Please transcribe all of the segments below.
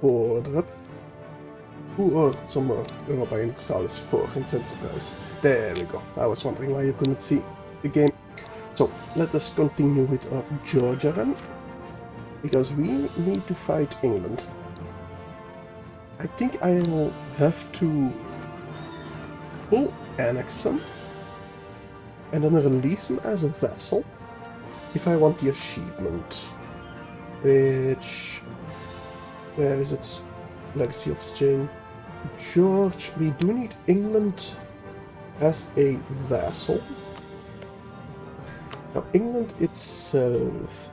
Order up. Who ordered some Europa Universalis IV incentive price? There we go. I was wondering why you couldn't see the game. So let us continue with our Georgia run, because we need to fight England. I think I will have to full annex him and then release him as a vassal if I want the achievement. Which... where is it? Legacy of Spain. George, we do need England as a vassal. Now, England itself...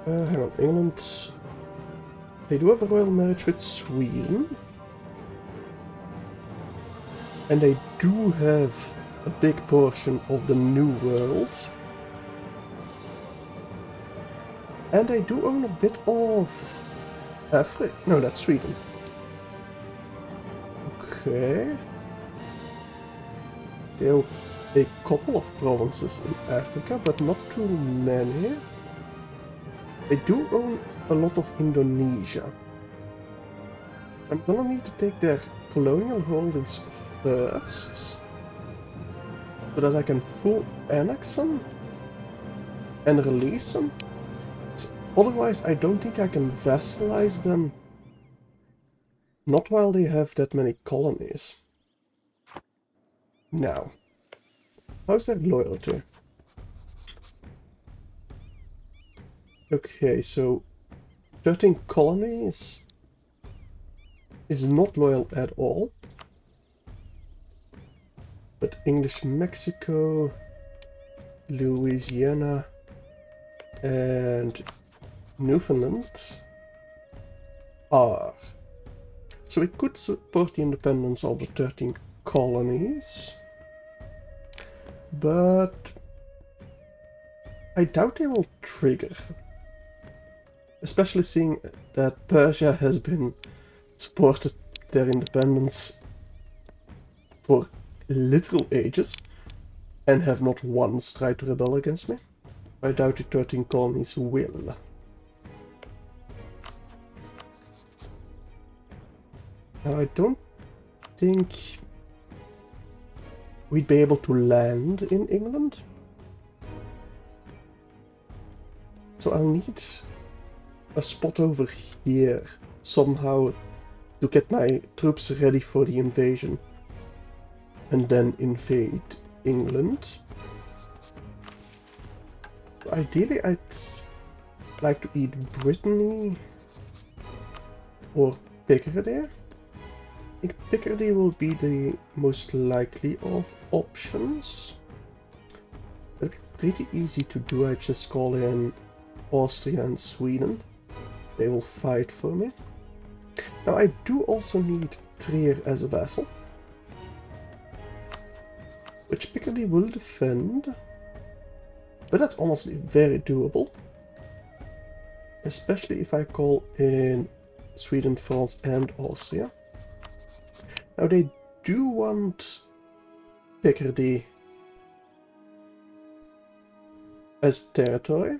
hang on, England... They do have a royal marriage with Sweden. And they do have a big portion of the New World. And they do own a bit of Africa. No, that's Sweden. Okay. They own a couple of provinces in Africa, but not too many. They do own a lot of Indonesia. I'm gonna need to take their colonial holdings first, so that I can full annex them and release them. Otherwise, I don't think I can vassalize them. Not while they have that many colonies. Now, how's their loyalty? Okay, so 13 colonies is not loyal at all. But English Mexico, Louisiana, and Newfoundland are. So we could support the independence of the 13 colonies, but I doubt they will trigger. Especially seeing that Persia has been supported their independence for literal ages and have not once tried to rebel against me. I doubt the 13 colonies will. Now, I don't think we'd be able to land in England. So I'll need a spot over here somehow to get my troops ready for the invasion and then invade England. Ideally, I'd like to eat Britannia or Picardy. I think Picardy will be the most likely of options. It'll be pretty easy to do. I just call in Austria and Sweden. They will fight for me. Now, I do also need Trier as a vassal, which Picardy will defend, but that's honestly very doable. Especially if I call in Sweden, France, and Austria. Now, they do want Picardy as territory.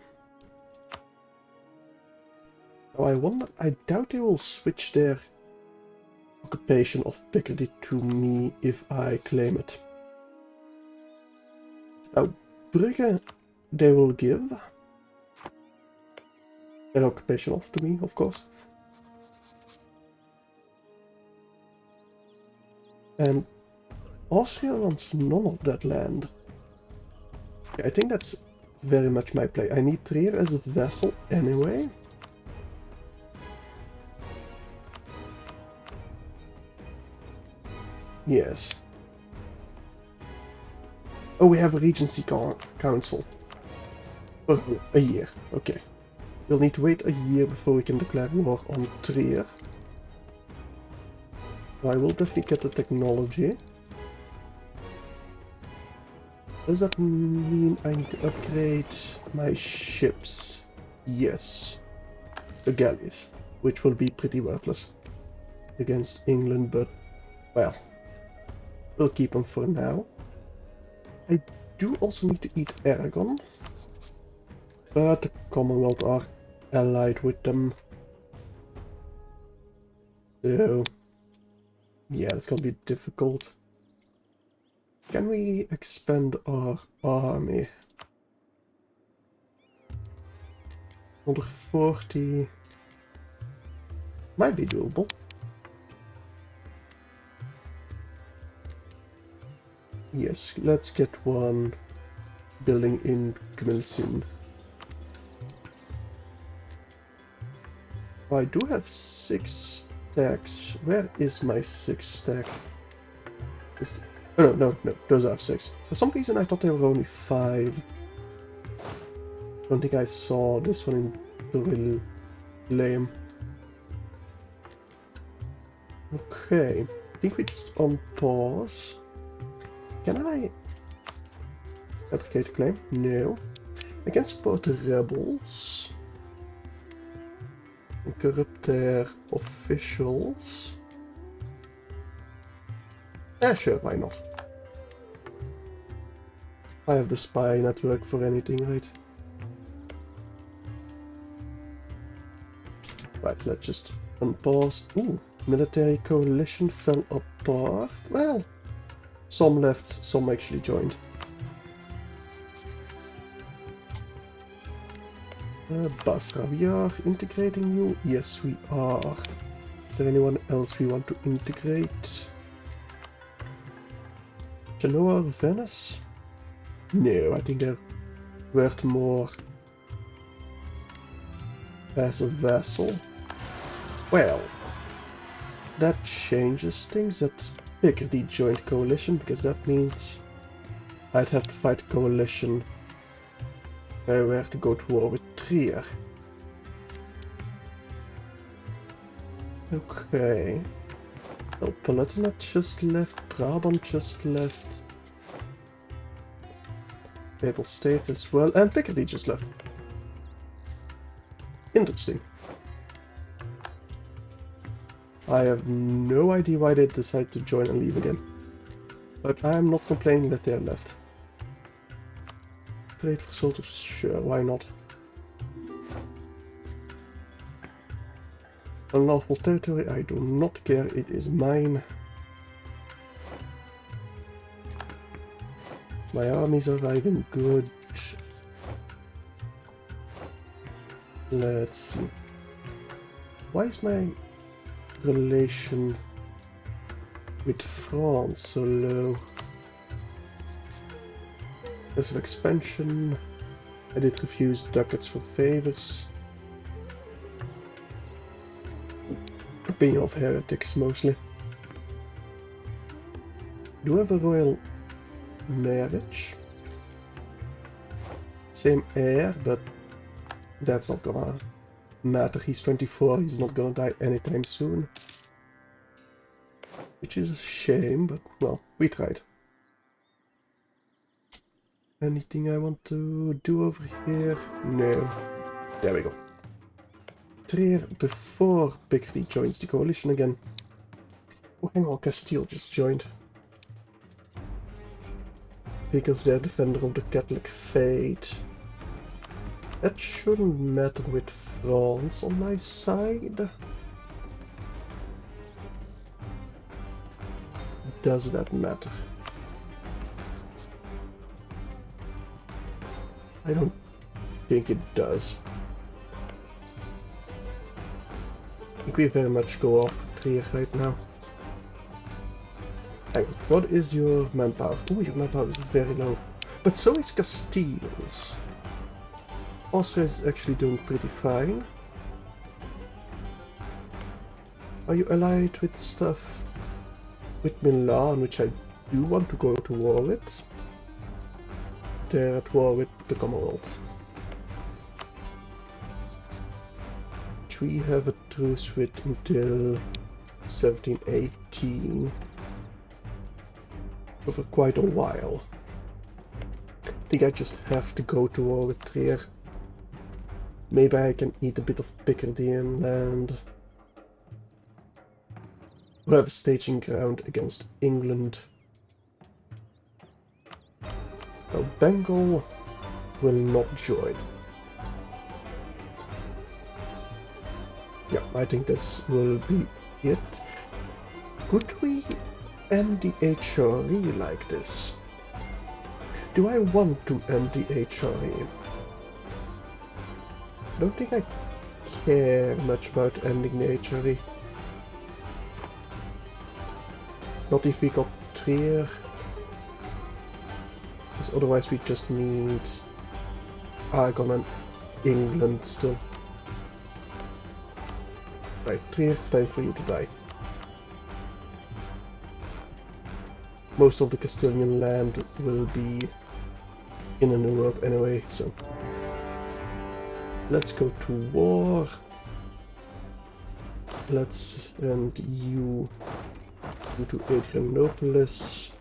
Now, I wonder, I doubt they will switch their occupation of Picardy to me if I claim it. Now, Brugge, they will give their occupation off to me, of course. And Austria wants none of that land. Okay, I think that's very much my play. I need Trier as a vassal anyway. Yes. Oh, we have a Regency Council. For a year. Okay. We'll need to wait a year before we can declare war on Trier. I will definitely get the technology. Does that mean I need to upgrade my ships? Yes. The galleys, which will be pretty worthless against England, but, well, we'll keep them for now. I do also need to eat Aragon, but the Commonwealth are allied with them. So, yeah, it's gonna be difficult. Can we expand our army? 140 might be doable. Yes, let's get one building in Gmilsin. I do have 6 stacks. Where is my 6 stack? Oh, no, those are 6. For some reason I thought they were only 5. I don't think I saw this one in the real lame. Okay, I think we just on pause. Can I fabricate a claim? No. I can support the rebels and corrupt their officials. Yeah, sure, why not? I have the spy network for anything, right? Right, let's just unpause. Ooh, military coalition fell apart. Well, some left, some actually joined. Basra, we are integrating you? Yes, we are. Is there anyone else we want to integrate? Genoa or Venice? No, I think they're worth more as a vassal. Well, that changes things. That Picardy joined coalition, because that means I'd have to fight a coalition if I were to go to war with Trier. Okay. Well, Palatinate just left, Brabant just left. Papal State as well, and Picardy just left. Interesting. I have no idea why they decided to join and leave again. But I'm not complaining that they're left. Trade for soldiers, sure, why not? Unlawful territory, I do not care, it is mine. My armies are arriving good. Let's see. Why is my relation with France so low? Massive expansion. I did refuse ducats for favors. Opinion of heretics mostly. Do I have a royal marriage? Same heir, but that's not gonna matter. He's 24, he's not gonna die anytime soon. Which is a shame, but well, we tried. Anything I want to do over here? No. There we go. Trier before Picardy joins the coalition again. Oh, hang on, Castile just joined. Because they're defender of the Catholic faith. That shouldn't matter with France on my side. Does that matter? I don't think it does. I think we very much go after Trier right now. Hang on, what is your manpower? Ooh, your manpower is very low. But so is Castile's. Austria is actually doing pretty fine. Are you allied with stuff with Milan, which I do want to go to war with? They're at war with the Commonwealth. Which we have a truce with until 1718. Over quite a while. I think I just have to go to war with Trier. Maybe I can eat a bit of Picardy and land. We have a staging ground against England. Now Bengal will not join. I think this will be it. Could we end the HRE like this? Do I want to end the HRE? Don't think I care much about ending the HRE. Not if we got Trier. Because otherwise we just need Aragon and England still. Right, Trier, time for you to die. Most of the Castilian land will be in a new world anyway, so let's go to war. Let's send you to Adrianopolis,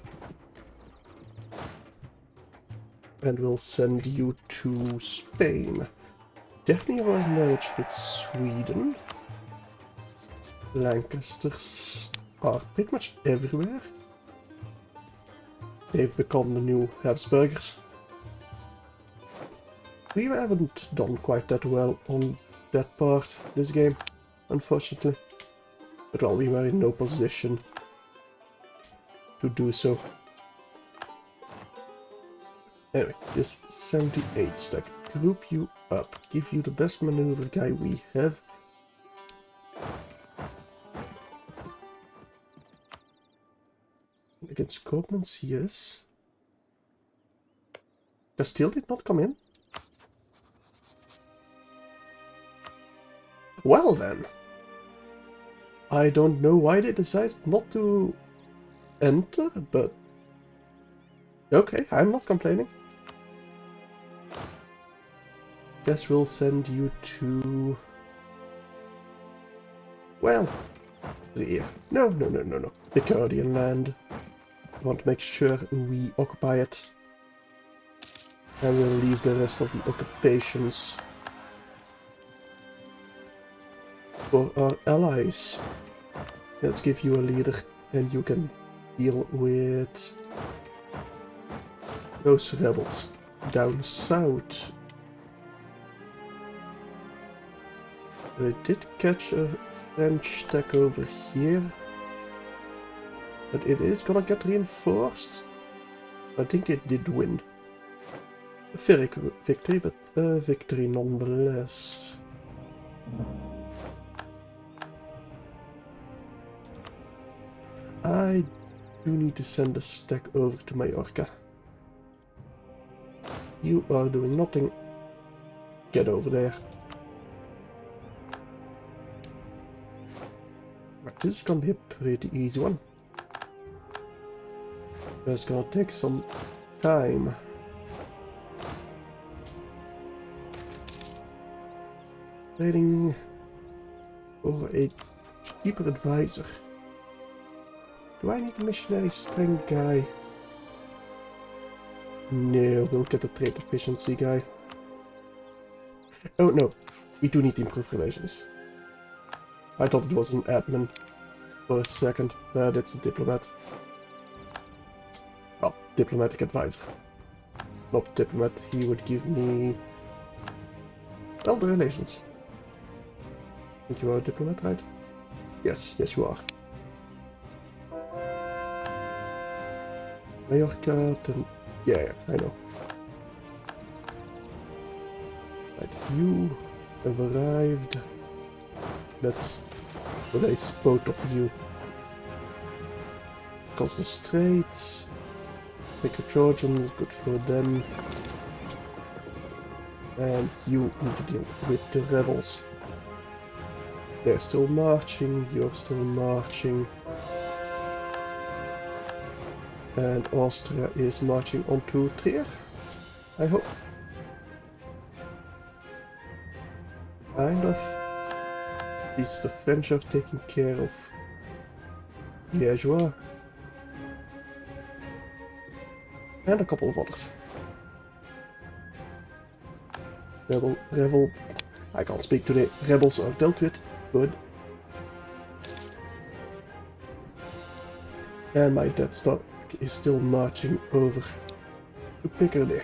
and we'll send you to Spain. Definitely our marriage with Sweden. Lancasters are pretty much everywhere. They've become the new Habsburgers. We haven't done quite that well on that part this game, unfortunately. But well, we were in no position to do so. Anyway, this 78 stack. Group you up. Give you the best maneuver guy we have. Against Commons, yes. Castile did not come in. Well then. I don't know why they decided not to enter, but okay, I'm not complaining. Guess we'll send you to... well, here. No. The Guardian land. I want to make sure we occupy it. And we'll leave the rest of the occupations for our allies. Let's give you a leader and you can deal with those rebels down south. I did catch a French stack over here, but it is gonna get reinforced. I think it did win. A Pyrrhic victory, but a victory nonetheless. I do need to send a stack over to Mallorca. You are doing nothing. Get over there. Right, this is gonna be a pretty easy one. But it's gonna take some time. Trading for a cheaper advisor. Do I need a missionary strength guy? No, we'll get a trade efficiency guy. Oh no, we do need to improve relations. I thought it was an admin for a second, but it's a diplomat. Well, diplomatic advisor. Not diplomat, he would give me... well, the relations. I think you are a diplomat, right? Yes, you are. Mallorca, then... yeah, I know. Right, you have arrived. Let's release both of you. Across the straits. Pick a Trojan, good for them. And you need to deal with the rebels. They're still marching, you're still marching. And Austria is marching onto Trier, I hope. Kind of. At least the French are taking care of Liégeois. And a couple of others. Rebel. I can't speak today. Rebels are dealt with. Good. And my Death Star is still marching over to Picardy.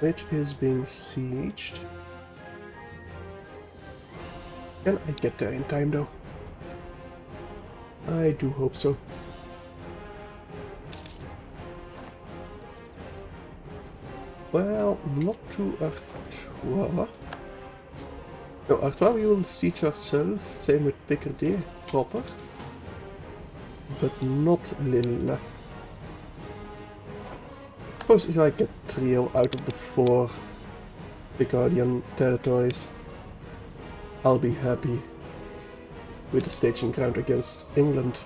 which is being sieged. Can I get there in time though? I do hope so. Well, not to Artois. No, Artois we will siege ourselves, same with Picardy proper. But not Lille. I suppose if I get 3 out of the 4 Picardian territories, I'll be happy with the staging ground against England.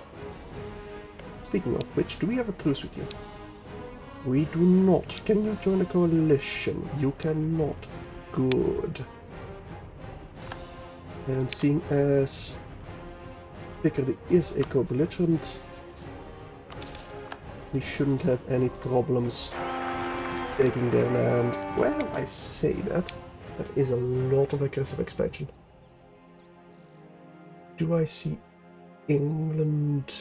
Speaking of which, do we have a truce with you? We do not. Can you join a coalition? You cannot. Good. And seeing as Picardy is a co-belligerent, we shouldn't have any problems taking their land. Well, I say that. That is a lot of aggressive expansion. Do I see England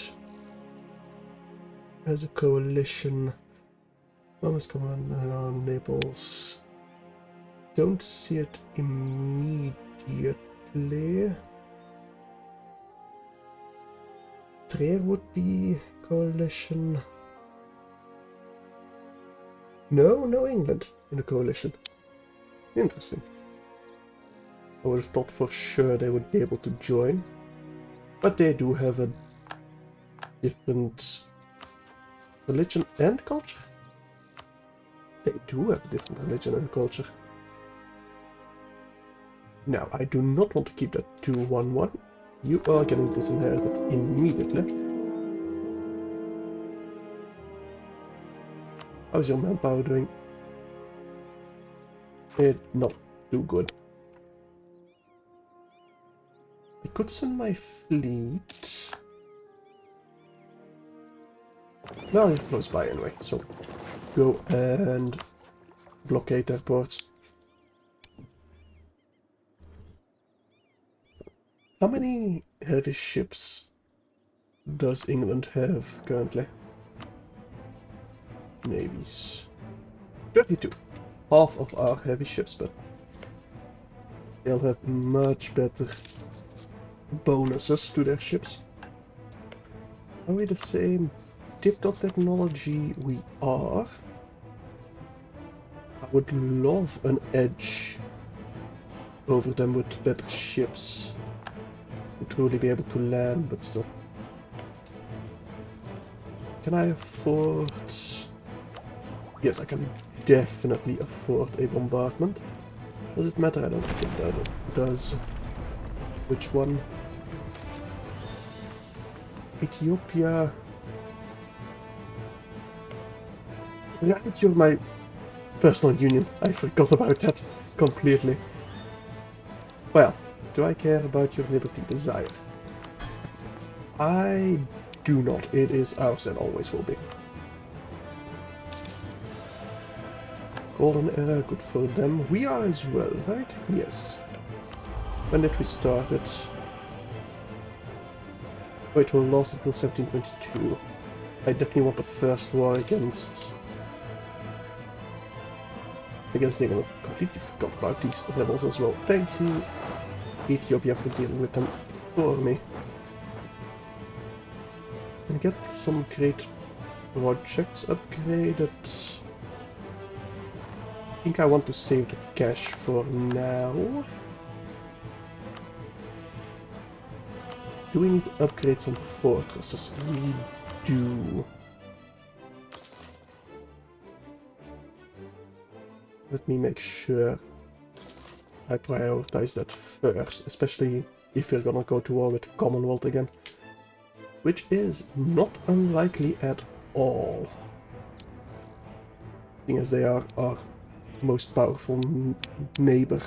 as a coalition? Thomas Command around Naples. Don't see it immediately. Trier would be coalition. No England in a coalition. Interesting. I would have thought for sure they would be able to join. But they do have a different religion and culture. They do have a different religion and culture. Now, I do not want to keep that 2-1-1. You are getting disinherited immediately. How's your manpower doing? Not too good. I could send my fleet. Well, you're close by anyway, so go and blockade their ports. How many heavy ships does England have currently? Navies. 32. Half of our heavy ships, but they'll have much better bonuses to their ships. Are we the same tip-top technology? We are. I would love an edge over them with better ships. To truly be able to land, but still. Can I afford... Yes, I can definitely afford a bombardment. Does it matter? I don't think that does. Which one? Ethiopia. Right, you're my personal union. I forgot about that completely. Well, do I care about your liberty desire? I do not. It is ours and always will be. Golden era, good for them. We are as well, right? Yes. When did we start it? Oh, it will last until 1722. I definitely want the first war against England. Completely forgot about these rebels as well. Thank you, Ethiopia, for dealing with them for me. Can get some great projects upgraded. I think I want to save the cash for now. Do we need to upgrade some fortresses? We do. Let me make sure I prioritize that first, especially if we're gonna go to war with Commonwealth again. Which is not unlikely at all. Seeing as they are our most powerful neighbor.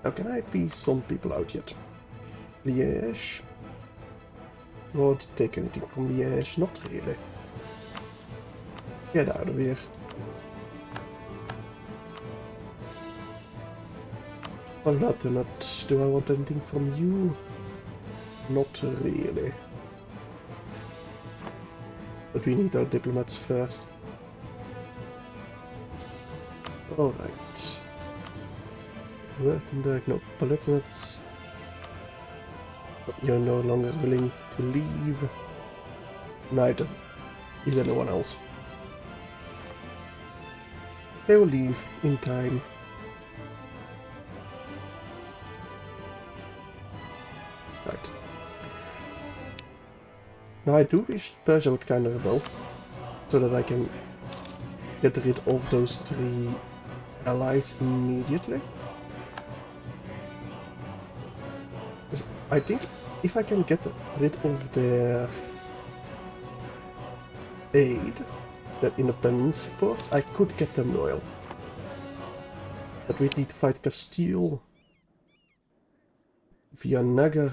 Now, can I peace some people out yet? Liège? Won't take anything from Liège, not really. Get out of here. Palatinate, do I want anything from you? Not really. But we need our diplomats first. Alright. Württemberg, no. Palatinate. You're no longer willing to leave. Neither is anyone else. They will leave in time. Right. Now I do wish Persia would kind of rebel, so that I can get rid of those 3 allies immediately. I think if I can get rid of their aid, their independence support, I could get them loyal. But we need to fight Castile, Villanueva,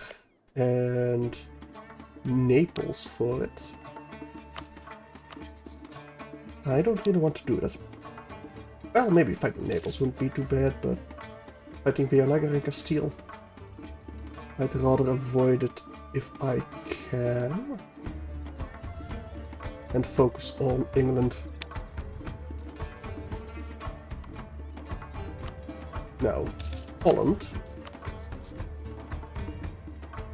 and Naples for it. I don't really want to do that. Well, maybe fighting Naples wouldn't be too bad, but fighting Villanueva and Castile, I'd rather avoid it if I can. And focus on England. Now, Holland.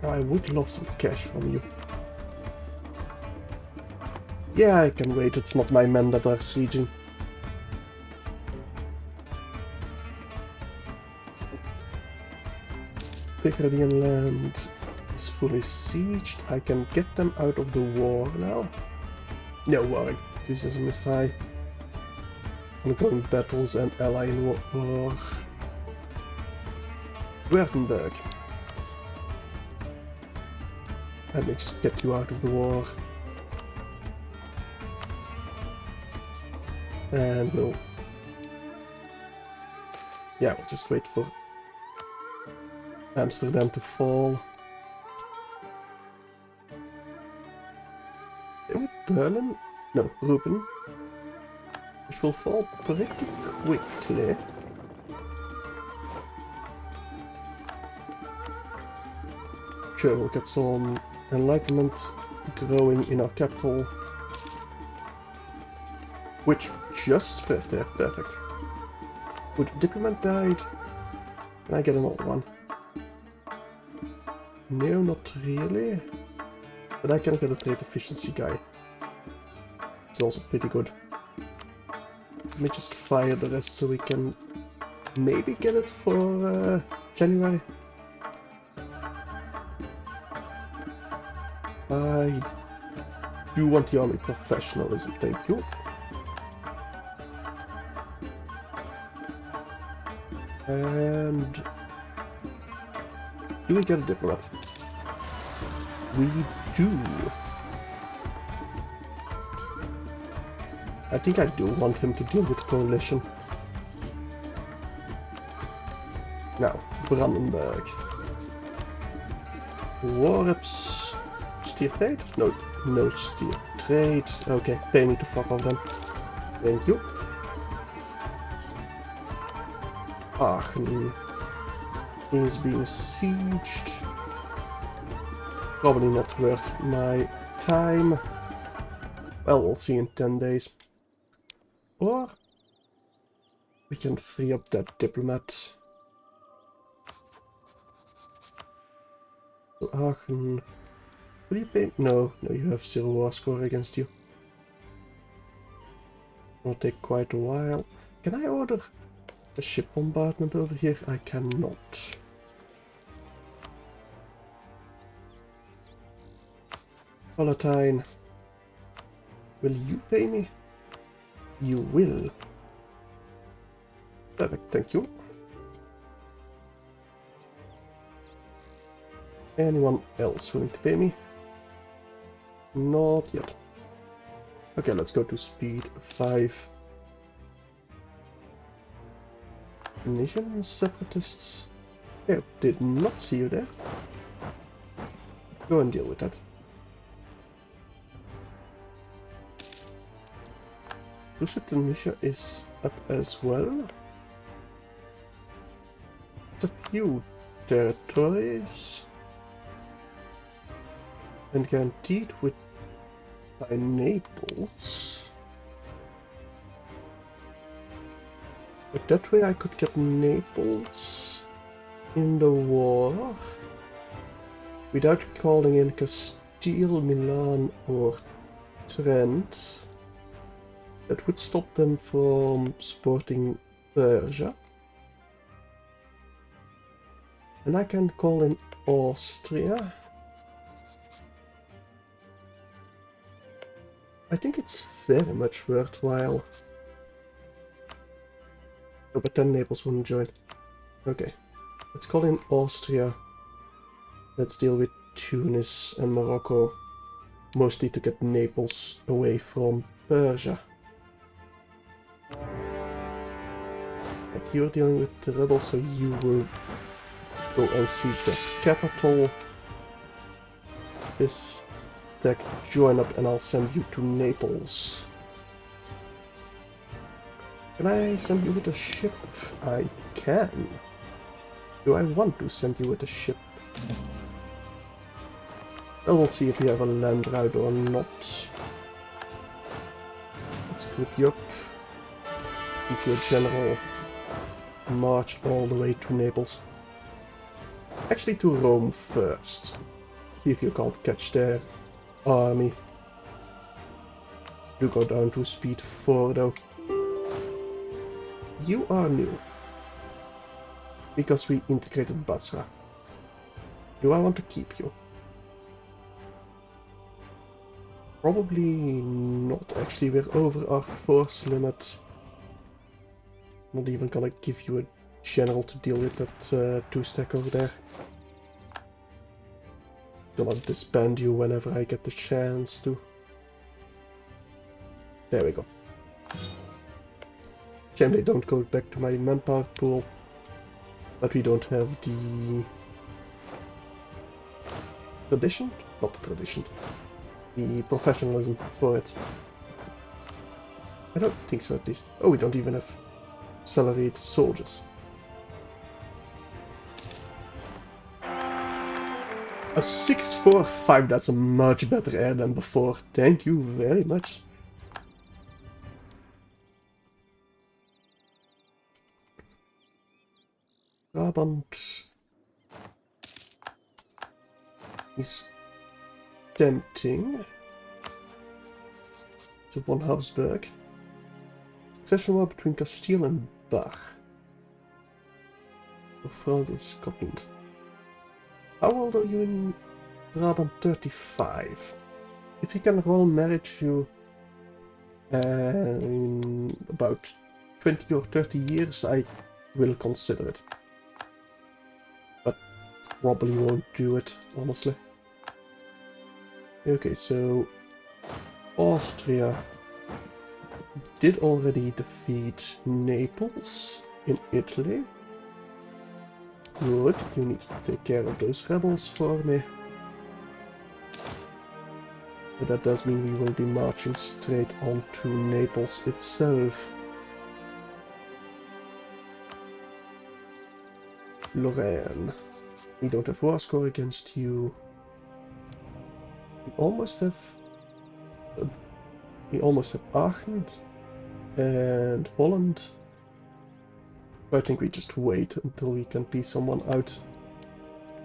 I would love some cash from you. Yeah, I can wait, it's not my men that are sieging. Picardian land is fully sieged. I can get them out of the war now. No worry, enthusiasm is high. Ongoing battles and ally in war. Württemberg. Let me just get you out of the war. And we'll... yeah, we'll just wait for Amsterdam to fall. With Berlin? No, Ruben. Which will fall pretty quickly. Sure, we'll get some enlightenment growing in our capital. Which just spread there, perfect. Would diplomat died? Can I get another one? No, not really. But I can get a trade efficiency guy. It's also pretty good. Let me just fire the rest so we can maybe get it for January. I do want the army professionalism, thank you. And do we get a diplomat? We do. I think I do want him to deal with the coalition. Now, Brandenburg. War reps. Steer trade? No, no steer trade. Okay, pay me to fuck off then. Thank you. Aachen is being sieged. Probably not worth my time. Well, we'll see in 10 days. Or we can free up that diplomat. So Aachen. Will you pay? No, no, you have 0 war score against you. It'll take quite a while. Can I order a ship bombardment over here? I cannot. Palatine. Will you pay me? You will. Perfect, thank you. Anyone else willing to pay me? Not yet. Okay, let's go to speed 5. Nation separatists. Yeah, did not see you there. Go and deal with that. Tunisia is up as well. It's a few territories. And guaranteed with by Naples. But that way I could get Naples in the war without calling in Castile, Milan or Trent. That would stop them from supporting Persia. And I can call in Austria. I think it's very much worthwhile. Oh, but then Naples wouldn't join. Okay, let's call in Austria. Let's deal with Tunis and Morocco, mostly to get Naples away from Persia. And you're dealing with the rebels, so you will go and siege the capital. This deck, join up and I'll send you to Naples. Can I send you with a ship? I can. Do I want to send you with a ship? Well, we'll see if you have a land route or not. Let's group you up. Give you a general march all the way to Naples. Actually to Rome first. See if you can't catch their army. You go down to speed 4 though. You are new. Because we integrated Basra. Do I want to keep you? Probably not. Actually, we're over our force limit. Not even gonna give you a general to deal with that 2-stack over there. Gonna disband you whenever I get the chance to. There we go. Shame they don't go back to my manpower pool. But we don't have the tradition? Not the tradition. The professionalism for it. I don't think so at least. Oh, we don't even have salaried soldiers. A 645, that's a much better air than before. Thank you very much. Brabant is tempting. It's a von Habsburg. Succession war between Castile and Bar. Of France and Scotland. How old are you in Brabant? 35. If you can roll marriage you in about 20 or 30 years, I will consider it. But probably won't do it, honestly. Okay, so Austria did already defeat Naples in Italy. Good, you need to take care of those rebels for me. But that does mean we will be marching straight on to Naples itself. Lorraine. We don't have war score against you. We almost have Aachen and Holland. I think we just wait until we can piece someone out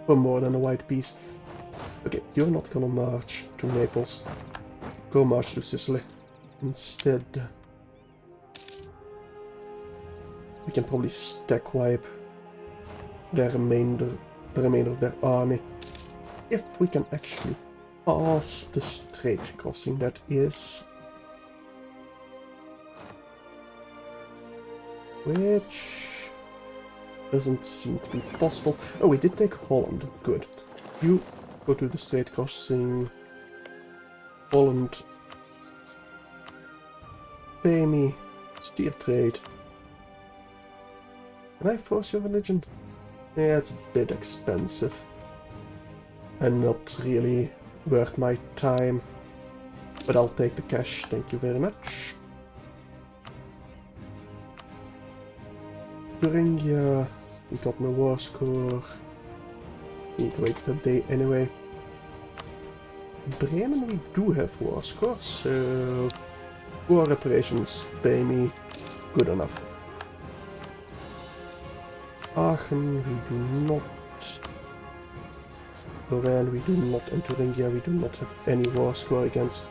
for more than a white piece. Okay, you're not gonna march to Naples. Go march to Sicily instead. We can probably stack wipe the remainder of their army. If we can actually pass the strait crossing, that is. Which doesn't seem to be possible. Oh, we did take Holland. Good. You go to the strait crossing. Holland. Pay me. Steer trade. Can I force your religion? Yeah, it's a bit expensive. And not really worth my time. But I'll take the cash. Thank you very much. Thuringia, we got no war score. Need to wait for a day anyway. Bremen we do have war scores, so war reparations pay me good enough. Aachen we do not. Lorraine we do not, and Thuringia we do not have any war score against.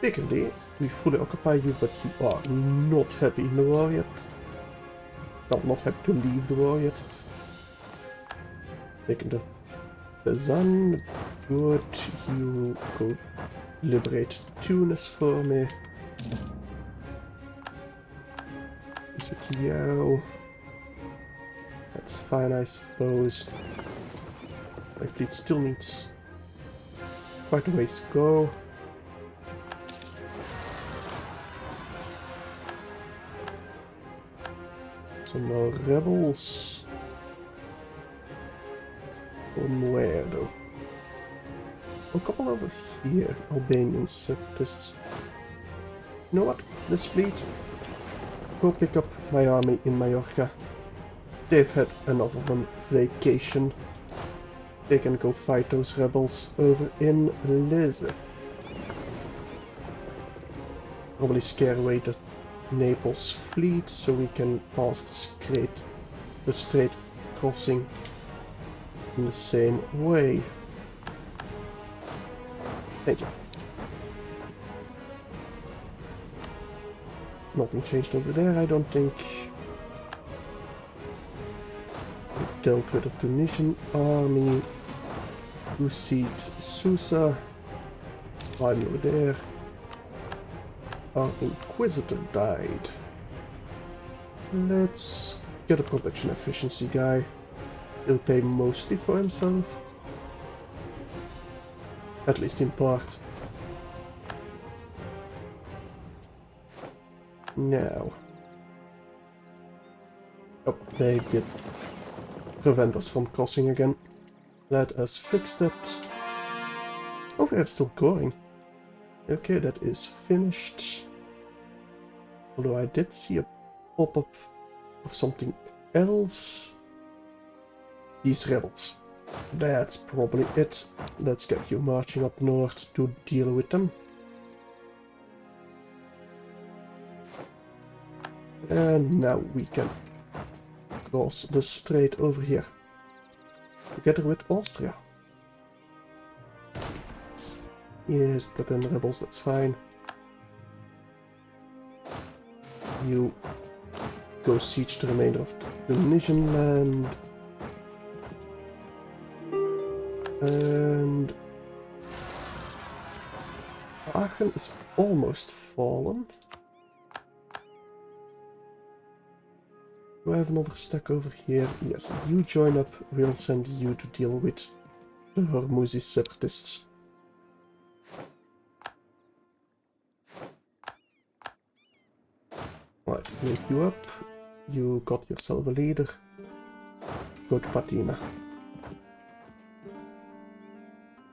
Picardy, we fully occupy you, but you are not happy in the war yet. Well, not happy to leave the war yet. Taking the Bazan, good, you go liberate Tunis for me. Yao. That's fine, I suppose. My fleet still needs quite a ways to go. Some more rebels. From where though? A couple over here, Albanian separatists. You know what? This fleet, go pick up my army in Majorca. They've had enough of a vacation. They can go fight those rebels over in Lizzie. Probably scare away the Naples fleet so we can pass the strait crossing in the same way. Thank you. Nothing changed over there, I don't think. We've dealt with a Tunisian army. Who seeks Susa? I'm over there. Our Inquisitor died. Let's get a production efficiency guy. He'll pay mostly for himself. At least in part. Now. Oh, they did prevent us from crossing again. Let us fix that. Oh, they're still going. Okay, that is finished. Although I did see a pop-up of something else. These rebels. That's probably it. Let's get you marching up north to deal with them. And now we can cross the strait over here. Together with Austria. Yes, that then rebels, that's fine. You go siege the remainder of the Tunisian land. And Aachen is almost fallen. Do I have another stack over here? Yes, you join up, we'll send you to deal with the Hormuzi separatists. Right, wake you up. You got yourself a leader. Go to Patina.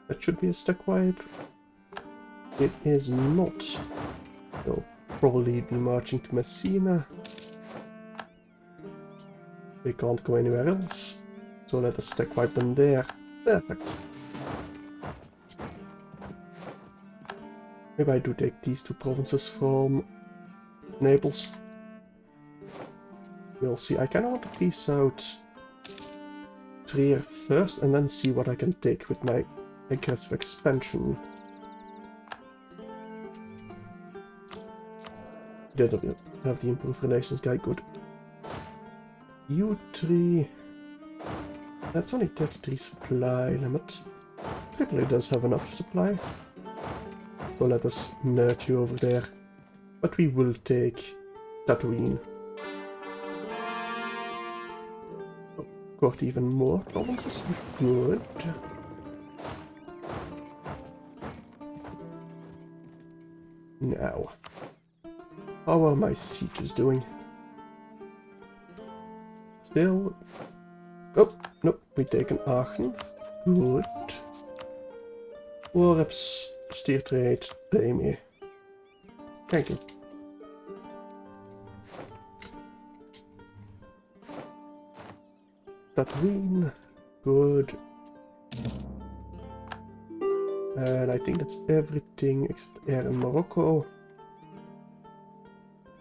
That should be a stack wipe. It is not. They'll probably be marching to Messina. They can't go anywhere else, so let us stack wipe them there. Perfect. Maybe I do take these two provinces from Naples. We'll see. I kind of want to piece out Trier first and then see what I can take with my aggressive expansion. Did have the improved relations guy, good. U3. That's only 33 supply limit. Tripoli does have enough supply. So let us merge you over there. But we will take Tatooine. Oh, got even more provinces. Good. Now, how are my sieges doing? Still. Oh, nope, we taken Aachen. Good. War reps, steer trade, pay me. Thank you. Tatooine. Good. And I think that's everything except air in Morocco.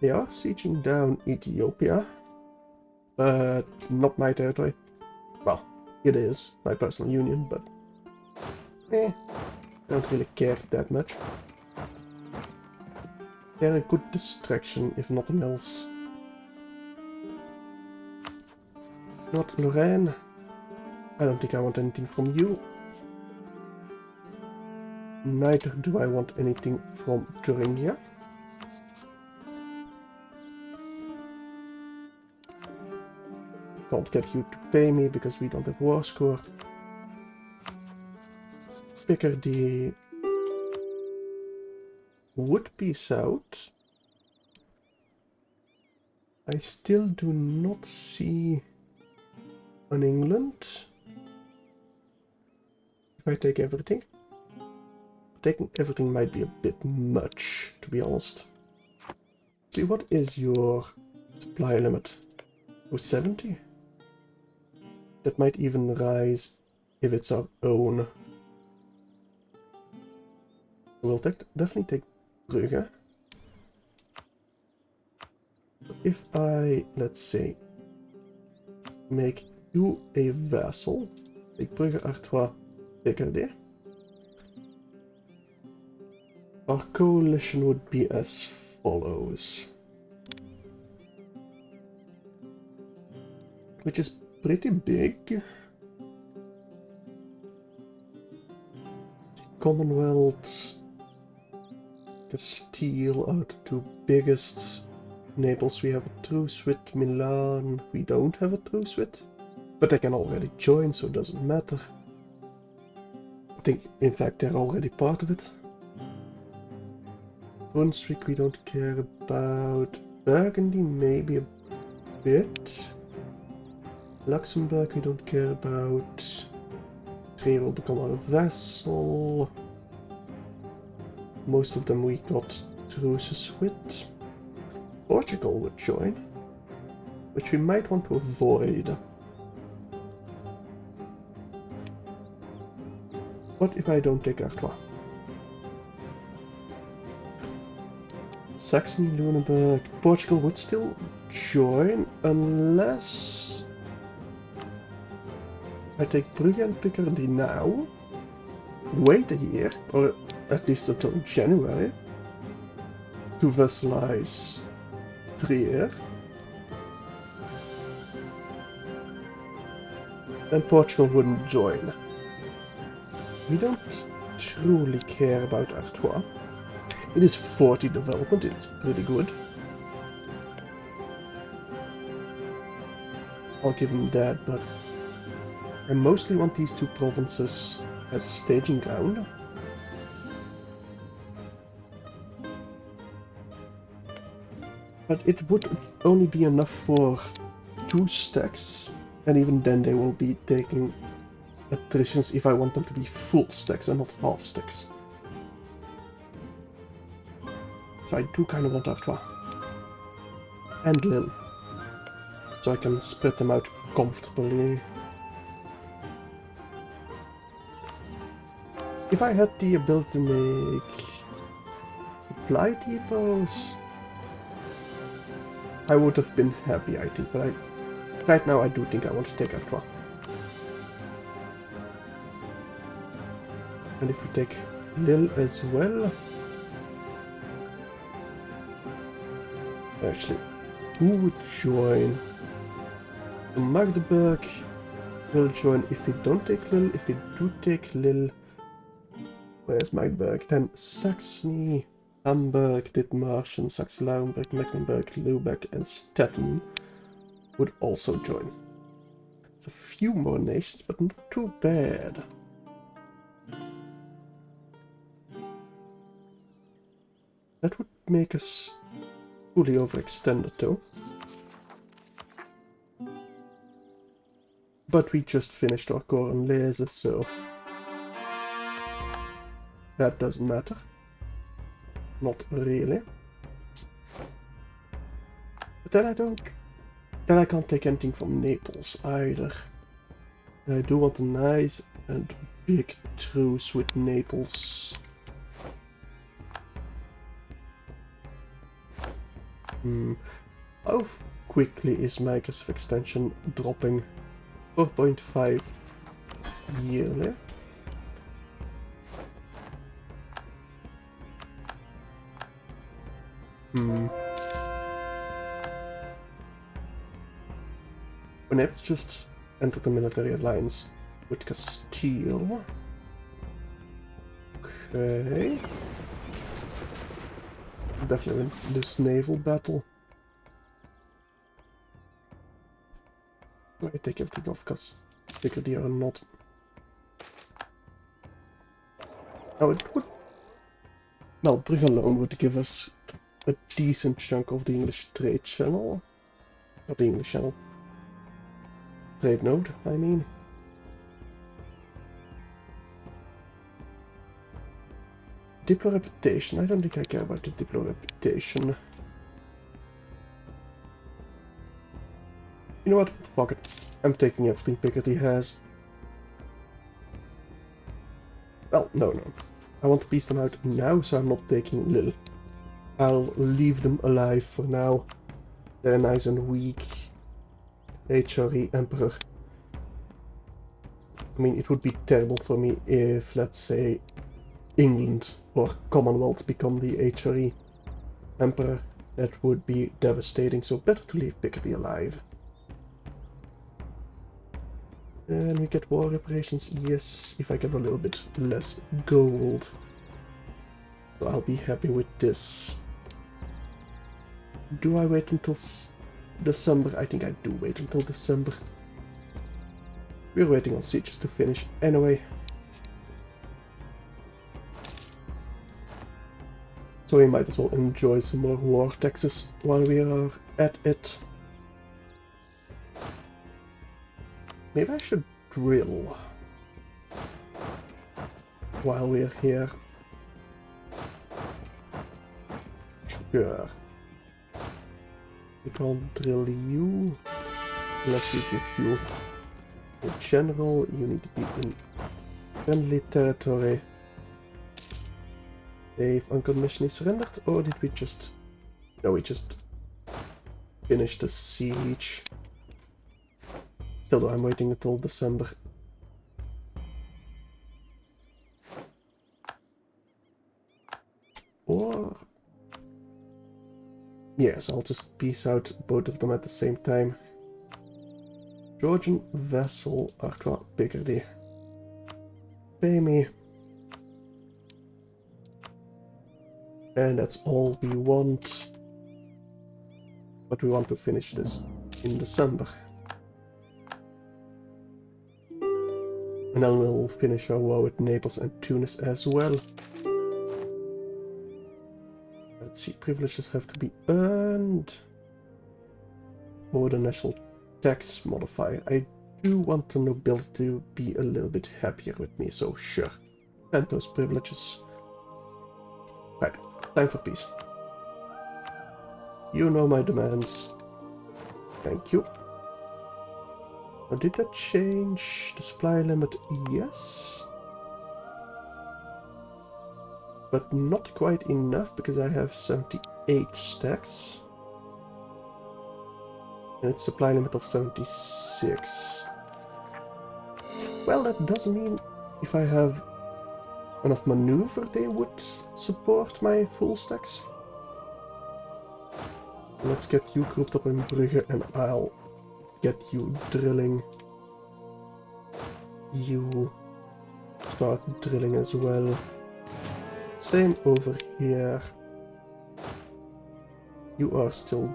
They are sieging down Ethiopia, but not my territory. Well, it is my personal union, but don't really care that much. They're a good distraction, if nothing else. Not Lorraine. I don't think I want anything from you. Neither do I want anything from Thuringia. Can't get you to pay me because we don't have war score. Picardy would be south. I still do not see an England. If I take everything. Taking everything might be a bit much, to be honest. See, what is your supply limit? Oh, 70? That might even rise if it's our own. We'll definitely take Brugge. If I, let's say, make you a vassal, take Brugge, Artois, Picardy. Our coalition would be as follows. Which is pretty big. Commonwealth, Castile are the two biggest. Naples we have a truce with, Milan we don't have a truce with. But they can already join, so it doesn't matter. I think, in fact, they're already part of it. Brunswick we don't care about. Burgundy maybe a bit. Luxembourg we don't care about. They will become our vassal. Most of them we got truces with. Portugal would join, which we might want to avoid. What if I don't take Artois? Saxony, Lunenburg, Portugal would still join unless I take Brugge and Picardy now, wait a year, or at least until January, to vassalize Trier, then Portugal wouldn't join. We don't truly care about Artois. It is 40 development, it's pretty good. I'll give him that, but I mostly want these two provinces as a staging ground. But it would only be enough for 2 stacks, and even then they will be taking attritions if I want them to be full stacks and not half stacks. So I do kind of want Artois. And Lille. So I can spread them out comfortably. If I had the ability to make supply depots, I would have been happy, I think, but right now I do think I want to take Artois. And if we take Lille as well... Actually, who would join? Magdeburg will join if we don't take Lille. If we do take Lille... Where's Magdeburg? Then Saxony, Hamburg, Dithmarschen, Saxe-Lauenburg, Mecklenburg, Lübeck and Stettin would also join. It's a few more nations, but not too bad. That would make us fully overextended though. But we just finished our Coran Lese, so that doesn't matter. Not really. But then I can't take anything from Naples either. And I do want a nice And big truce with Naples. How quickly is my aggressive expansion dropping? 4.5 yearly. When Naples just entered the military alliance with Castile. Okay. Definitely win this naval battle. I take everything off because Picardy or not. Now it would. Well, Brugge alone would give us a decent chunk of the English trade channel. Not the English channel. Trade node, I mean. Diplo reputation. I don't think I care about the Diplo reputation. You know what? Fuck it. I'm taking everything Picardy has. Well, no. I want to piece them out now, so I'm not taking Lille. I'll leave them alive for now. They're nice and weak. HRE Emperor. I mean, it would be terrible for me if, let's say, England or Commonwealth become the HRE Emperor. That would be devastating, so better to leave Picardy alive. And we get war reparations, yes, if I get a little bit less gold. So I'll be happy with this. Do I wait until December? I think I do wait until December. We're waiting on sieges to finish anyway. So we might as well enjoy some more war taxes while we are at it. Maybe I should drill while we're here. Sure. We can't drill you unless we give you a general. You need to be in friendly territory. If uncommission is surrendered, or did we just... No, we just finished the siege. Still though, I'm waiting until December. Or... Yes, I'll just piece out both of them at the same time. Georgian vassal, Artois, Picardy. Pay me. And that's all we want. But we want to finish this in December. And then we'll finish our war with Naples and Tunis as well. Let's see, privileges have to be earned. Or the national tax modifier. I do want the nobility to be a little bit happier with me, so sure. And those privileges. Right, time for peace. You know my demands. Thank you. Now, did that change the supply limit? Yes. But not quite enough, because I have 78 stacks. And it's supply limit of 76. Well, that does mean if I have enough maneuver, they would support my full stacks. Let's get you grouped up in Brugge, and I'll get you drilling. You start drilling as well. Same over here. You are still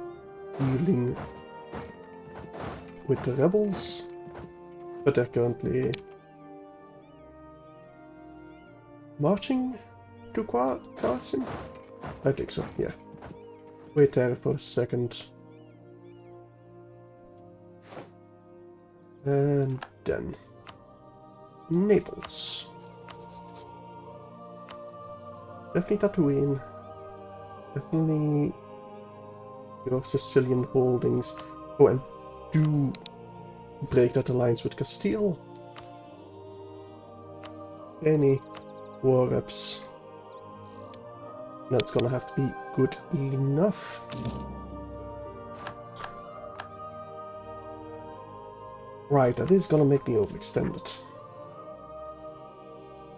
dealing with the rebels, but they're currently marching to Qasim? I think so, yeah. Wait there for a second. And then Naples. Definitely Tatooine. Definitely your Sicilian holdings. Oh, and do break that alliance with Castile. any war reps. That's gonna have to be good enough. Right, that is gonna make me overextend it.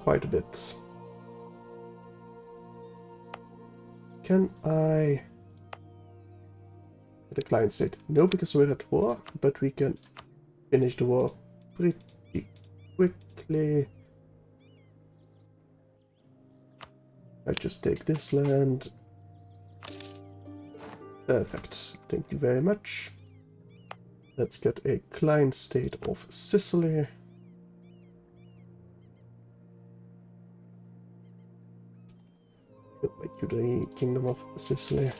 Quite a bit. Can I get a client state? No, because we're at war, but we can finish the war pretty quickly. I just take this land. Perfect. Thank you very much. Let's get a client state of Sicily. We'll make you the Kingdom of Sicily.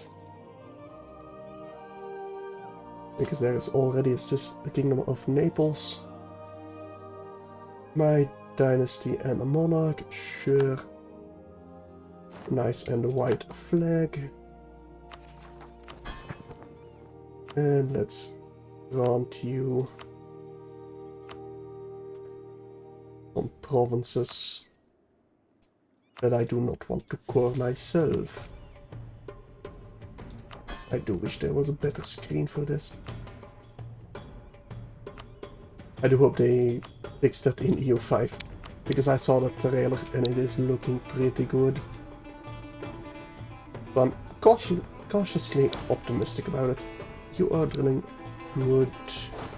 Because there is already a Kingdom of Naples. My dynasty and a monarch, sure. Nice and a white flag. And let's grant you some provinces that I do not want to core myself. I do wish there was a better screen for this. I do hope they fixed that in EU5, because I saw the trailer and it is looking pretty good. So I'm cautiously optimistic about it. You are drilling good,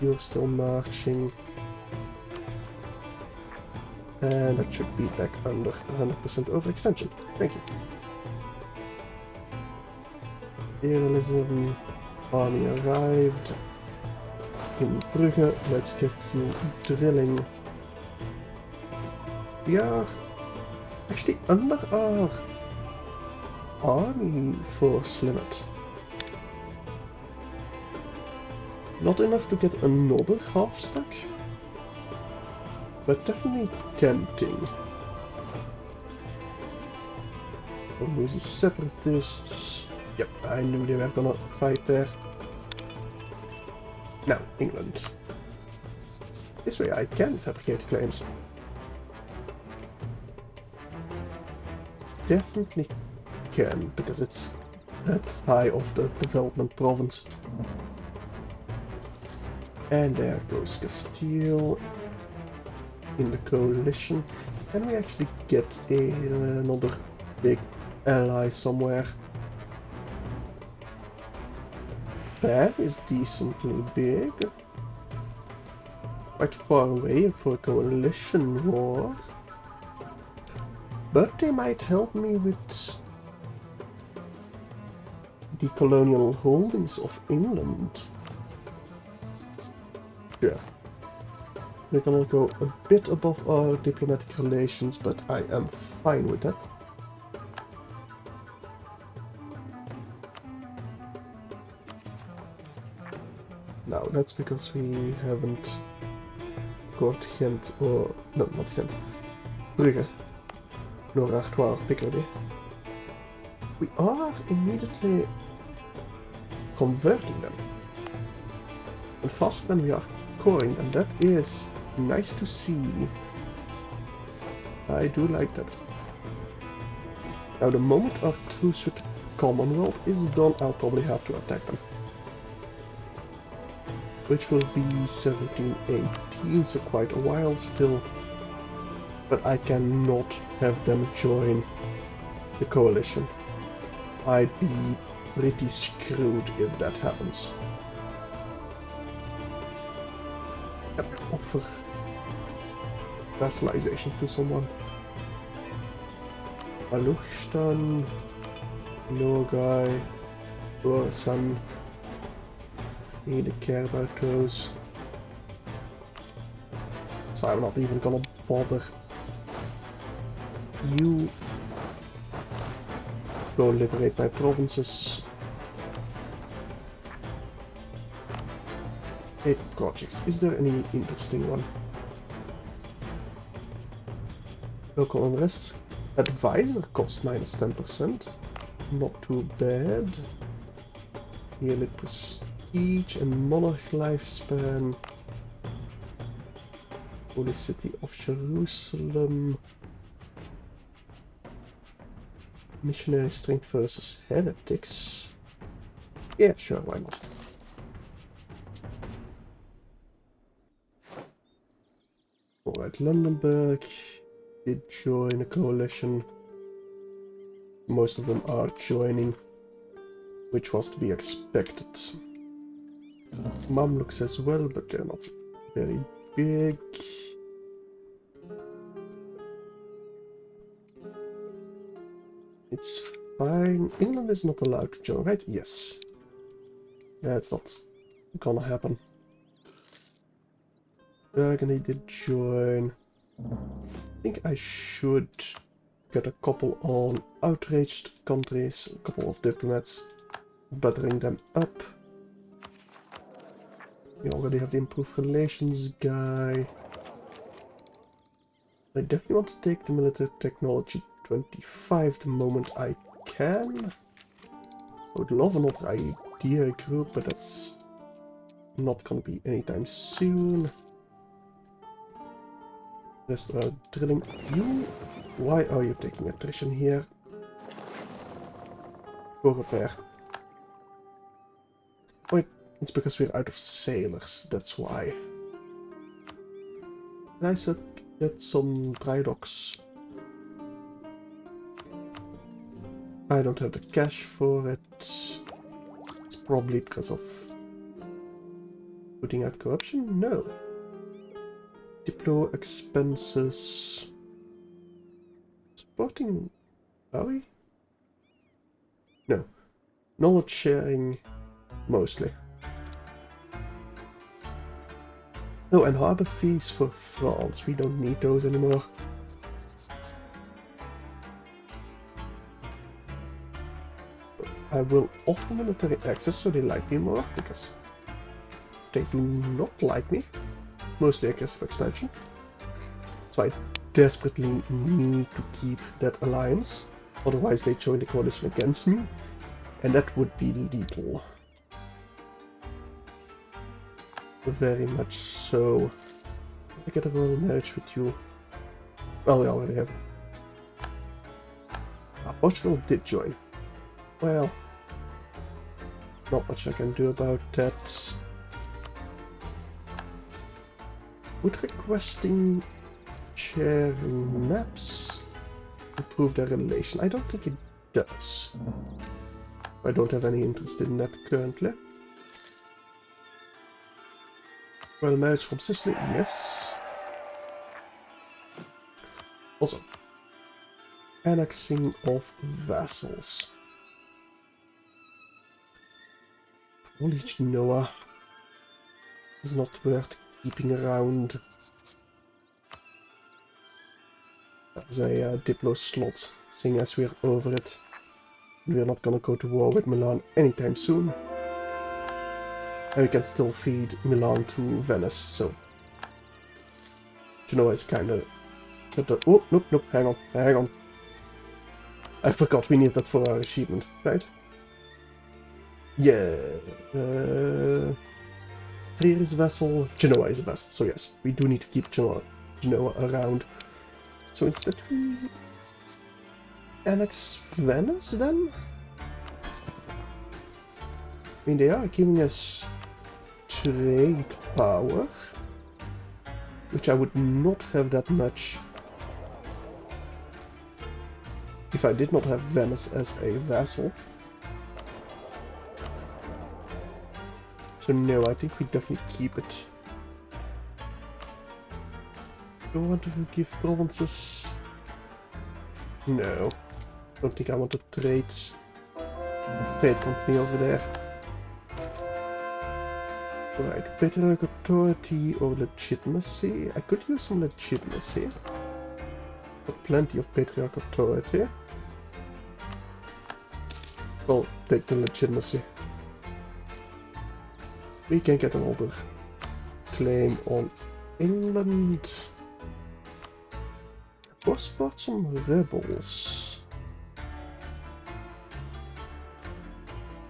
you're still marching. And that should be back under 100% overextension. Thank you. Imperialism, army arrived in Brugge. Let's get you drilling. We are actually under our army force limit. Not enough to get another half stack, but definitely tempting. Those separatists. Yep, I knew they were gonna fight there. Now, England. This way I can fabricate claims. Definitely can, because it's that high of the development province. And there goes Castile in the coalition. Can we actually get another big ally somewhere? That is decently big. Quite far away for a coalition war. But they might help me with the colonial holdings of England. Sure. We're gonna go a bit above our diplomatic relations, but I am fine with that. Now, that's because we haven't got Ghent, or no, not Ghent, Brugge, nor Artois or Picardy. We are immediately converting them. And faster than we are coring, and that is nice to see. I do like that. Now, the moment our truce with the Commonwealth is done, I'll probably have to attack them. Which will be 1718, so quite a while still. But I cannot have them join the coalition. I'd be pretty screwed if that happens. Yep, offer vassalization to someone. Aluchstan, Nogai, Orsan. Need to care about those. So I'm not even gonna bother. You go liberate my provinces. 8 projects. Is there any interesting one? Local unrest. Advisor cost minus 10%. Not too bad. Yearly prestige and monarch lifespan. Holy City of Jerusalem. Missionary strength versus heretics. Yeah, sure, why not? Alright, Lunenburg did join a coalition. Most of them are joining, which was to be expected. Mamluks as well, but they're not very big. It's fine. England is not allowed to join, right? Yes. Yeah, it's not gonna happen. Burgundy did join. I think I should get a couple on outraged countries, a couple of diplomats, buttering them up. We already have the improved relations guy. I definitely want to take the military technology 25 the moment I can. I would love another idea group, but that's not gonna be anytime soon. Rest are drilling. You? Why are you taking attrition here? Go repair. Wait, it's because we're out of sailors, that's why. And I said get some dry docks. I don't have the cash for it. It's probably because of putting out corruption? No. Diplo expenses. Supporting Bowie? No. Knowledge sharing mostly. Oh, and harbor fees for France. We don't need those anymore. I will offer military access so they like me more, because they do not like me. Mostly aggressive expansion. So I desperately need to keep that alliance. Otherwise they join the coalition against me. And that would be lethal. Very much so. I get a royal marriage with you. Well, we already have. Portugal did join. Well, not much I can do about that. Would requesting sharing maps improve their relation? I don't think it does. I don't have any interest in that currently. Royal marriage from Sicily, yes. Also, annexing of vassals. Holy Genoa is not worth keeping around as a Diplo slot, seeing as we're over it. We're not gonna go to war with Milan anytime soon. And we can still feed Milan to Venice, so Genoa is kinda... Oh, nope, hang on. I forgot we need that for our achievement, right? Yeah. Trier is a vassal, Genoa is a vassal, so yes, we do need to keep Genoa around. So instead we annex Venice then? I mean, they are giving us trade power, which I would not have that much if I did not have Venice as a vassal. So no, I think we definitely keep it. Do I want to give provinces? No. Don't think I want a trade company over there. Right, patriarch authority or legitimacy. I could use some legitimacy. Got plenty of patriarch authority. Well, take the legitimacy. We can get an older claim on England. Or support some rebels.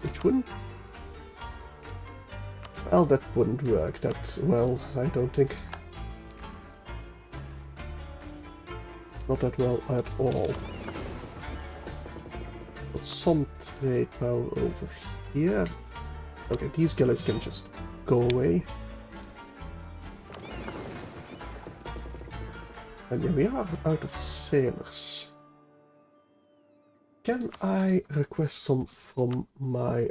Which wouldn't... Well, that wouldn't work that well, I don't think. Not that well at all. Got some trade power over here. Okay, these guys can just go away. And yeah, we are out of sailors. Can I request some from my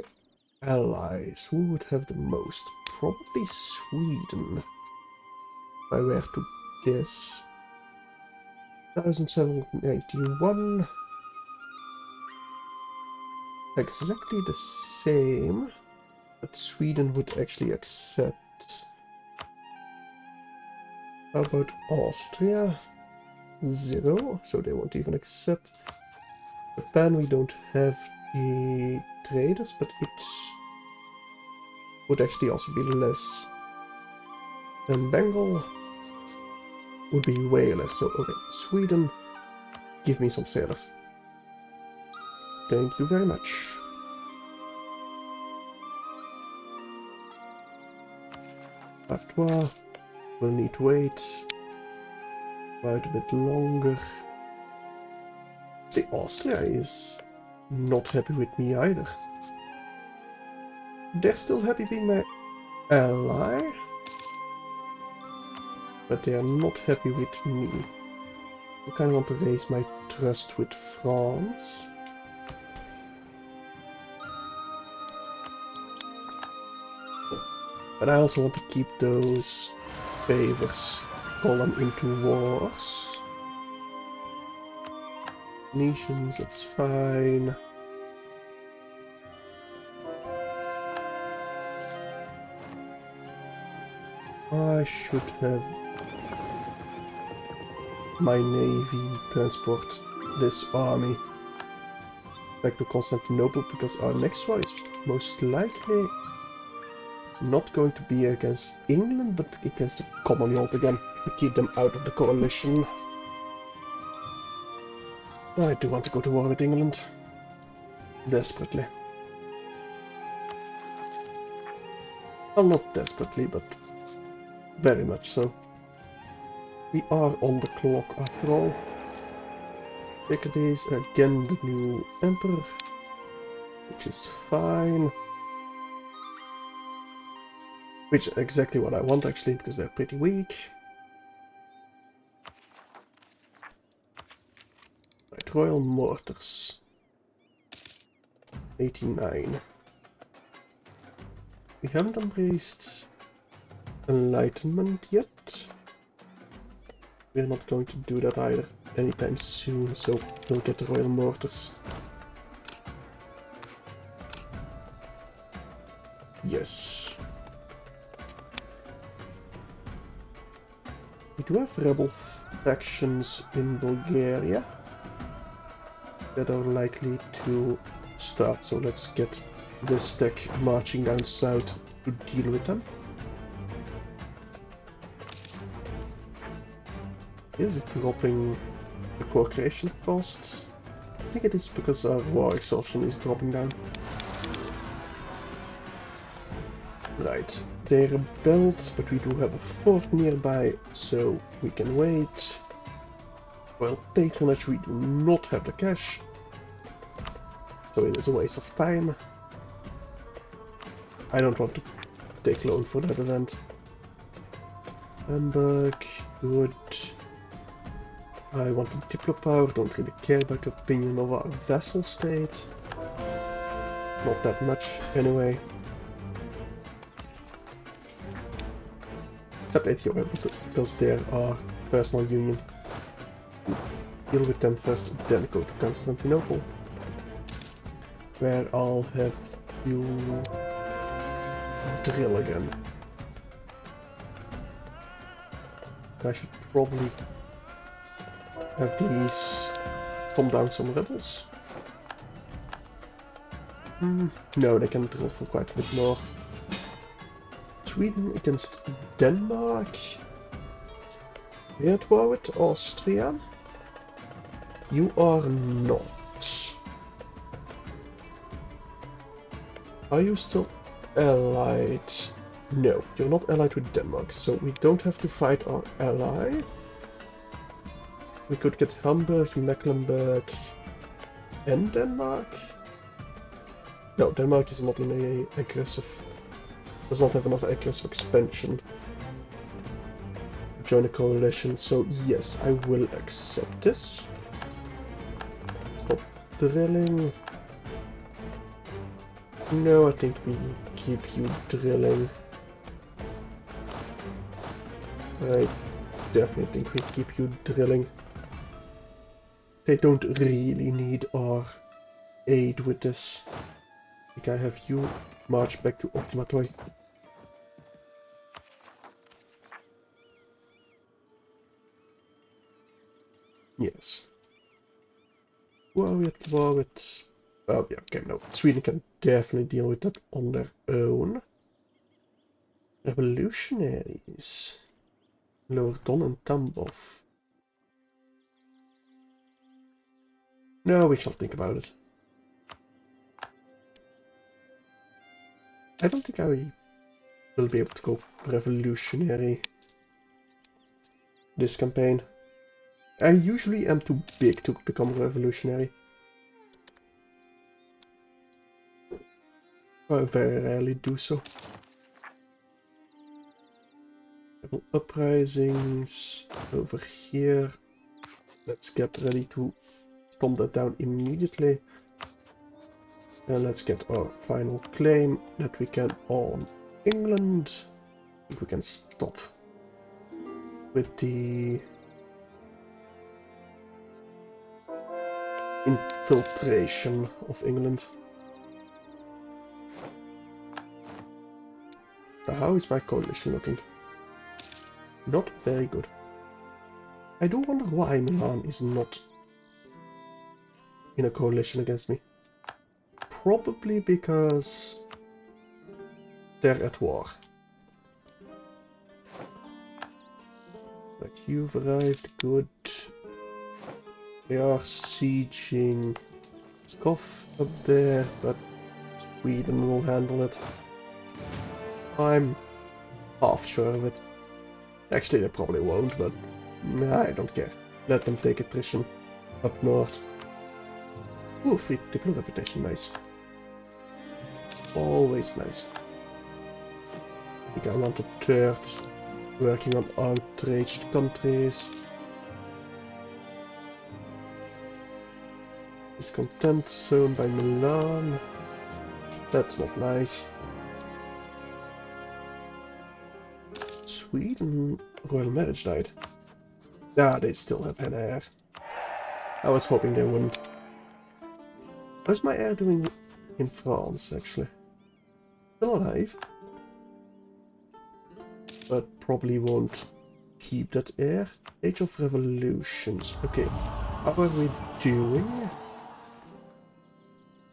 allies? Who would have the most? Probably Sweden. If I were to guess. 1791. Exactly the same. But Sweden would actually accept. How about Austria? 0, so they won't even accept. Japan, we don't have the traders, but it would actually also be less. And Bengal would be way less. So, okay, Sweden, give me some sailors. Thank you very much. Artois will need to wait quite a bit longer. The Austria is not happy with me either. They're still happy being my ally, but they are not happy with me. I kind of want to raise my trust with France. But I also want to keep those favors column into wars. Nations, that's fine. I should have my navy transport this army back to Constantinople, because our next war is most likely not going to be against England, but against the Commonwealth again, to keep them out of the coalition. I do want to go to war with England. Desperately. Well, not desperately, but very much so. We are on the clock after all. Decades, again the new emperor, which is fine. Which is exactly what I want actually, because they're pretty weak. Right, Royal Mortars. 89. We haven't embraced Enlightenment yet. We're not going to do that either anytime soon, so we'll get the Royal Mortars. Yes. We do have rebel factions in Bulgaria that are likely to start, so let's get this stack marching down south to deal with them. Is it dropping the core creation cost? I think it is because our war exhaustion is dropping down. Right, they rebelled, but we do have a fort nearby, so we can wait. Well, patronage, we do not have the cash, so it is a waste of time. I don't want to take loan for that event. Hamburg, good. I want the Diplo power, don't really care about the opinion of our vassal state. Not that much, anyway. Except Ethiopia, because they're our personal union. Deal with them first, then go to Constantinople, where I'll have you drill again. I should probably have these stomp down some rebels. No, they can drill for quite a bit more. Sweden against Denmark. We're at war with Austria. You are not. Are you still allied? No, you're not allied with Denmark, so we don't have to fight our ally. We could get Hamburg, Mecklenburg, and Denmark? No, Denmark is not in a aggressive... does not have enough aggressive expansion to join a coalition, so yes, I will accept this. Stop drilling. No, I think we keep you drilling. I definitely think we keep you drilling. They don't really need our aid with this. I think I have you march back to Optima Toy. Yes. Who are we at war with? Oh yeah, okay, no. Sweden can definitely deal with that on their own. Revolutionaries. Lower Don and Tambov. No, we shall think about it. I don't think I will be able to go revolutionary this campaign. I usually am too big to become revolutionary. I very rarely do so. Uprisings over here. Let's get ready to stomp that down immediately. And let's get our final claim that we can on England. I think we can stop with the infiltration of England. Now, how is my coalition looking? Not very good. I do wonder why Milan is not in a coalition against me. Probably because they're at war. But you've arrived, good. They are sieging Pskov up there, but Sweden will handle it. I'm half sure of it. Actually, they probably won't, but I don't care. Let them take attrition up north. Ooh, free particular reputation, nice. Always nice. I think I want a third working on outraged countries. Discontent zone by Milan. That's not nice. Sweden royal marriage died. Ah, they still have an heir. I was hoping they wouldn't. How's my heir doing in France, actually? Still alive. But probably won't keep that heir. Age of Revolutions. Okay, how are we doing?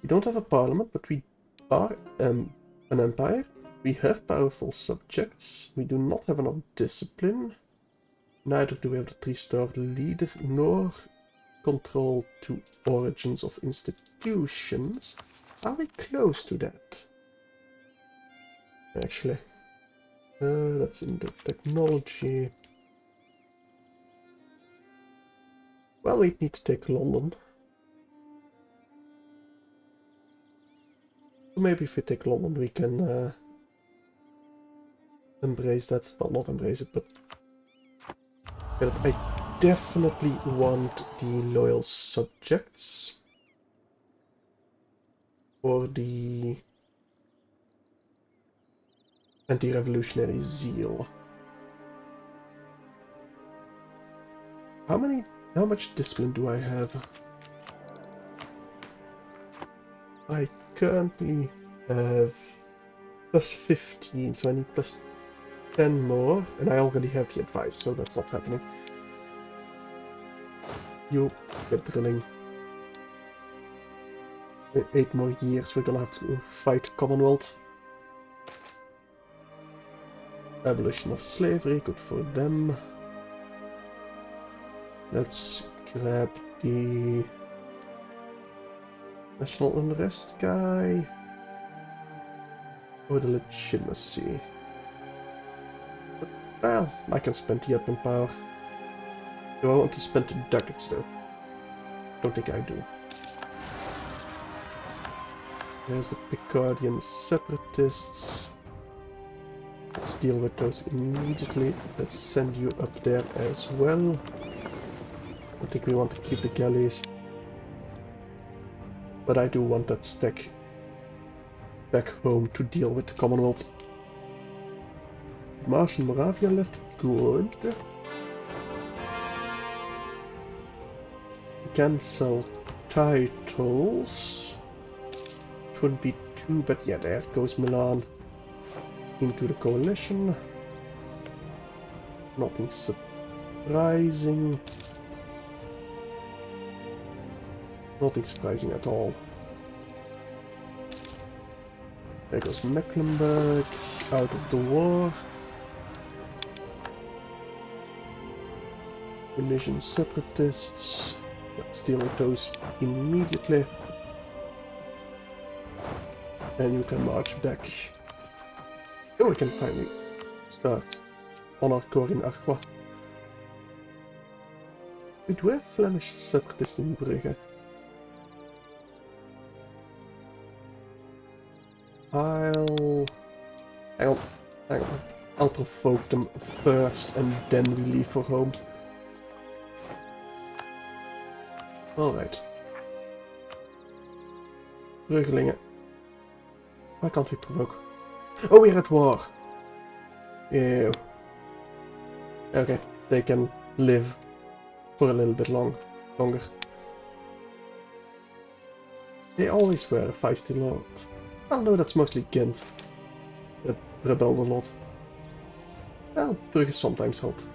We don't have a parliament, but we are an empire. We have powerful subjects. We do not have enough discipline. Neither do we have the 3-star leader, nor control to origins of institutions. Are we close to that? Actually. That's in the technology. Well, we need to take London. So maybe if we take London, we can embrace that. Well, not embrace it, but I definitely want the loyal subjects for the anti-revolutionary zeal. How much discipline do I have? I currently have plus 15, so I need plus 10 more, and I already have the advice, so that's not happening. You get drilling. In 8 more years, we're gonna have to fight Commonwealth. Abolition of slavery, good for them. Let's grab the national unrest guy. Or the legitimacy. But, well, I can spend the up in power. Do I want to spend the ducats though? Don't think I do. There's the Picardian separatists. Let's deal with those immediately. Let's send you up there as well. I think we want to keep the galleys. But I do want that stack back home to deal with the Commonwealth. Marsh and Moravia left. Good. We can sell titles. It wouldn't be too bad. Yeah, there goes Milan into the coalition. Nothing surprising. Nothing surprising at all. There goes Mecklenburg out of the war. Domination separatists. Let's deal with those immediately. And you can march back. Oh, we can finally start on our core in Artois. We do have Flemish separatists in Brugge. Hang on. I'll provoke them first and then we leave for home. Alright. Bruggelingen. Why can't we provoke? Oh, we're at war! Ew. Okay, they can live for a little bit longer. They always were a feisty lord. Well, no, that's mostly Ghent. That rebelled a lot. Well, Brugge sometimes helped.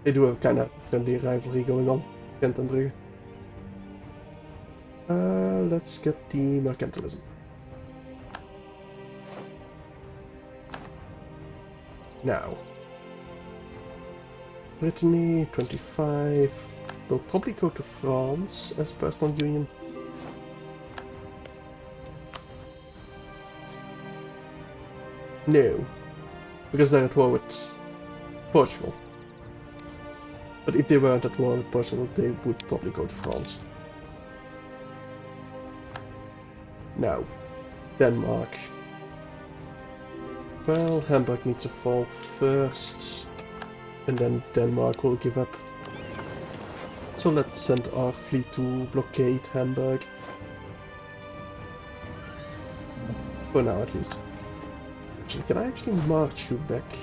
They do have a kind of friendly rivalry going on, Ghent and Brugge. Let's get the mercantilism. Now. Britannia, 25. We'll probably go to France as personal union. No, because they're at war with Portugal. But if they weren't at war with Portugal, they would probably go to France. Now, Denmark. Well, Hamburg needs to fall first, and then Denmark will give up. So let's send our fleet to blockade Hamburg. For now, at least. Actually, can I actually march you back?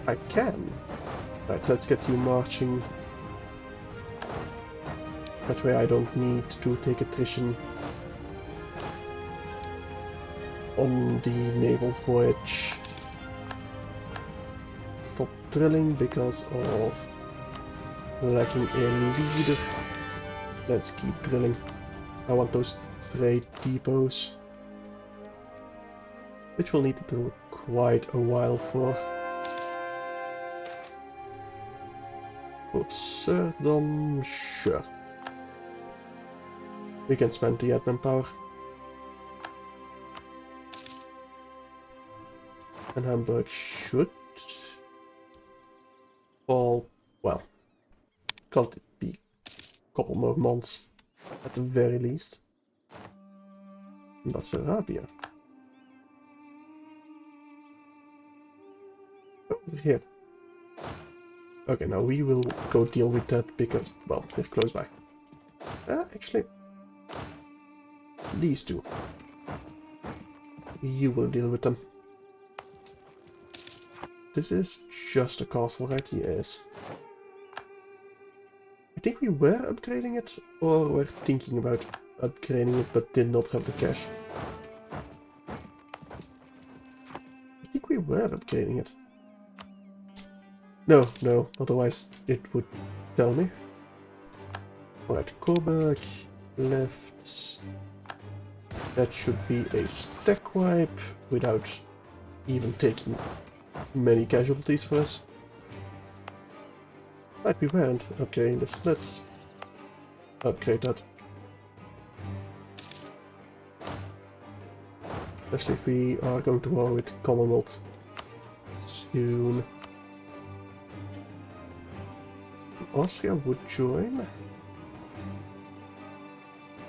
I can. Right, let's get you marching. That way I don't need to take attrition on the naval voyage. Stop drilling because of lacking a leader. Let's keep drilling. I want those trade depots, which we'll need to drill quite a while for. For Serdom, sure. We can spend the admin power. And Hamburg should fall, well, can't it be a couple more months at the very least. And that's Arabia. Over here. Okay, now we will go deal with that because, well, they're close by. Actually, these two. You will deal with them. This is just a castle, right? Yes. I think we were upgrading it, or were thinking about upgrading it, but did not have the cash. I think we were upgrading it. No, otherwise it would tell me. Alright, Coburg left. That should be a stack wipe without even taking many casualties for us. Right, we weren't upgrading this. Let's upgrade that. Especially if we are going to war with Commonwealth soon. Austria would join.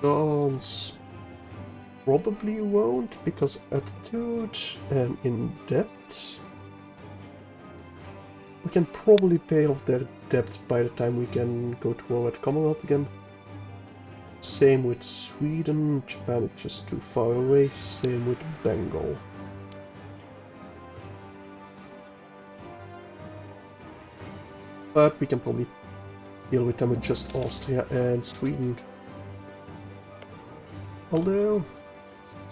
France. probably won't, because attitude and in debt, we can probably pay off their debt by the time we can go to war with Commonwealth again. Same with Sweden, Japan is just too far away, same with Bengal. But we can probably deal with them with just Austria and Sweden. Although,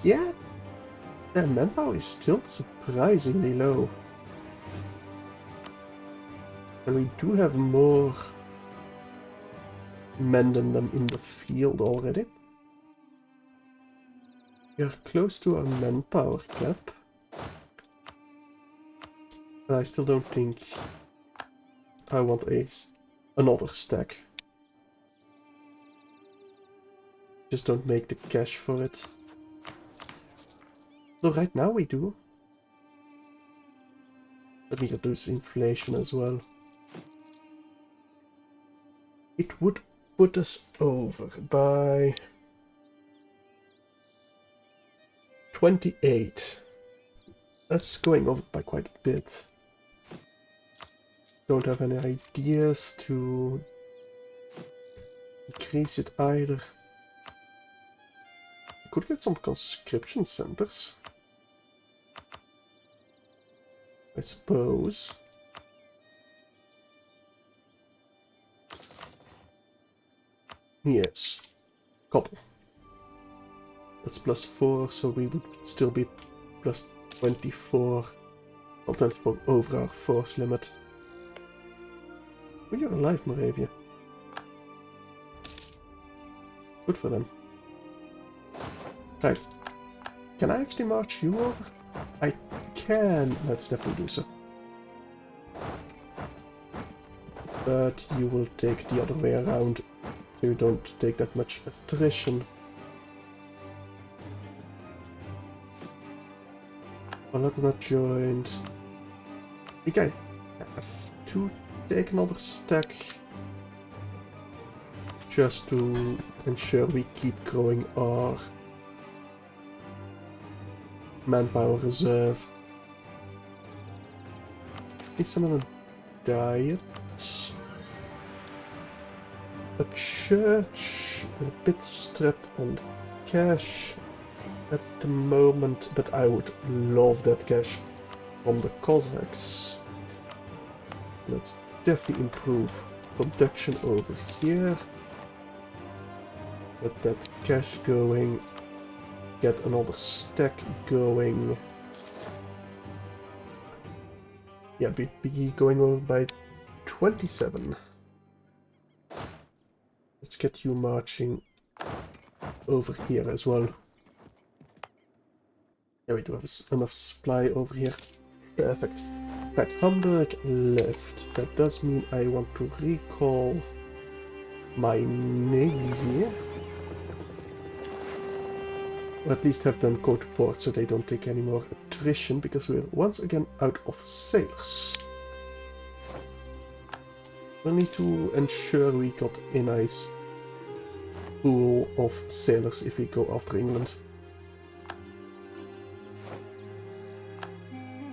yeah, their manpower is still surprisingly low. And we do have more men than them in the field already. We are close to our manpower cap. But I still don't think I want another stack. Just don't make the cash for it. So right now we do. Let me reduce inflation as well. It would put us over by 28. That's going over by quite a bit. Don't have any ideas to increase it either. I could get some conscription centers, I suppose. Yes, couple. That's +4, so we would still be +24. Well, 24 over our force limit. Oh, you're alive, Moravia. Good for them. Right. Can I actually march you over? I can. Let's definitely do so. But you will take the other way around, so you don't take that much attrition. Well, not joined. I think I have to take another stack just to ensure we keep growing our manpower reserve. Need some on a diet. A church, a bit strapped on cash at the moment, but I would love that cash from the Cossacks. Let's definitely improve production over here. Get that cash going. Get another stack going. Yeah, be going over by 27. Let's get you marching over here as well. Yeah, we do have enough supply over here. Perfect. Right, Hamburg left. That does mean I want to recall my navy. Or at least have them go to port so they don't take any more attrition, because we're once again out of sailors. We need to ensure we got a nice pool of sailors if we go after England.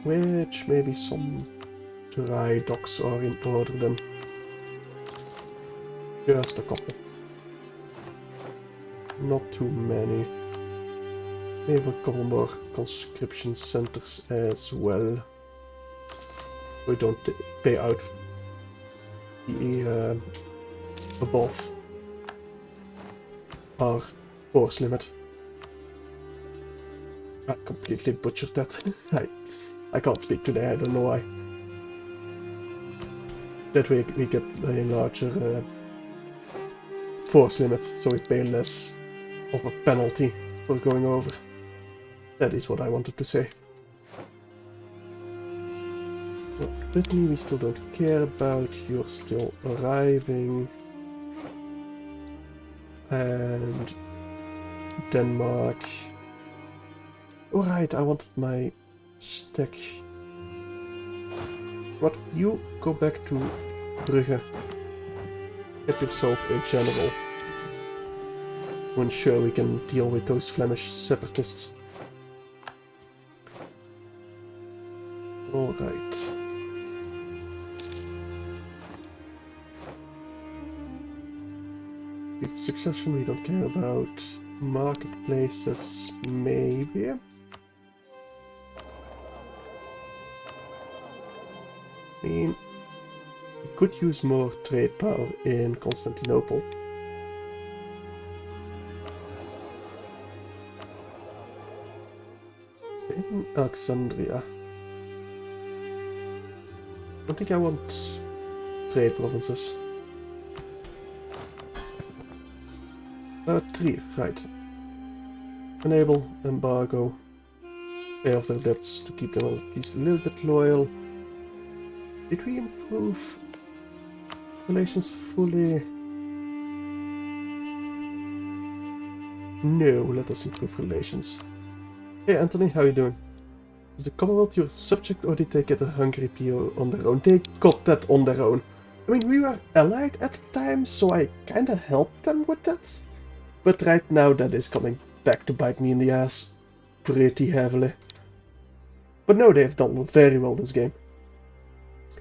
Which maybe some dry docks are in order then. Just a couple. Not too many. Maybe a couple more conscription centers as well. We don't pay out the above our force limit. I completely butchered that. I can't speak today, I don't know why. That way we get a larger force limit, so we pay less of a penalty for going over. That is what I wanted to say. Well, Brittany we still don't care about, you're still arriving. And Denmark. Alright, I wanted my stack. What? You go back to Brugge. Get yourself a general. to ensure we can deal with those Flemish separatists. Alright. With succession we don't care about. Marketplaces, maybe. I mean, we could use more trade power in Constantinople. Same in Alexandria. I don't think I want trade provinces. 3, right. Enable, embargo, pay off their debts to keep them at least a little bit loyal. Did we improve relations fully? No, let us improve relations. Hey Anthony, how you doing? Is the Commonwealth your subject or did they get a Hungary PO on their own? They got that on their own. I mean, we were allied at the time, so I kinda helped them with that. But right now that is coming back to bite me in the ass pretty heavily. But no, they've done very well this game.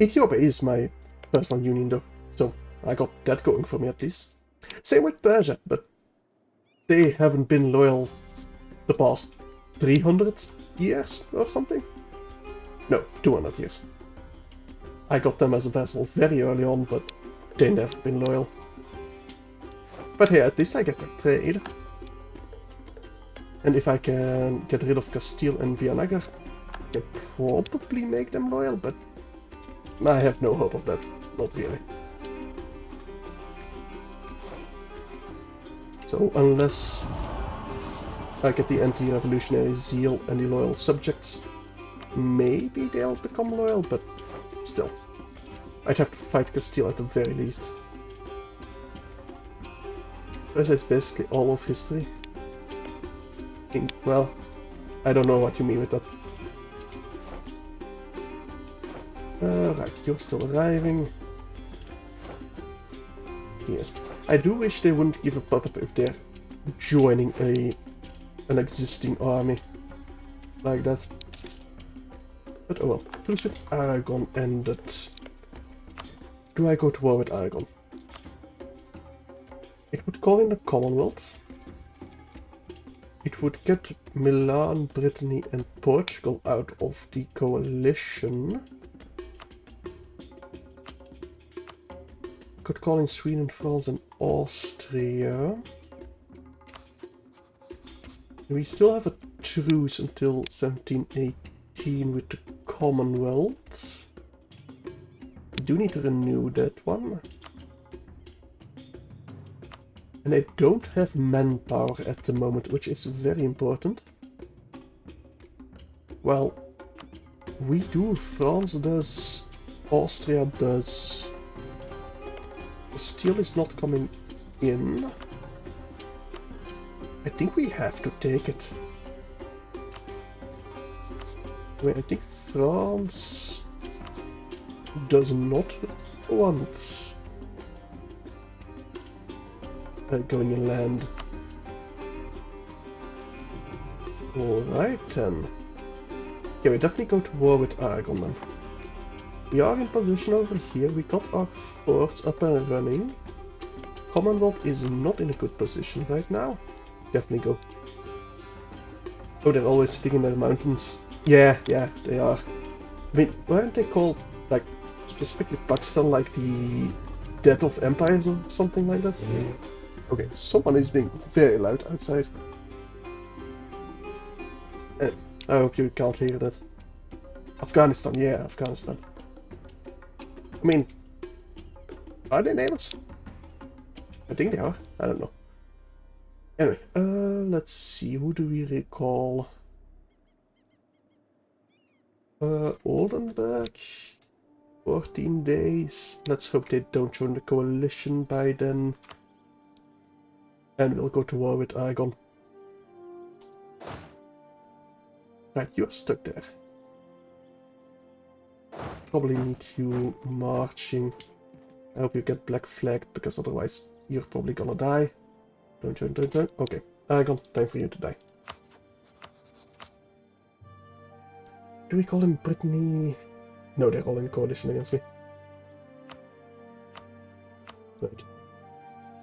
Ethiopia is my personal union though, so I got that going for me at least. Same with Persia, but they haven't been loyal the past 300 years or something? No, 200 years. I got them as a vassal very early on, but they never been loyal. But hey, at least I get that trade. And if I can get rid of Castile and Villanagar, I can probably make them loyal, but I have no hope of that. Not really. So unless I get the anti-revolutionary zeal and the loyal subjects, maybe they'll become loyal, but still. I'd have to fight Castile at the very least. Persia is basically all of history. Well, I don't know what you mean with that. Right, you're still arriving. Yes. I do wish they wouldn't give a pop-up if they're joining an existing army. Like that. But oh well. Truce with Aragon ended. Do I go to war with Aragon? It would call in the Commonwealth. It would get Milan, Brittany and Portugal out of the coalition. Could call in Sweden, France and Austria. We still have a truce until 1718 with the Commonwealth. We do need to renew that one. And I don't have manpower at the moment, which is very important. Well, we do, France does, Austria does. Steel is not coming in. I think we have to take it. Wait, I think France does not want going inland. Alright then. Yeah, we definitely go to war with Aragon then. We are in position over here, we got our forts up and running. Commonwealth is not in a good position right now. Definitely go. Oh, they're always sitting in their mountains. Yeah, they are. I mean, weren't they called, like, specifically Pakistan, like the Death of Empires or something like that? Okay, someone is being very loud outside. I hope you can't hear that. Afghanistan, yeah, Afghanistan. I mean, are they neighbors? I think they are. I don't know. Anyway, let's see. Who do we recall? Oldenburg. 14 days. Let's hope they don't join the coalition by then. And we'll go to war with Aragon. Right, you're stuck there. Probably need you marching. I hope you get black flagged, because otherwise you're probably gonna die. Don't join, don't join. Okay, I got time for you to die. Do we call him Brittany? No, they're all in coalition against me. Right.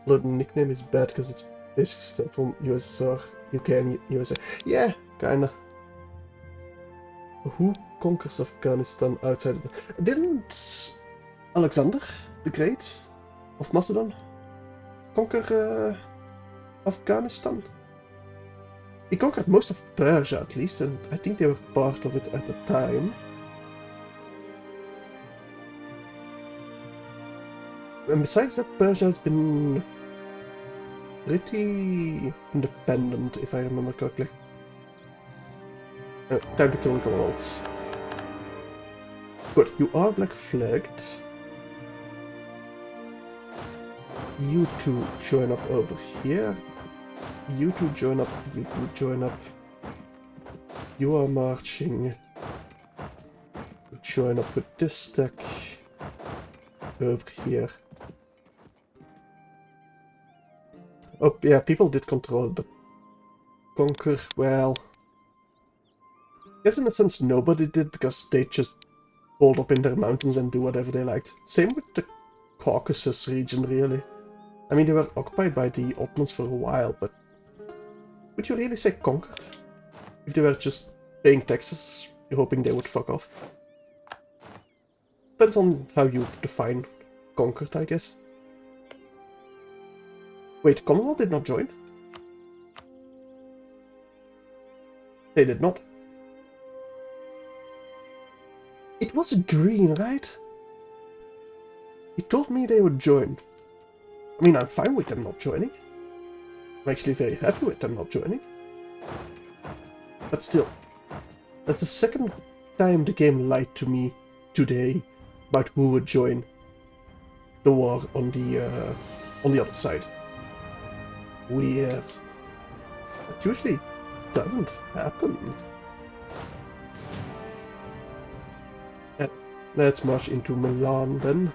Although the nickname is bad because it's basically from USSR, UK and USA. Yeah, kinda. Who conquers Afghanistan outside of the... Didn't Alexander the Great of Macedon conquer Afghanistan? He conquered most of Persia at least, and I think they were part of it at the time. And besides that, Persia has been pretty independent, if I remember correctly. Time to kill the Commonwealths. Good, you are black flagged. You two join up over here. You two join up, you two join up. You are marching. You join up with this stack. Over here. Oh, yeah, people did control it, but conquer, well... I guess in a sense nobody did, because they just pulled up in their mountains and do whatever they liked. Same with the Caucasus region, really. I mean, they were occupied by the Ottomans for a while, but... Would you really say conquered? If they were just paying taxes, you're hoping they would fuck off. Depends on how you define conquered, I guess. Wait, Commonwealth did not join? They did not. It was green, right? He told me they would join. I mean, I'm fine with them not joining. I'm actually very happy with them not joining. But still, that's the second time the game lied to me today about who would join the war on the other side. Weird. It usually doesn't happen. Let's march into Milan then.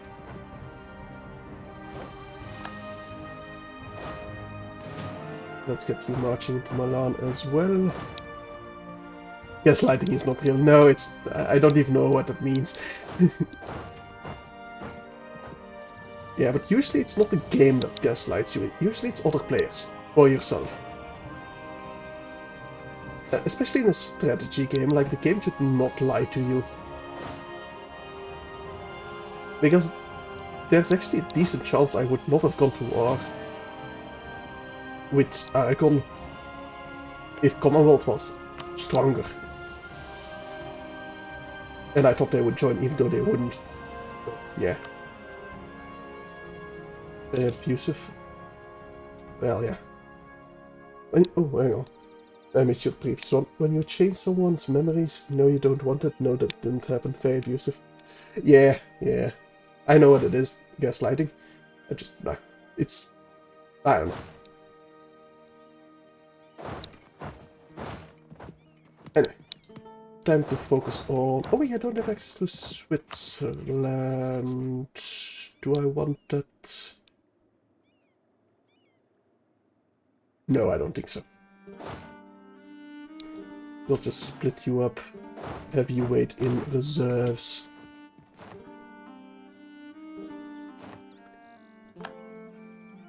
Let's get you marching into Milan as well. Gaslighting is not real. No, it's... I don't even know what that means. Yeah, but usually it's not the game that gaslights you. Usually it's other players. Or yourself. Especially in a strategy game, like the game should not lie to you. Because there's actually a decent chance I would not have gone to war with Aragon if Commonwealth was stronger. And I thought they would join even though they wouldn't. So, yeah. Abusive. Well, yeah. Oh, hang on. I missed your previous one. When you change someone's memories, no, you don't want it. No, that didn't happen. Very abusive. Yeah, yeah. I know what it is. Gaslighting. I just... Nah. It's... I don't know. Anyway. Time to focus on... Oh, wait, I don't have access to Switzerland. Do I want that? No, I don't think so. We'll just split you up. Have you wait in reserves.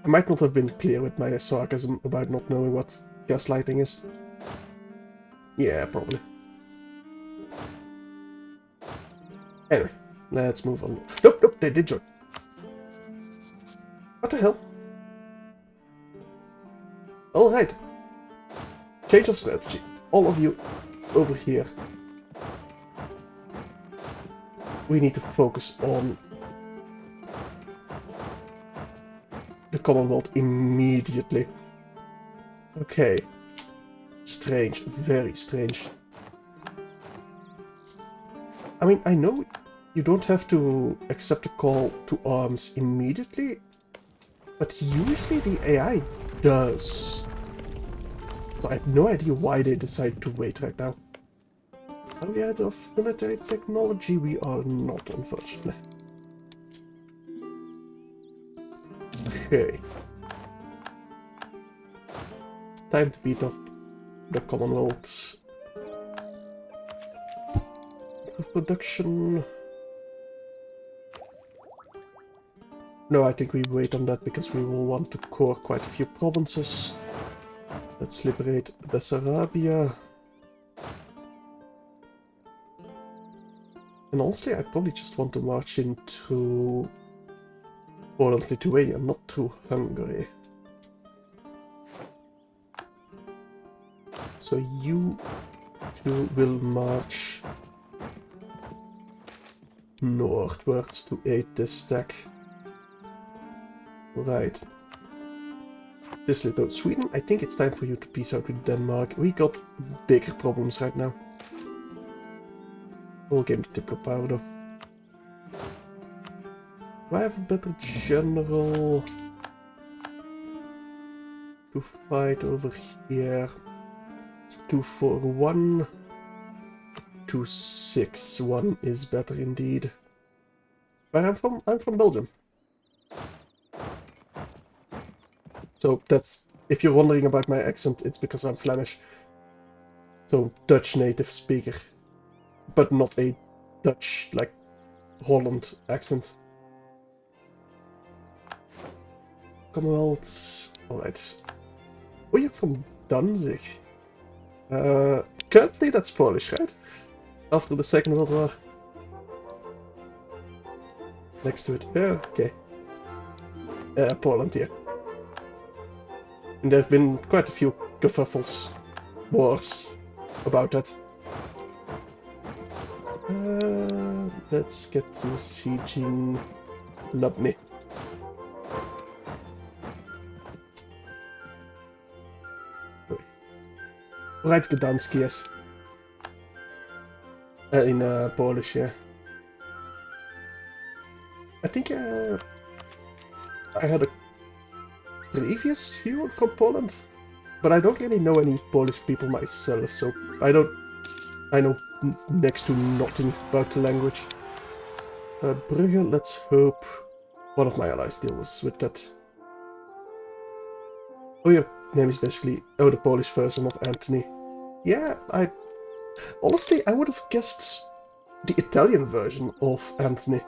I might not have been clear with my sarcasm about not knowing what gaslighting is. Yeah, probably. Anyway, let's move on. Nope, nope, they did join. What the hell? Alright. Change of strategy. All of you over here. We need to focus on the Commonwealth immediately. Okay. Strange. Very strange. I mean, I know you don't have to accept a call to arms immediately, but usually the AI does. So I have no idea why they decide to wait right now. Are we out of military technology? We are not, unfortunately. Okay. time to beat up the Commonwealth. Improve production. No, I think we wait on that because we will want to core quite a few provinces. Let's liberate Bessarabia. And honestly, I probably just want to march in through Poland, Lithuania, not through Hungary. So you two will march northwards to aid this stack. Right. This little Sweden, I think it's time for you to peace out with Denmark. We got bigger problems right now. We'll gain the Diplo power though. Do I have a better general to fight over here? 241. 261 is better indeed. Where I'm from Belgium. So that's, if you're wondering about my accent, it's because I'm Flemish. So Dutch native speaker. But not a Dutch, like, Holland accent. Commonwealth. Alright. Oh, you're from Danzig. Currently that's Polish, right? After the Second World War. Next to it. Yeah, okay. Poland here. And there have been quite a few kerfuffles, wars about that. Let's get to sieging Lubny. Right, Gdansk, yes. In Polish, yeah. I think I had a previous viewer from Poland, but I don't really know any Polish people myself, so I know next to nothing about the language. Brugge, let's hope one of my allies deals with that. Oh, your name is basically, the Polish version of Anthony. Yeah, honestly, I would have guessed the Italian version of Anthony.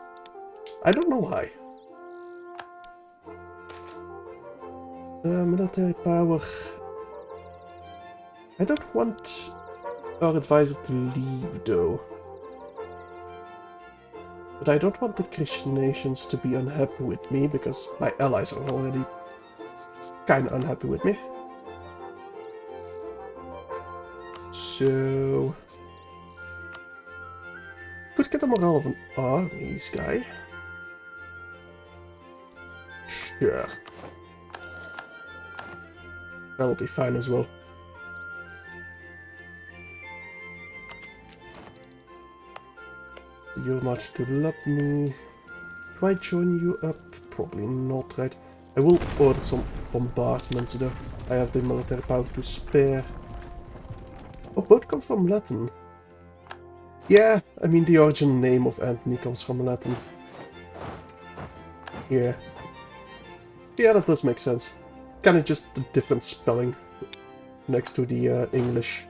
I don't know why. Military power. I don't want our advisor to leave, though. But I don't want the Christian nations to be unhappy with me, because my allies are already kinda unhappy with me. So... could get the morale of an armies guy. Sure. That'll be fine as well. You march to Lubny. Do I join you up? Probably not, right? I will order some bombardments though. I have the military power to spare. Oh, both come from Latin. Yeah, I mean the original name of Anthony comes from Latin. Yeah. Yeah, that does make sense. Kinda just a different spelling next to the English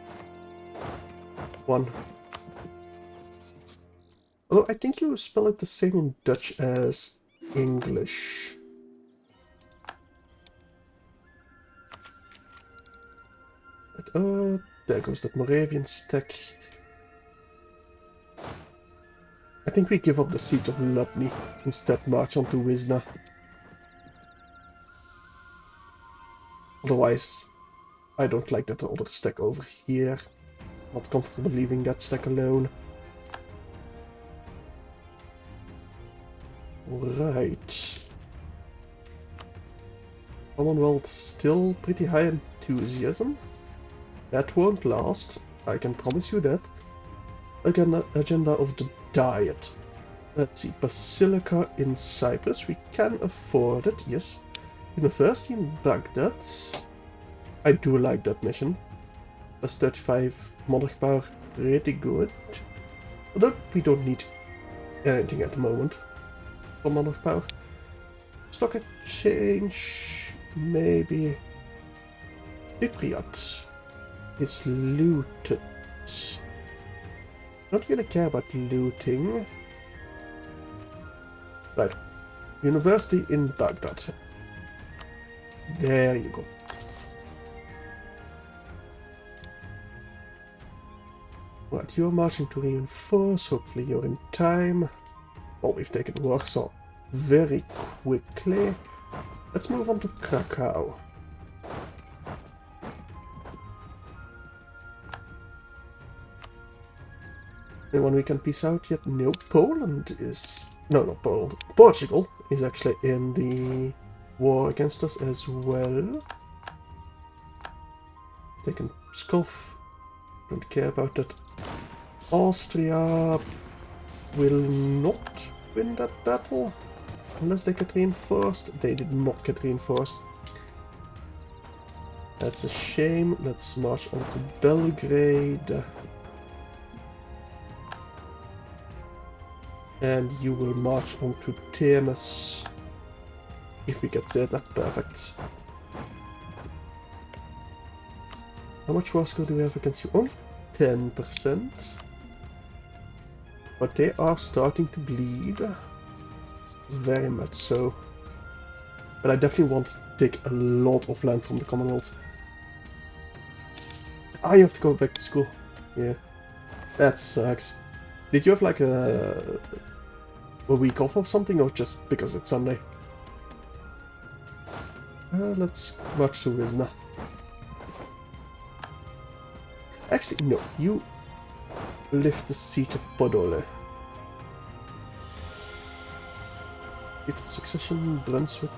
one. Although I think you spell it the same in Dutch as English. But, there goes that Moravian stack. I think we give up the siege of Lubny, instead march on to Wisna. Otherwise, I don't like that other stack over here. Not comfortable leaving that stack alone. Right. Commonwealth still pretty high enthusiasm. That won't last, I can promise you that. Again, agenda of the Diet. Let's see, Basilica in Cyprus, we can afford it, yes. University in Baghdad. I do like that mission. Plus 35 monarch power, pretty good. Although we don't need anything at the moment for monarch power. Stock exchange, maybe. Cypriot is looted. Don't really care about looting. Right. University in Baghdad. There you go. Right, you're marching to reinforce. Hopefully you're in time. Well, we've taken Warsaw very quickly. Let's move on to Krakow. Anyone we can peace out yet? No, Poland is... No, not Poland. Portugal is actually in the war against us as well. Taken Pskov. Don't care about that. Austria will not win that battle. Unless they get reinforced. They did not get reinforced. That's a shame. Let's march on to Belgrade. And you will march on to Termes. If we get Zeta, perfect. How much war score do we have against you? Only 10%. But they are starting to bleed. Very much so. But I definitely want to take a lot of land from the Commonwealth. I have to go back to school. Yeah. That sucks. Did you have like a week off or something, or just because it's Sunday? Let's march to Wisna. Actually, no. You lift the siege of Podole. Get succession, Brunswick.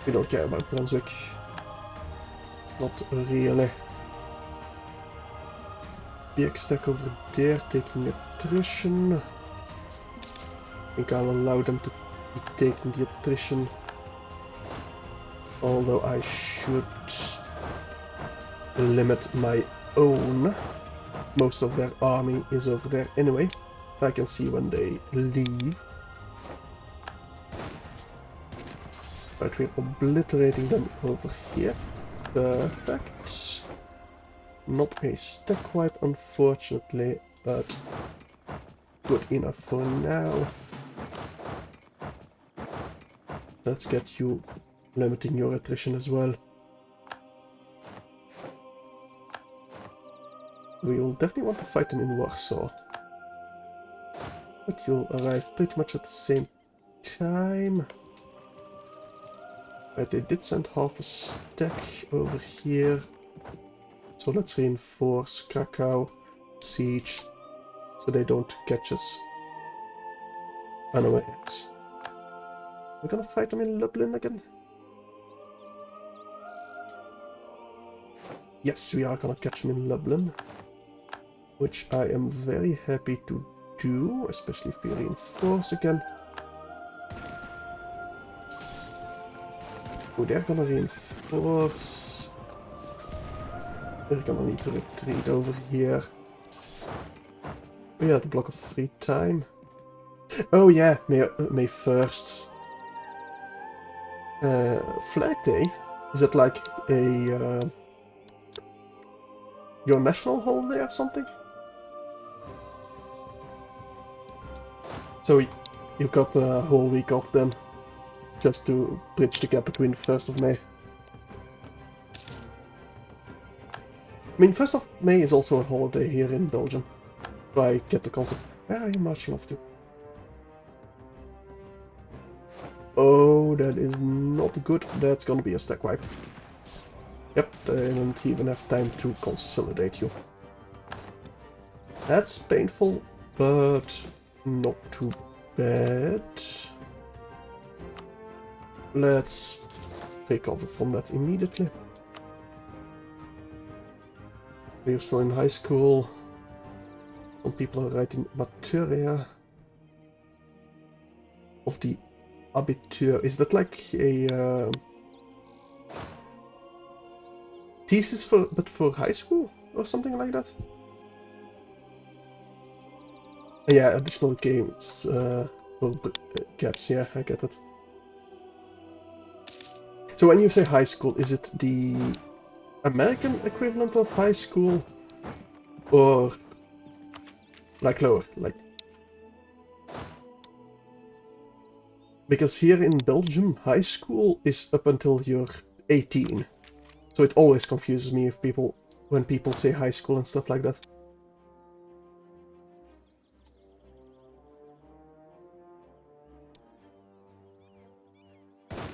We don't care about Brunswick. Not really. Big stack over there, taking attrition. I think I'll allow them to be taking the attrition. Although I should limit my own. Most of their army is over there anyway. I can see when they leave. Right, we're obliterating them over here. Perfect. Not a stack wipe, unfortunately, but good enough for now. Let's get you limiting your attrition as well. We will definitely want to fight them in Warsaw. But you'll arrive pretty much at the same time. Right, they did send half a stack over here. So let's reinforce Krakow siege so they don't catch us unawares. We're gonna fight them in Lublin again? Yes, we are gonna catch them in Lublin. Which I am very happy to do, especially if we reinforce again. Oh, they're gonna reinforce. They're gonna need to retreat over here. We had a block of free time. Oh yeah, May 1st. Flag Day? Is it like a your national holiday or something? So you got a whole week off then, just to bridge the gap between the 1st of May. I mean, 1st of May is also a holiday here in Belgium. So I get the concept. Where are you marching off to? Oh, that is not good. That's gonna be a stack wipe. Yep, they don't even have time to consolidate you. That's painful, but not too bad. Let's take over from that immediately. We're still in high school. Some people are writing materia of the Abitur. Is that like a thesis but for high school or something like that? Yeah, additional games for gaps. Yeah, I get it. So when you say high school, is it the American equivalent of high school? Or like lower? Like, because here in Belgium, high school is up until you're 18. So it always confuses me if when people say high school and stuff like that.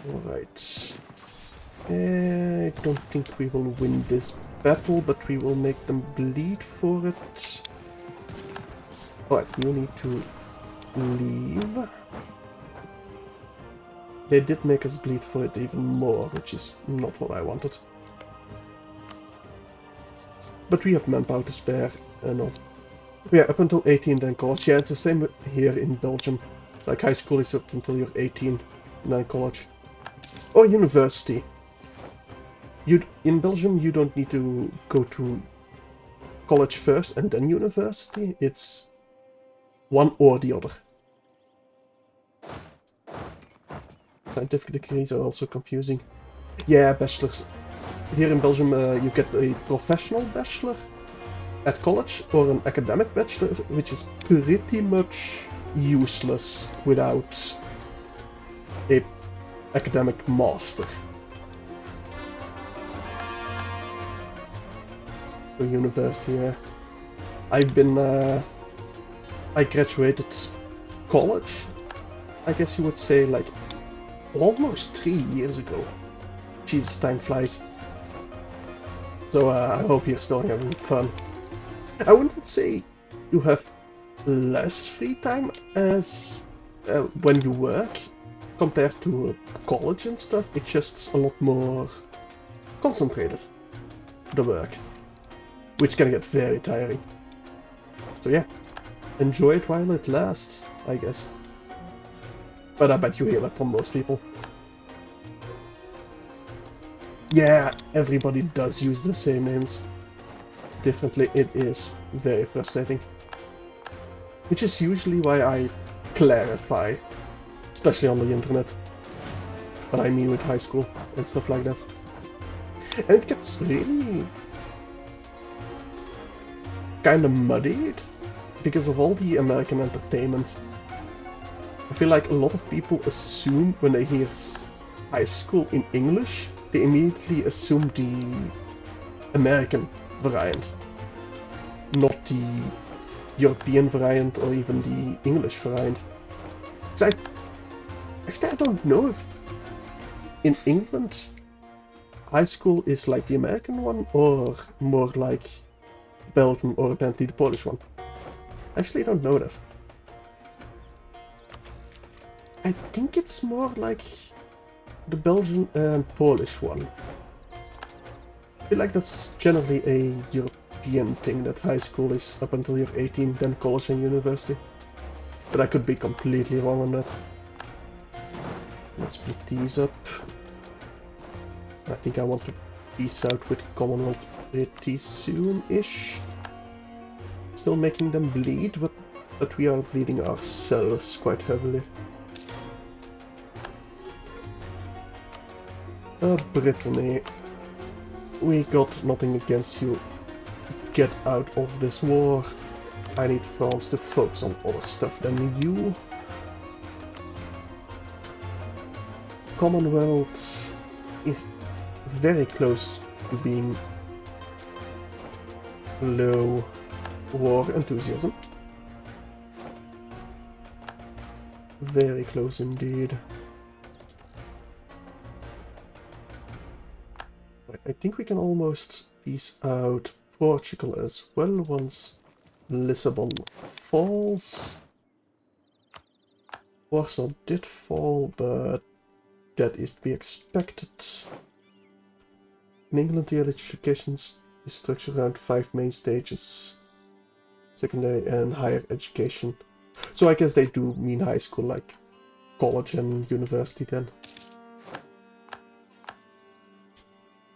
Alright. I don't think we will win this battle, but we will make them bleed for it. Alright, you need to leave. They did make us bleed for it even more, which is not what I wanted. But we have manpower to spare, and all. Yeah, up until 18, then college. Yeah, it's the same here in Belgium. Like, high school is up until you're 18, and then college. Or university. In Belgium, you don't need to go to college first and then university. It's one or the other. Scientific degrees are also confusing. Yeah, bachelors. Here in Belgium, you get a professional bachelor at college or an academic bachelor, which is pretty much useless without a academic master. So university, yeah. I graduated college, I guess you would say, like almost 3 years ago. Jeez, time flies. So I hope you're still having fun. I wouldn't say you have less free time as when you work compared to college and stuff. It's just a lot more concentrated, the work, which can get very tiring. So yeah, enjoy it while it lasts, I guess. But I bet you hear that from most people. Yeah, everybody does use the same names differently. It is very frustrating. Which is usually why I clarify, especially on the internet, what I mean with high school and stuff like that. And it gets really kind of muddied because of all the American entertainment. I feel like a lot of people assume when they hear high school in English, they immediately assume the American variant, not the European variant or even the English variant. Actually, I don't know if in England high school is like the American one or more like Belgium or apparently the Polish one. Actually, I don't know that. I think it's more like the Belgian and Polish one. I feel like that's generally a European thing, that high school is up until you're 18, then college and university. But I could be completely wrong on that. Let's split these up. I think I want to peace out with Commonwealth pretty soon-ish. Still making them bleed, but we are bleeding ourselves quite heavily. Britannia. We got nothing against you. Get out of this war. I need France to focus on other stuff than you. Commonwealth is very close to being low war enthusiasm. Very close indeed. I think we can almost peace out Portugal as well once Lisbon falls. Warsaw did fall, but that is to be expected. In England, the education is structured around 5 main stages: secondary and higher education. So I guess they do mean high school, like college and university then.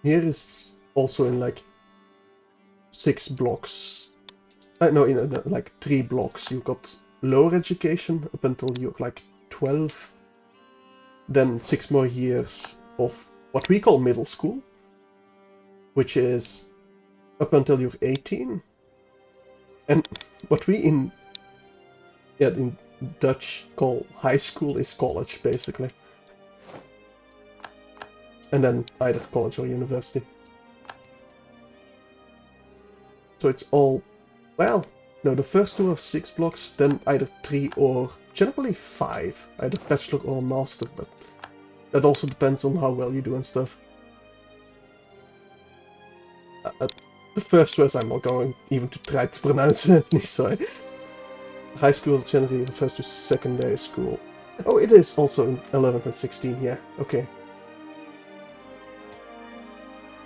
Here is also in like 6 blocks. No, in like 3 blocks. You got lower education up until you're like 12. Then 6 more years of what we call middle school, which is up until you're 18, and what we in Dutch call high school is college, basically. And then either college or university. So it's all, well, no, the first two are 6 blocks, then either 3 or generally 5, either bachelor or master, but that also depends on how well you do and stuff. The first words I'm not going even to try to pronounce it, sorry. High school generally refers to secondary school. Oh, it is also in 11th and 16, yeah, okay.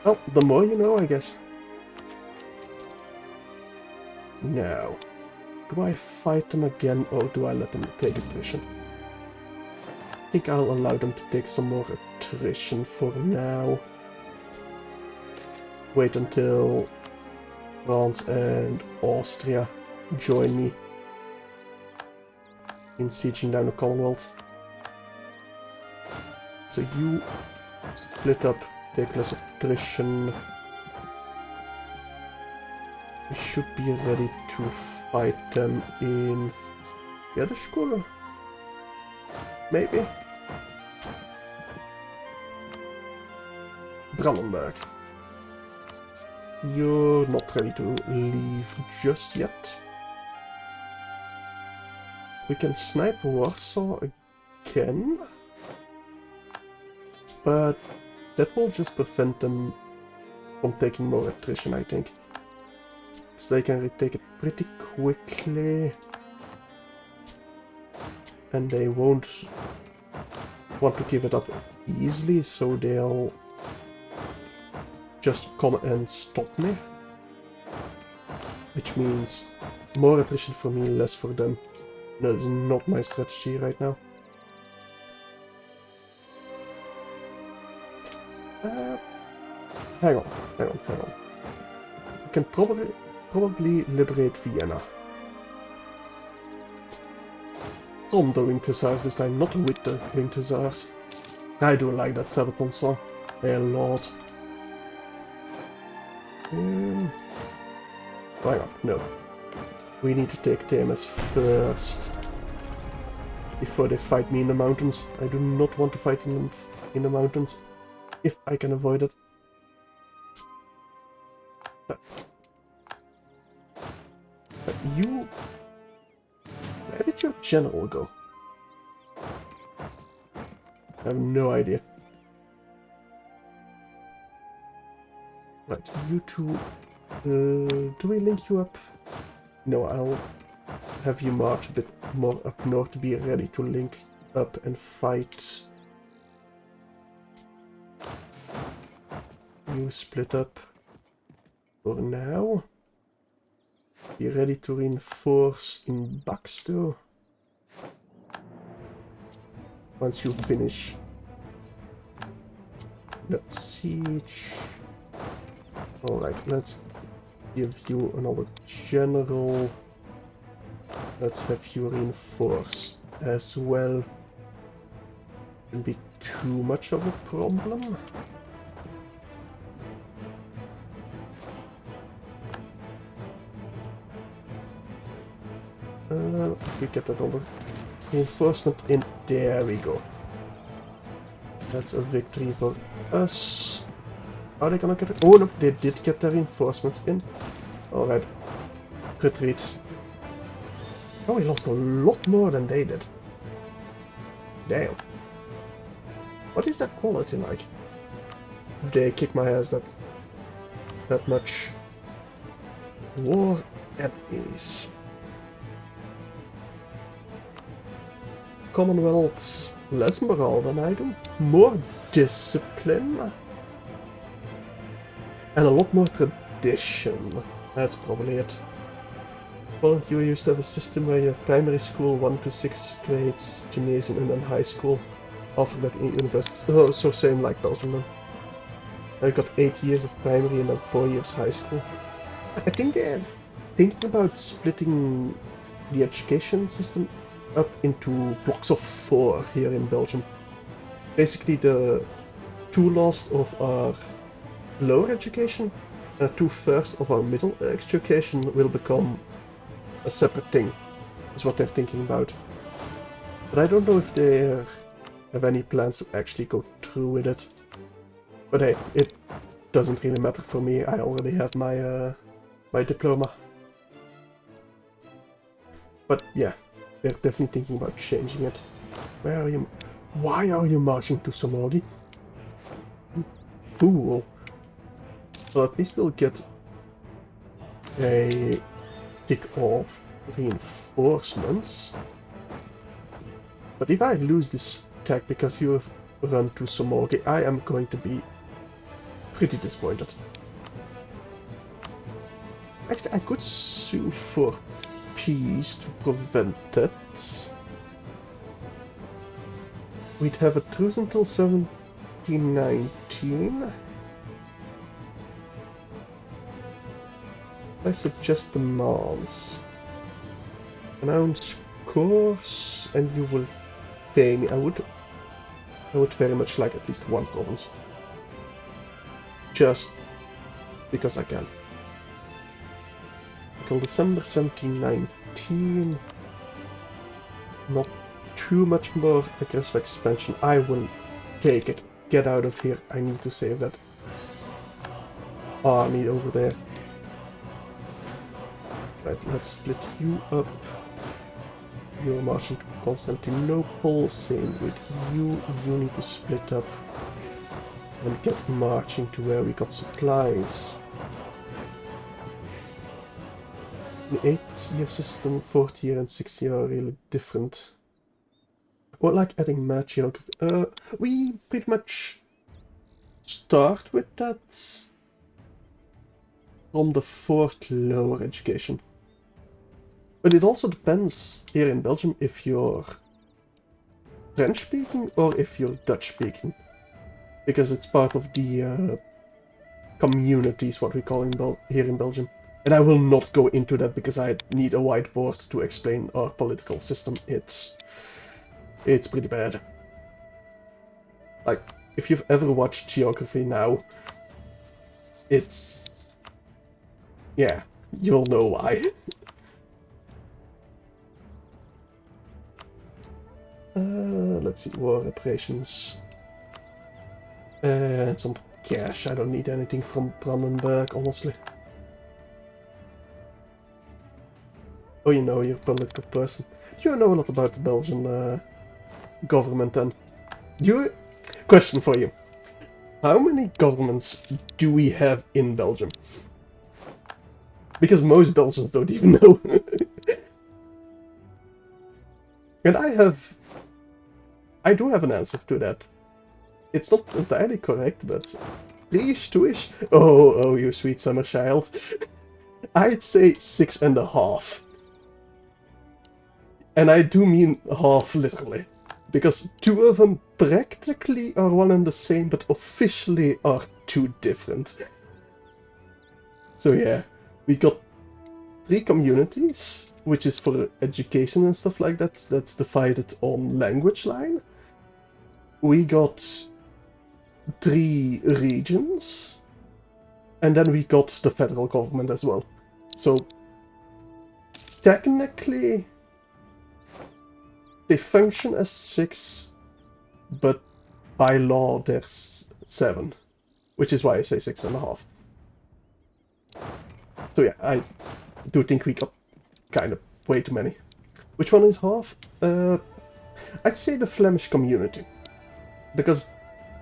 Well, the more you know, I guess. Now, do I fight them again, or do I let them take attrition? I think I'll allow them to take some more attrition for now. Wait until France and Austria join me in sieging down the Commonwealth. So you split up, take less attrition. We should be ready to fight them in the other school. Maybe? Brandenburg. You're not ready to leave just yet. We can snipe Warsaw again, but that will just prevent them from taking more attrition, I think. Because they can retake it pretty quickly, and they won't want to give it up easily, so they'll just come and stop me. Which means more attrition for me, less for them. That is not my strategy right now. Hang on. We can probably liberate Vienna. From the Winged Hussars this time, not with the Winged Hussars. I do like that Sabaton song a lot. Why not? No. We need to take TMS first. Before they fight me in the mountains. I do not want to fight in the mountains. If I can avoid it. But you... Where did your general go? I have no idea. Right, you two... do we link you up? No, I'll have you march a bit more up north to be ready to link up and fight. You split up for now. Be ready to reinforce in Baxter once you finish that siege. Alright, let's give you another general. Let's have you reinforce as well. Shouldn't be too much of a problem. If we get another reinforcement in, there we go. That's a victory for us. Are they gonna get it? Oh look, they did get their reinforcements in. Alright. Retreat. Oh, we lost a lot more than they did. Damn. What is that quality like? If they kick my ass that much. War at ease. Commonwealth, less morale than I do. More discipline. And a lot more tradition. That's probably it. Poland, you used to have a system where you have primary school 1 to 6 grades, gymnasium, and then high school. After that in university. Oh, so same like Belgium then. I got 8 years of primary and then 4 years high school. I think they're thinking about splitting the education system up into blocks of 4 here in Belgium. Basically the 2 laws of our lower education and 2/3 of our middle education will become a separate thing, is what they're thinking about. But I don't know if they have any plans to actually go through with it. But hey, it doesn't really matter for me. I already have my my diploma. But yeah, they're definitely thinking about changing it. Where are you? Why are you marching to Somogi? Cool. Well, at least we'll get a tick of reinforcements. But if I lose this tag because you have run to Somogi, I am going to be pretty disappointed. Actually, I could sue for peace to prevent it. We'd have a truce until 1719. I suggest demands. Announce course, and you will pay me. I would very much like at least one province. Just because I can. Until December 1719. Not too much more aggressive expansion. I will take it. Get out of here. I need to save that army over there. Right, let's split you up. You're marching to Constantinople. Same with you. You need to split up and get marching to where we got supplies. The 8-year system, 4th-year and 6th-year are really different. Well, like adding map geography. We pretty much start with that from the 4th lower education. But it also depends here in Belgium if you're French-speaking or if you're Dutch-speaking. Because it's part of the communities, what we call here in Belgium. And I will not go into that because I need a whiteboard to explain our political system. It's pretty bad. Like, if you've ever watched Geography now, it's... yeah, you'll know why. Let's see, war reparations. And some cash. I don't need anything from Brandenburg, honestly. Oh, you know, you're a political person. You know a lot about the Belgian government, and question for you. How many governments do we have in Belgium? Because most Belgians don't even know. And I do have an answer to that. It's not entirely correct, but 3-ish, 2-ish? Oh, you sweet summer child. I'd say 6.5. And I do mean half literally. Because 2 of them practically are one and the same, but officially are 2 different. So yeah, we got 3 communities, which is for education and stuff like that. That's divided on language line. We got 3 regions. And then we got the federal government as well. So technically they function as 6, but by law there's 7, which is why I say 6.5. So yeah, I do think we got kind of way too many. Which one is half? I'd say the Flemish community, because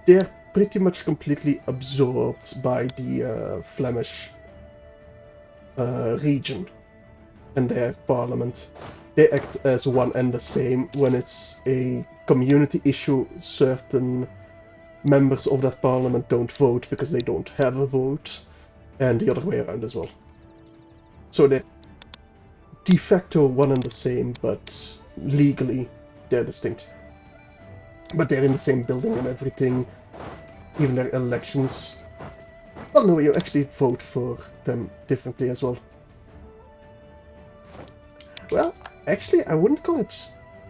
they're pretty much completely absorbed by the Flemish region and their parliament. They act as one and the same. When it's a community issue, certain members of that parliament don't vote because they don't have a vote, and the other way around as well. So they're de facto one and the same, but legally they're distinct. But they're in the same building and everything, even their elections. Well, no, you actually vote for them differently as well. Well, actually, I wouldn't call it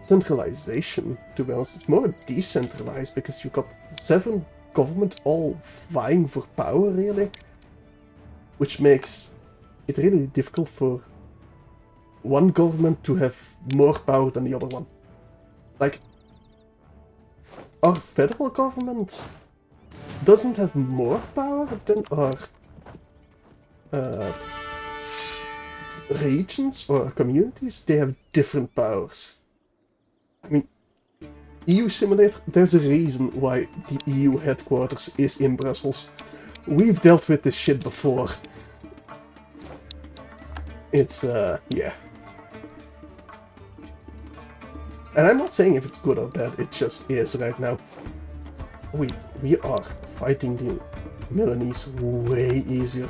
centralization, to be honest. It's more decentralized, because you've got 7 government all vying for power, really, which makes it really difficult for one government to have more power than the other one. Like, our federal government doesn't have more power than our regions or communities. They have different powers. I mean, EU Simulator, there's a reason why the EU headquarters is in Brussels. We've dealt with this shit before. It's, yeah. And I'm not saying if it's good or bad, it just is right now. We are fighting the Milanese way easier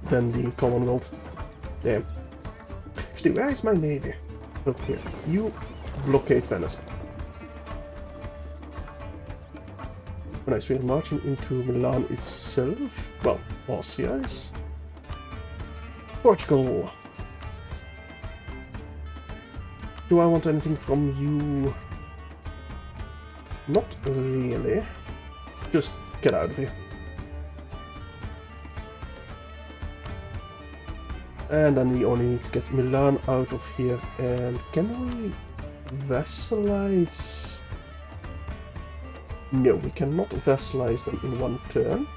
than the Commonwealth. Damn. Actually, where is my navy? Up here. You blockade Venice. Nice, we're marching into Milan itself. Well, Austria is. Portugal. Do I want anything from you? Not really. Just get out of here. And then we only need to get Milan out of here. And can we vassalize? No, we cannot vassalize them in one turn.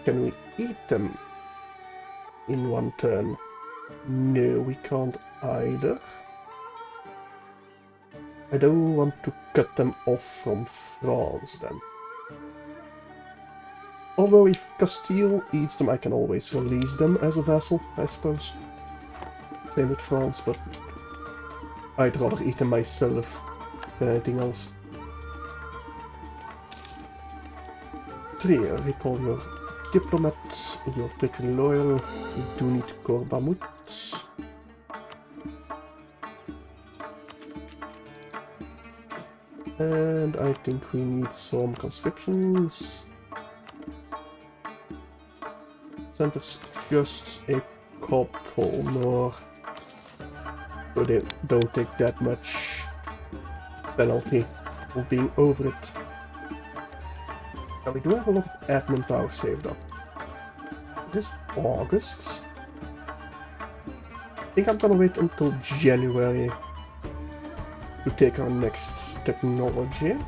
Can we eat them in one turn? No, we can't either. I don't want to cut them off from France then. Although if Castile eats them, I can always release them as a vassal, I suppose. Same with France, but I'd rather eat them myself than anything else. Trier, recall your diplomat, you're pretty loyal, you do need Corbamut. And I think we need some conscriptions. Centers just a couple more, so they don't take that much penalty of being over it. Now we do have a lot of admin power saved up. It is August. I think I'm gonna wait until January to take our next technology.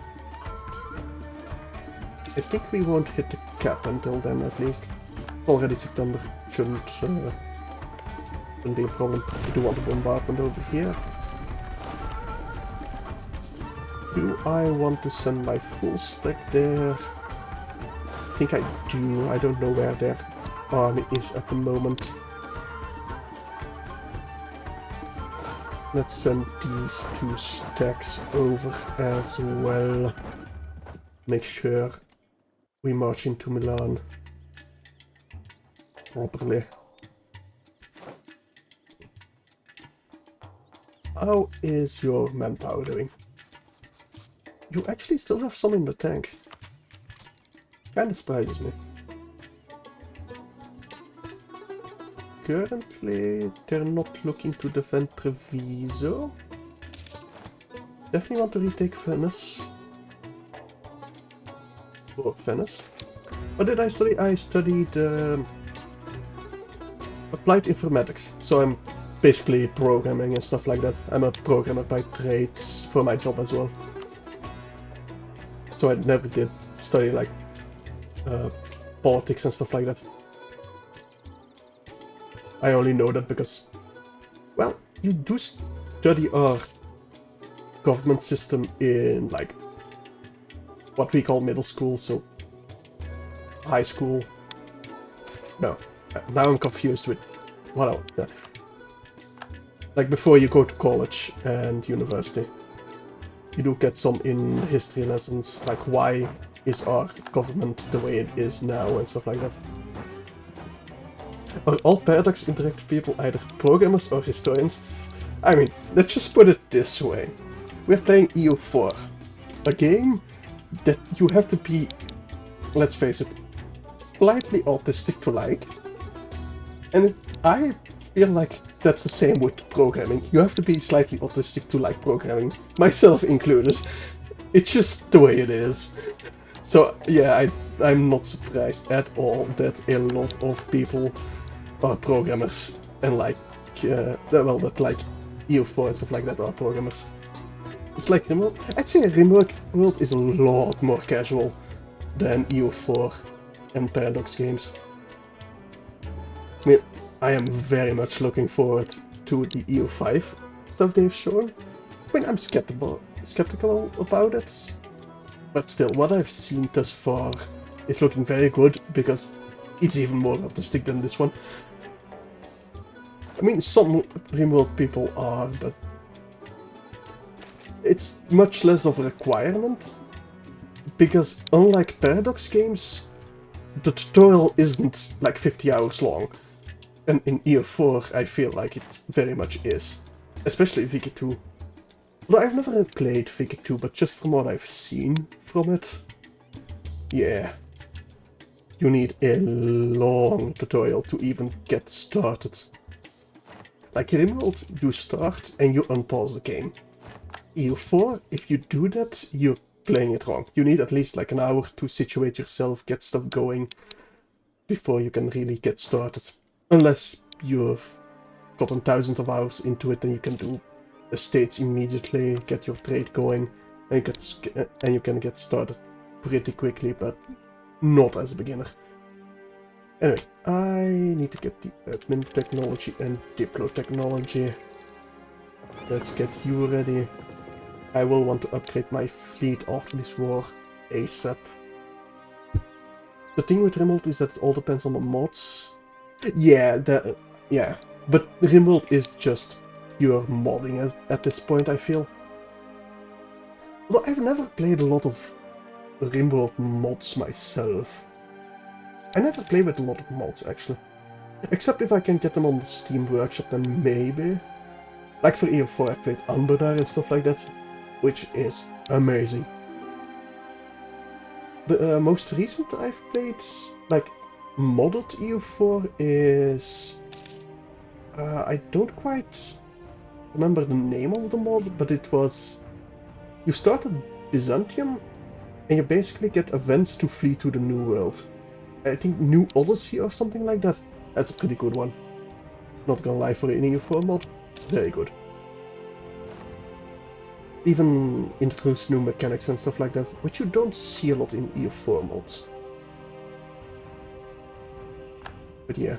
I think we won't hit the cap until then, at least. Already September shouldn't be a problem. We do want a bombardment over here. Do I want to send my full stack there? I think I do. I don't know where their army is at the moment. Let's send these 2 stacks over as well. Make sure we march into Milan properly. How is your manpower doing? You actually still have some in the tank. Kinda surprises me. Currently, they're not looking to defend Treviso. Definitely want to retake Venice. Or Venice. What did I study? I studied applied informatics. So I'm basically programming and stuff like that. I'm a programmer by trade for my job as well. So I never did study like politics and stuff like that. I only know that because, well, you do study our government system in like what we call middle school, so high school. No, now I'm confused with what else. Yeah. Like before you go to college and university, you do get some in history lessons, like why is our government the way it is now and stuff like that. Are all Paradox Interactive people either programmers or historians? I mean, let's just put it this way. We're playing EU4, a game that you have to be, let's face it, slightly autistic to like. And I feel like that's the same with programming. You have to be slightly autistic to like programming, myself included. It's just the way it is. So yeah, I'm not surprised at all that a lot of people are programmers and like, well, that like EU4 and stuff like that are programmers. It's like Rimworld. I'd say Rimworld is a lot more casual than EU4 and Paradox games. I mean, I am very much looking forward to the EU5 stuff they've shown. I mean, I'm skeptical about it, but still, what I've seen thus far is looking very good because it's even more artistic than this one. I mean, some Rimworld people are, but it's much less of a requirement because unlike Paradox games, the tutorial isn't like 50 hours long. And in EU4, I feel like it very much is. Especially Wiki 2. Although I've never played Wiki 2, but just from what I've seen from it, yeah. You need a long tutorial to even get started. Like Rimworld, you start and you unpause the game. EU4, if you do that, you're playing it wrong. You need at least like an hour to situate yourself, get stuff going, before you can really get started. Unless you've gotten thousands of hours into it, then you can do estates immediately, get your trade going, and you can get started pretty quickly, but not as a beginner. Anyway, I need to get the admin technology and Diplo technology. Let's get you ready. I will want to upgrade my fleet after this war ASAP. The thing with Rimworld is that it all depends on the mods. Yeah, but Rimworld is just pure modding at this point, I feel. Although I've never played a lot of Rimworld mods myself. I never play with a lot of mods, actually. Except if I can get them on the Steam Workshop, then maybe. Like for EU4, I played Amberdar and stuff like that, which is amazing. The most recent I've played, like, modded EU4 is... I don't quite remember the name of the mod, but it was... You start at Byzantium, and you basically get events to flee to the New World. I think New Odyssey or something like that. That's a pretty good one. Not gonna lie, for an EU4 mod, very good. Even introduce new mechanics and stuff like that, which you don't see a lot in EU4 mods. But yeah,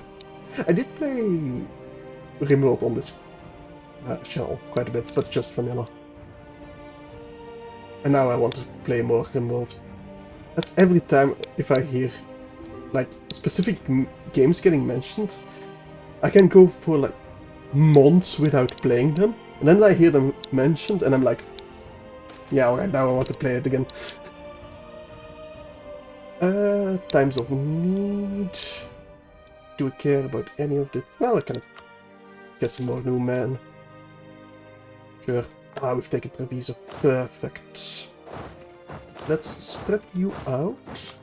I did play Rimworld on this channel quite a bit, but just vanilla. And now I want to play more Rimworld. That's every time if I hear like specific games getting mentioned, I can go for like months without playing them, and then I hear them mentioned and I'm like, yeah, alright, now I want to play it again. Times of need. Do I care about any of this? Well, I can get some more new men. Sure. Ah, we've taken Provisor. Perfect. Let's spread you out.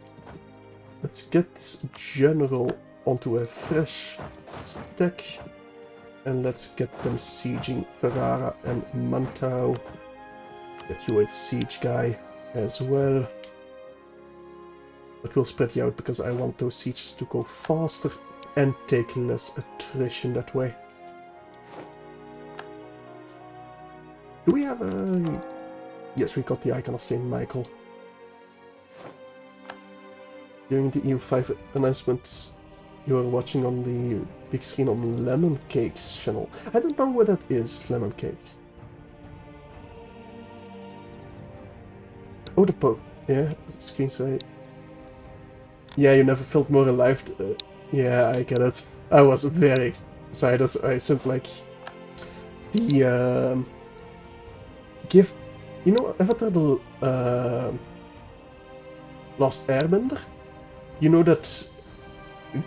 Let's get this general onto a fresh stack. And let's get them sieging Ferrara and Mantau. Get you a siege guy as well. But we'll spread you out because I want those sieges to go faster and take less attrition that way. Do we have a... Yes, we got the icon of St. Michael. During the EU5 announcements, you are watching on the big screen on Lemon Cake's channel. I don't know what that is, Lemon Cake. Oh, the Pope. Yeah, screen side. Yeah, you never felt more alive. Yeah, I get it. I was very excited. I sent like the GIF. You know, Avatar the Last Airbender? You know that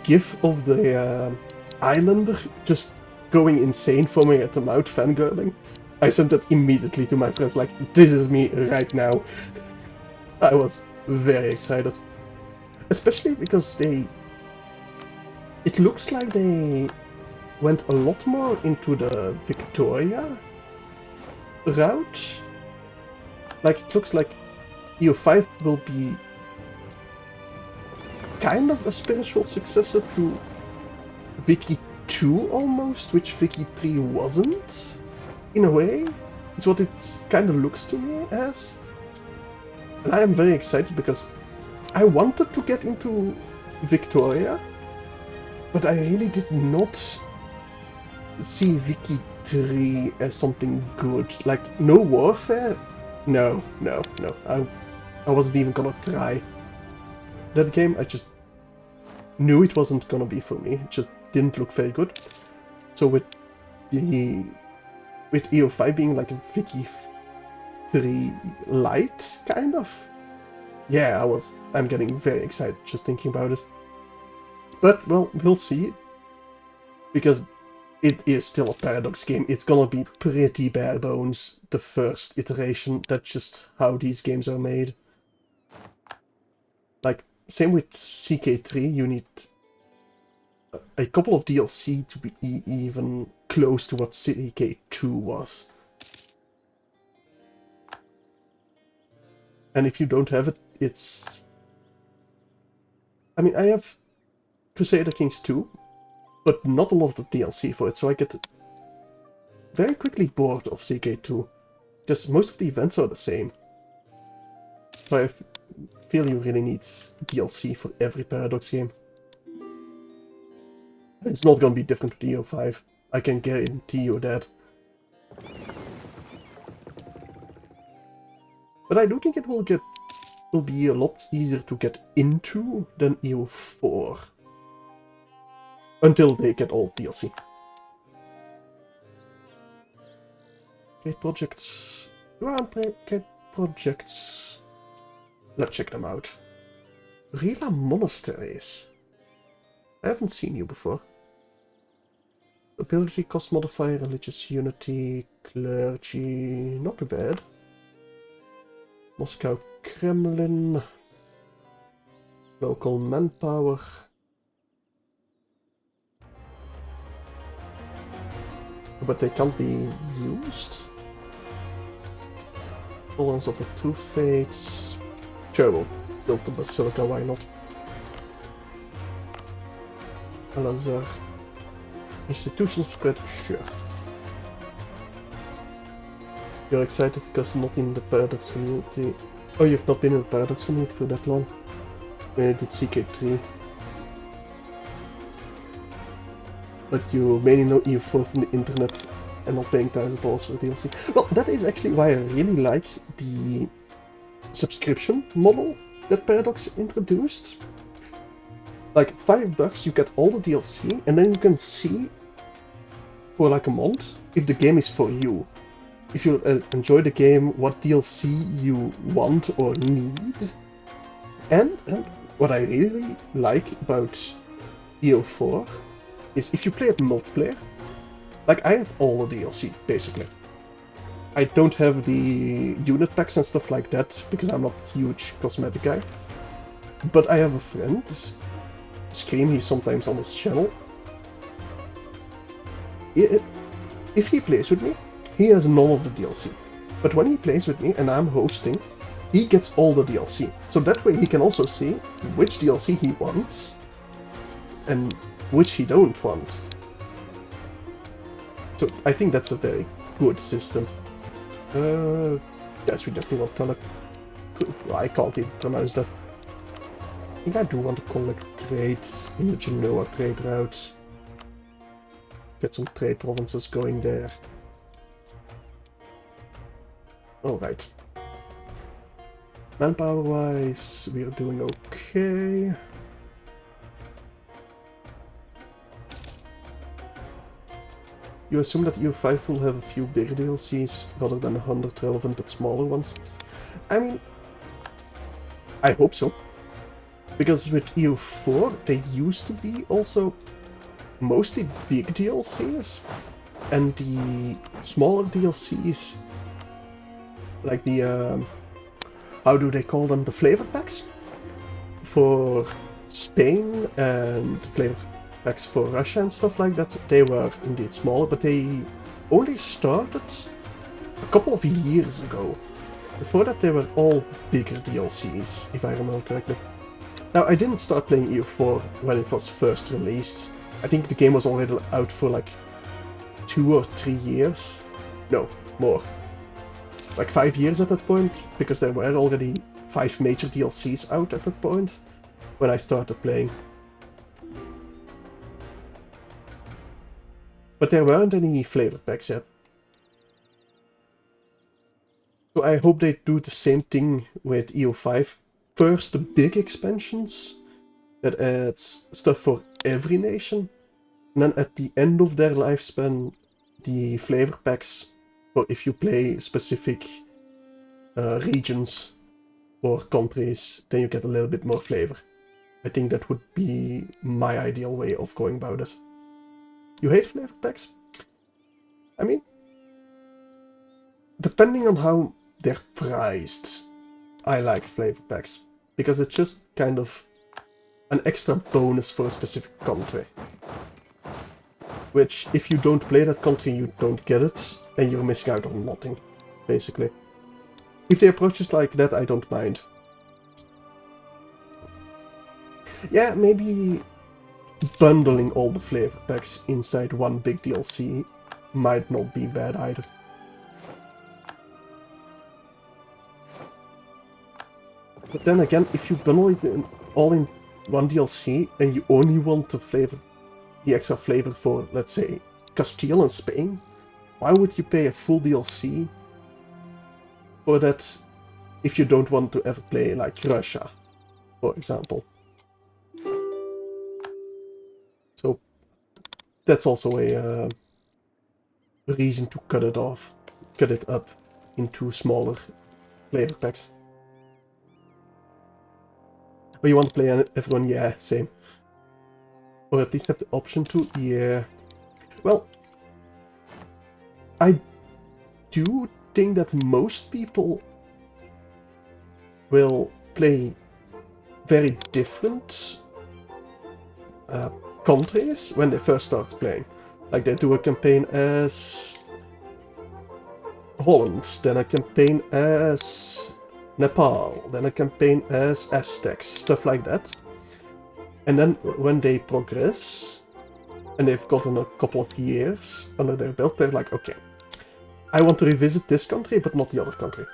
GIF of the Islander just going insane, foaming at the mouth, fangirling? I sent that immediately to my friends, like, this is me right now. I was very excited. Especially because it looks like they went a lot more into the Victoria route. Like, it looks like EU5 will be kind of a spiritual successor to Wiki 2 almost, which Wiki 3 wasn't, in a way. It's what it kind of looks to me as. And I am very excited because I wanted to get into Victoria, but I really did not see Wiki 3 as something good. Like, no warfare? No. I wasn't even gonna try. That game, I just knew it wasn't gonna be for me. It just didn't look very good. So with EU5 being like a Wiki 3 light, kind of, yeah, I'm getting very excited just thinking about it. But, well, we'll see. Because it is still a Paradox game. It's gonna be pretty bare bones, the first iteration. That's just how these games are made. Like, same with CK3, you need a couple of DLC to be even close to what CK2 was. And if you don't have it, it's... I mean, I have Crusader Kings 2, but not a lot of DLC for it, so I get very quickly bored of CK2, because most of the events are the same. So I feel you really need DLC for every Paradox game. It's not gonna be different with EU5, I can guarantee you that. But I do think it will be a lot easier to get into than EU4. Until they get all DLC. Great projects. Great projects. Let's check them out. Rila Monasteries. I haven't seen you before. Ability, cost modifier, religious unity, clergy. Not too bad. Moscow Kremlin. Local manpower. But they can't be used. Tolerance of the Two Fates. Sure, we'll build the Basilica, why not? Al-Azhar. Institutions spread, sure. You're excited because not in the Paradox community. Oh, you've not been in the Paradox community for that long? When I did CK3. But you mainly know EU4 from the internet and not paying $1,000 for DLC. Well, that is actually why I really like the subscription model that Paradox introduced. Like $5 you get all the DLC and then you can see for like a month if the game is for you. If you enjoy the game, what DLC you want or need. And what I really like about EU4 is if you play it multiplayer, like I have all the DLC basically. I don't have the unit packs and stuff like that because I'm not a huge cosmetic guy. But I have a friend, Scream, he's sometimes on his channel. If he plays with me, he has none of the DLC. But when he plays with me and I'm hosting, he gets all the DLC. So that way he can also see which DLC he wants and which he don't want. So I think that's a very good system. Yes, we definitely want to I can't even pronounce that. I think I do want to collect trade in the Genoa trade route. Get some trade provinces going there. Alright. Manpower wise, we are doing okay. You assume that EU5 will have a few bigger DLCs rather than 100 relevant but smaller ones? I mean, I hope so. Because with EU4 they used to be also mostly big DLCs, and the smaller DLCs, like the, how do they call them, the flavor packs for Spain and flavor packs for Russia and stuff like that, they were indeed smaller, but they only started a couple of years ago. Before that, they were all bigger DLCs, if I remember correctly. Now, I didn't start playing EU4 when it was first released. I think the game was already out for like 2 or 3 years. No, more. Like 5 years at that point, because there were already 5 major DLCs out at that point when I started playing. But there weren't any flavor packs yet. So I hope they do the same thing with EU5. First, the big expansions that adds stuff for every nation, and then at the end of their lifespan, the flavor packs for if you play specific regions or countries, then you get a little bit more flavor. I think that would be my ideal way of going about it. You hate flavor packs? I mean, depending on how they're priced, I like flavor packs, because it's just kind of an extra bonus for a specific country. Which, if you don't play that country, you don't get it, and you're missing out on nothing, basically. If they approach it like that, I don't mind. Yeah, maybe bundling all the flavor packs inside one big DLC might not be bad either. But then again, if you bundle it all in one DLC and you only want the extra flavor for, let's say, Castile and Spain, why would you pay a full DLC for that if you don't want to ever play like Russia, for example? So that's also a reason to cut it up into smaller flavor packs. But you want to play everyone? Yeah, same. Or at least have the option to? Yeah. Well, I do think that most people will play very different countries when they first start playing. Like they do a campaign as Holland, then a campaign as Nepal, then a campaign as Aztecs, stuff like that. And then when they progress, and they've gotten a couple of years under their belt, they're like, okay, I want to revisit this country, but not the other country.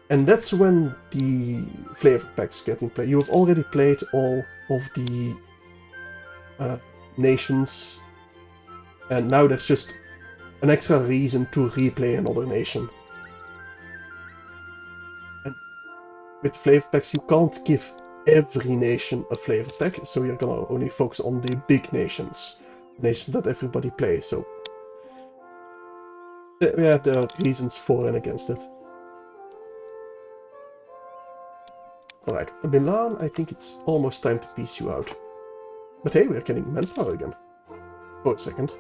And that's when the flavor packs get in play. You have already played all of the nations, and now there's just an extra reason to replay another nation. And with flavor packs, you can't give every nation a flavor pack, so you're gonna only focus on the big nations that everybody plays. So yeah, there are reasons for and against it. Alright, Milan, I think it's almost time to piece you out. But hey, we're getting manpower again. For a second.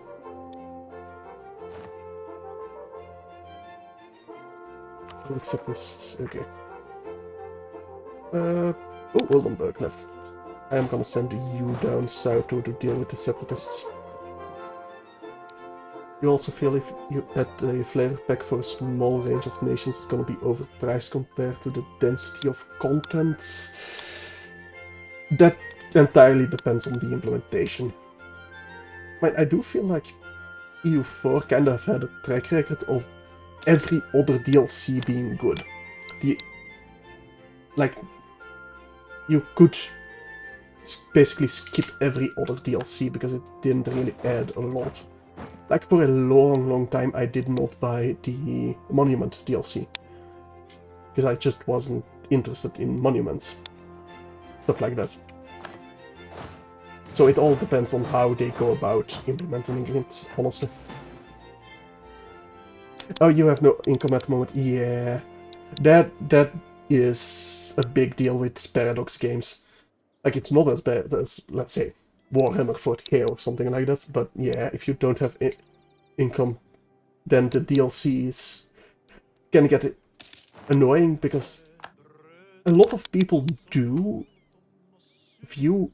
I'll accept this. Okay. Oh, Oldenburg left. I am gonna send you down south to deal with the separatists. You also feel if you add a flavor pack for a small range of nations, it's gonna be overpriced compared to the density of content. That entirely depends on the implementation. But I do feel like EU4 kind of had a track record of every other DLC being good. You could basically skip every other DLC because it didn't really add a lot. Like for a long time I did not buy the Monument DLC. Because I just wasn't interested in monuments. Stuff like that. So it all depends on how they go about implementing it, honestly. Oh, you have no income at the moment. Yeah. That is a big deal with Paradox games. Like, it's not as bad as, let's say, Warhammer 40k or something like that, but yeah, if you don't have income, then the DLCs can get annoying, because a lot of people do view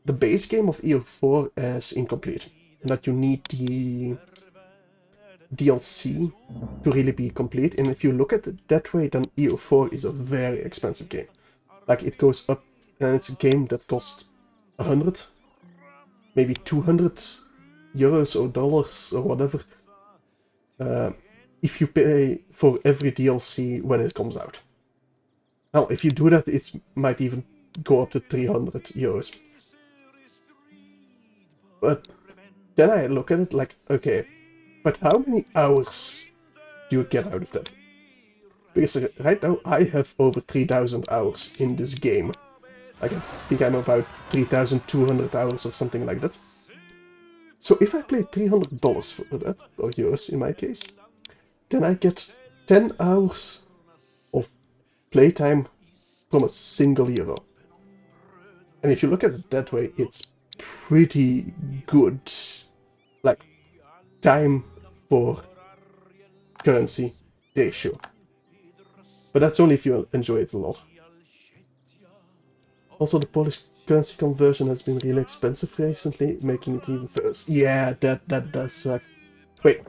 the base game of EU4 as incomplete, and that you need DLC to really be complete. And if you look at it that way, then EU4 is a very expensive game. Like, it goes up, and it's a game that costs 100, maybe 200 euros or dollars or whatever, if you pay for every DLC when it comes out. Well, if you do that, it might even go up to 300 euros. But then I look at it like, okay, but how many hours do you get out of that? Because right now I have over 3,000 hours in this game. Like, I think I'm about 3,200 hours or something like that. So if I pay $300 for that, or euros in my case, then I get 10 hours of playtime from a single euro. And if you look at it that way, it's pretty good, like, time for currency ratio. But that's only if you enjoy it a lot. Also, the Polish currency conversion has been really expensive recently, making it even worse. Yeah, that does suck. Wait,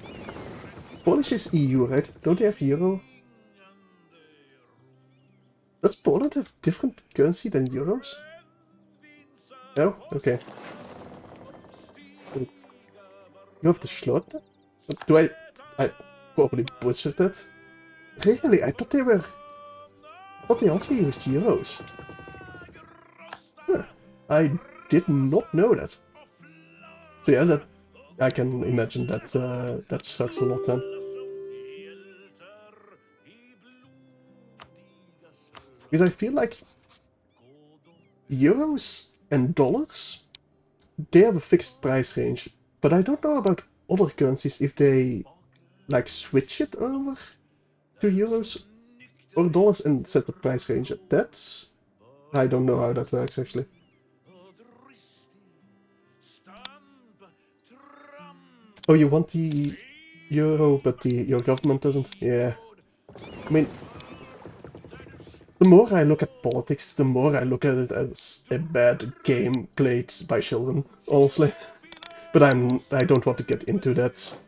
Polish is EU, right? Don't they have euro? Does Poland have different currency than euros? No? Okay. You have the Zloty? Do I probably butchered that? Really? I thought they also used euros. Huh. I did not know that. So yeah, that I can imagine that that sucks a lot then. Because I feel like euros and dollars, they have a fixed price range, but I don't know about other currencies if they like switch it over to euros or dollars and set the price range at that. I don't know how that works actually. Oh, you want the euro, but your government doesn't? Yeah. I mean, the more I look at politics, the more I look at it as a bad game played by children, honestly. But I don't want to get into that.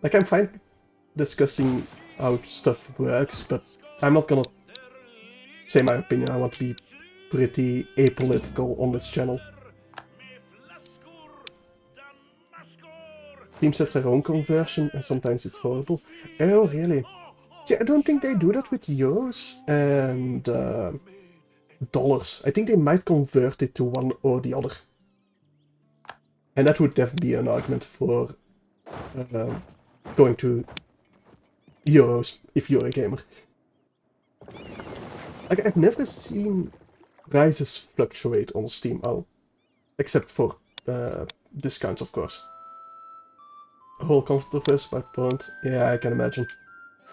Like, I'm fine discussing how stuff works, but I'm not gonna say my opinion. I want to be pretty apolitical on this channel. Team says their own conversion, and sometimes it's horrible. Oh, really? See, I don't think they do that with euros and dollars. I think they might convert it to one or the other. And that would definitely be an argument for going to euros if you're a gamer. Like, I've never seen prices fluctuate on Steam, except for discounts, of course. A whole controversy about Poland. Yeah, I can imagine.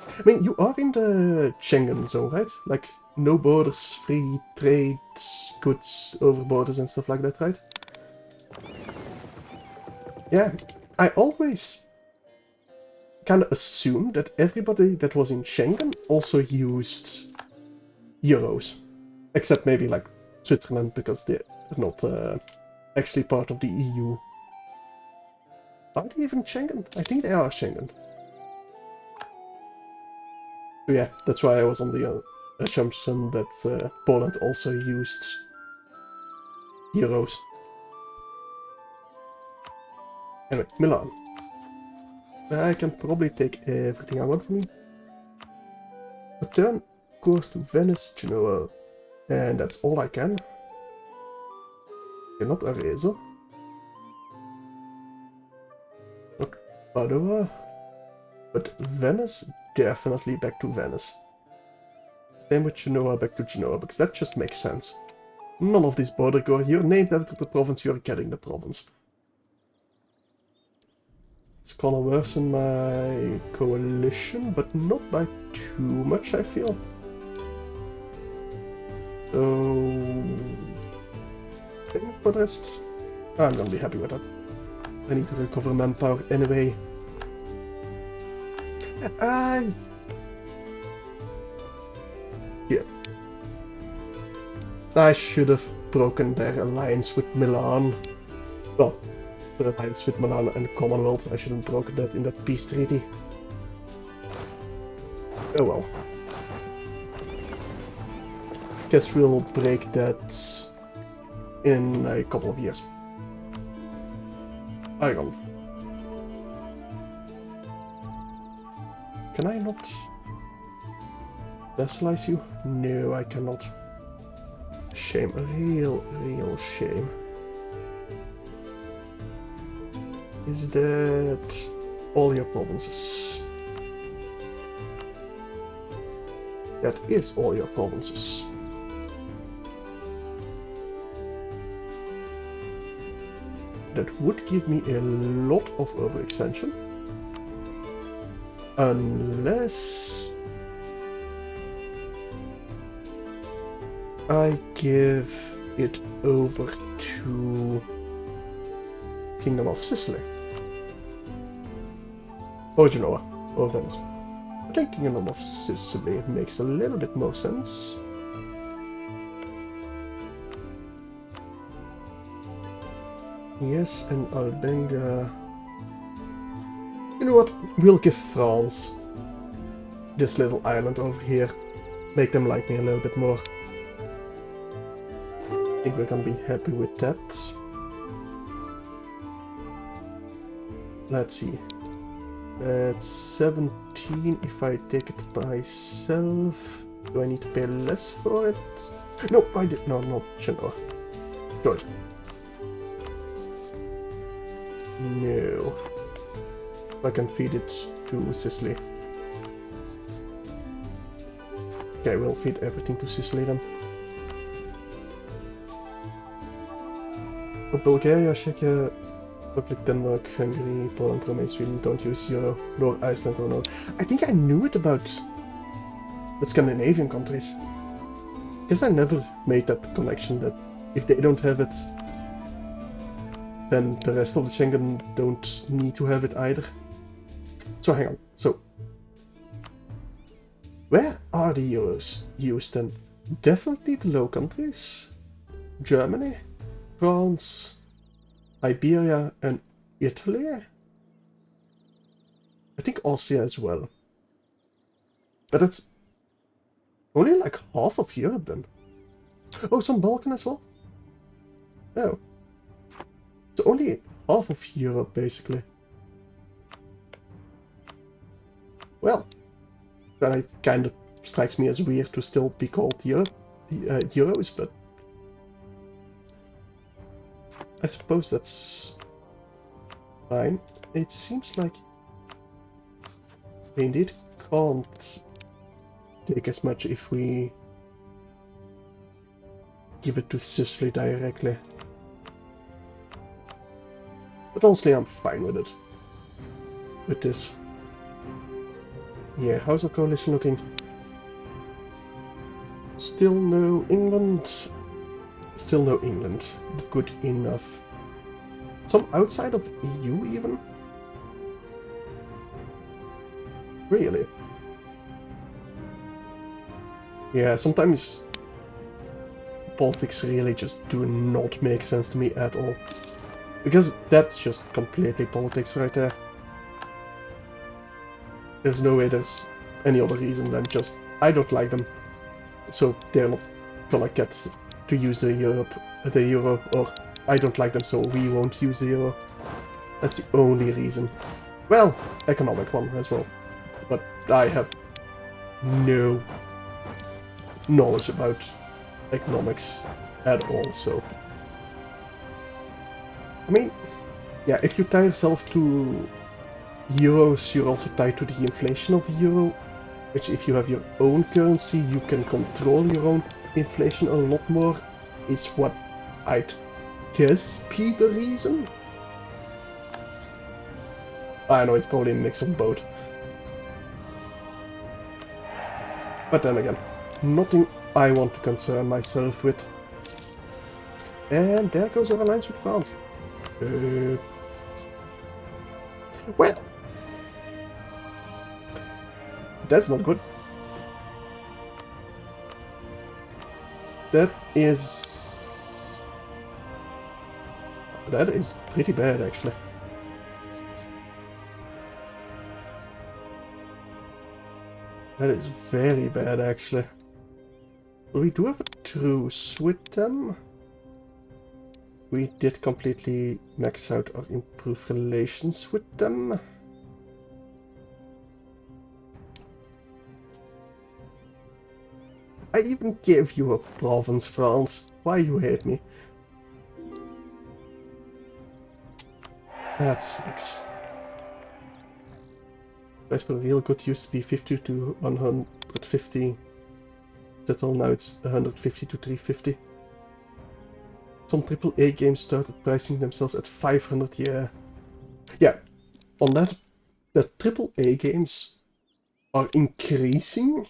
I mean, you are in the Schengen zone, right? Like, no borders, free trade, goods over borders and stuff like that, right? Yeah, I always kind of assumed that everybody that was in Schengen also used euros. Except maybe, like, Switzerland, because they're not actually part of the EU. Are they even Schengen? I think they are Schengen. So yeah, that's why I was on the assumption that Poland also used euros. Anyway, Milan. I can probably take everything I want from you. A turn course to Venice, Genoa, and that's all I can. You're not Arezzo. Not Padua. But Venice, definitely back to Venice. Same with Genoa, back to Genoa, because that just makes sense. None of this border gore. You're named after the province, you're getting the province. It's gonna worsen my coalition, but not by too much, I feel. So... for the rest, I'm gonna be happy with that. I need to recover manpower anyway. Yeah. I should have broken their alliance with Milan. Well, the alliance with Milan and Commonwealth. I should have broken that in that peace treaty. Oh well. Guess we'll break that in a couple of years. Hang on. Can I not vassalize you? No, I cannot. Shame. A real shame. Is that all your provinces? That is all your provinces. That would give me a lot of overextension. Unless I give it over to Kingdom of Sicily. Or Genoa, or Venice. I think Kingdom of Sicily makes a little bit more sense. Yes, and Albenga. You know what? We'll give France this little island over here. Make them like me a little bit more. I think we're gonna be happy with that. Let's see. That's 17 if I take it myself. Do I need to pay less for it? No, I did not Genoa. Good. No. I can feed it to Sicily. Okay, we'll feed everything to Sicily then. For Bulgaria, Czechia, Republic, Denmark, Hungary, Poland, Romania, Sweden don't use euro, nor Iceland or no. I think I knew it about the Scandinavian countries. Guess I never made that connection that if they don't have it, then the rest of the Schengen don't need to have it either. So hang on, so where are the euros used then? Definitely the Low Countries, Germany, France, Iberia and Italy? I think Austria as well. But that's only like half of Europe then. Oh, some Balkan as well? Oh. So only half of Europe basically. Well, then it kind of strikes me as weird to still be called Euros, but I suppose that's fine. It seems like they indeed can't take as much if we give it to Sicily directly. But honestly, I'm fine with it. With this. Yeah, how's our coalition looking? Still no England. Still no England. Good enough. Some outside of EU even? Really? Yeah, sometimes politics really just do not make sense to me at all. Because that's just completely politics right there. There's no way there's any other reason than just I don't like them, so they're not gonna get to use the euro, or I don't like them, so we won't use the euro. That's the only reason. Well, economic one as well, but I have no knowledge about economics at all, so I mean, yeah, if you tie yourself to euros, you're also tied to the inflation of the euro, which if you have your own currency, you can control your own inflation a lot more, is what I'd guess be the reason. I know it's probably a mix of both. But then again, nothing I want to concern myself with. And there goes our alliance with France. Well, that's not good. That is pretty bad, actually. That is very bad, actually. We do have a truce with them. We did completely max out or improve relations with them. I even gave you a province, France. Why you hate me? That sucks. Price for real good used to be 50 to 150. That's all, now it's 150 to 350. Some AAA games started pricing themselves at 500, yeah. Yeah, on that, the AAA games are increasing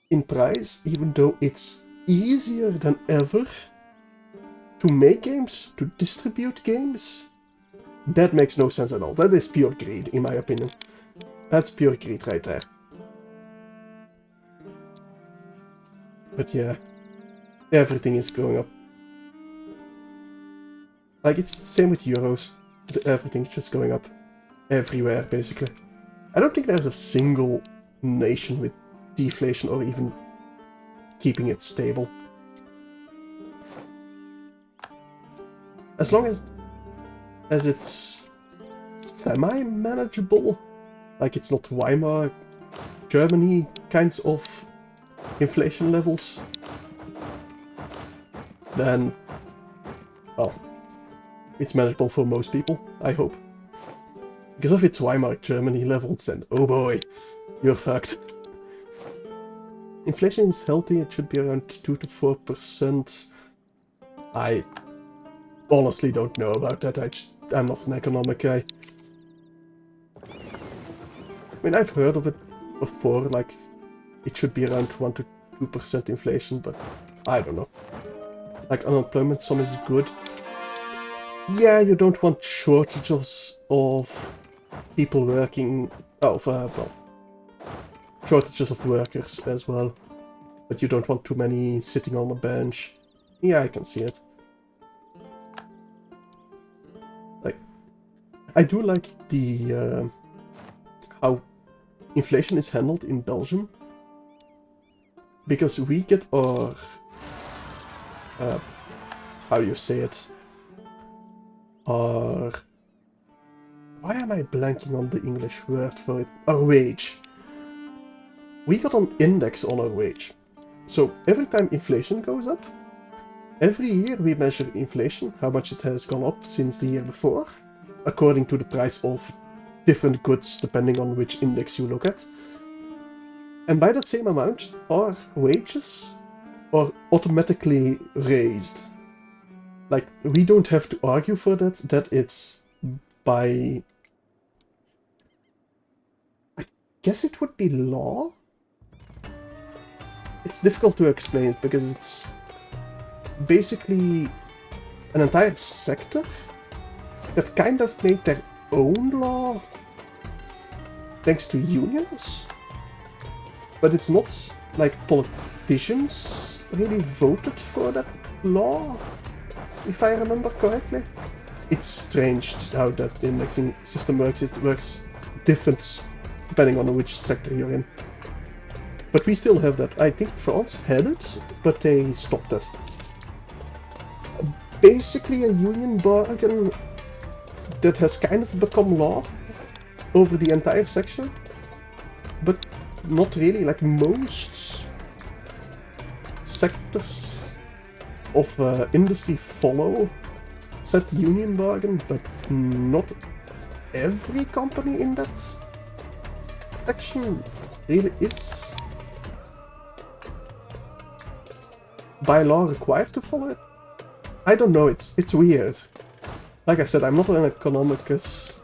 in price, even though it's easier than ever to make games, to distribute games. That makes no sense at all. That is pure greed, in my opinion. That's pure greed right there. But yeah, everything is going up. Like, it's the same with euros. Everything's just going up. Everywhere, basically. I don't think there's a single nation with deflation or even keeping it stable. As long as it's semi-manageable, like it's not Weimar, Germany kinds of inflation levels, then, well, it's manageable for most people, I hope. Because if it's Weimar, Germany levels, then oh boy, you're fucked. Inflation is healthy, it should be around 2 to 4%. I honestly don't know about that, I'm not an economic guy. I mean, I've heard of it before, like, it should be around 1 to 2% inflation, but I don't know. Like, unemployment sum is good. Yeah, you don't want shortages of people working, well, shortages of workers as well. But you don't want too many sitting on a bench. Yeah, I can see it. Like, I do like the how inflation is handled in Belgium, because we get our how do you say it? Our, why am I blanking on the English word for it? Our wage. We got an index on our wage. So every time inflation goes up, every year we measure inflation, how much it has gone up since the year before, according to the price of different goods depending on which index you look at. And by that same amount, our wages are automatically raised. Like, we don't have to argue for that, that it's by... I guess it would be law? It's difficult to explain it because it's basically an entire sector that kind of made their own law thanks to unions. But it's not like politicians really voted for that law, if I remember correctly. It's strange how that indexing system works. It works different depending on which sector you're in. But we still have that. I think France had it, but they stopped it. Basically a union bargain that has kind of become law over the entire section, but not really. Like, most sectors of industry follow said union bargain, but not every company in that section really is by law required to follow it. I don't know, it's weird. Like I said, I'm not an economicus.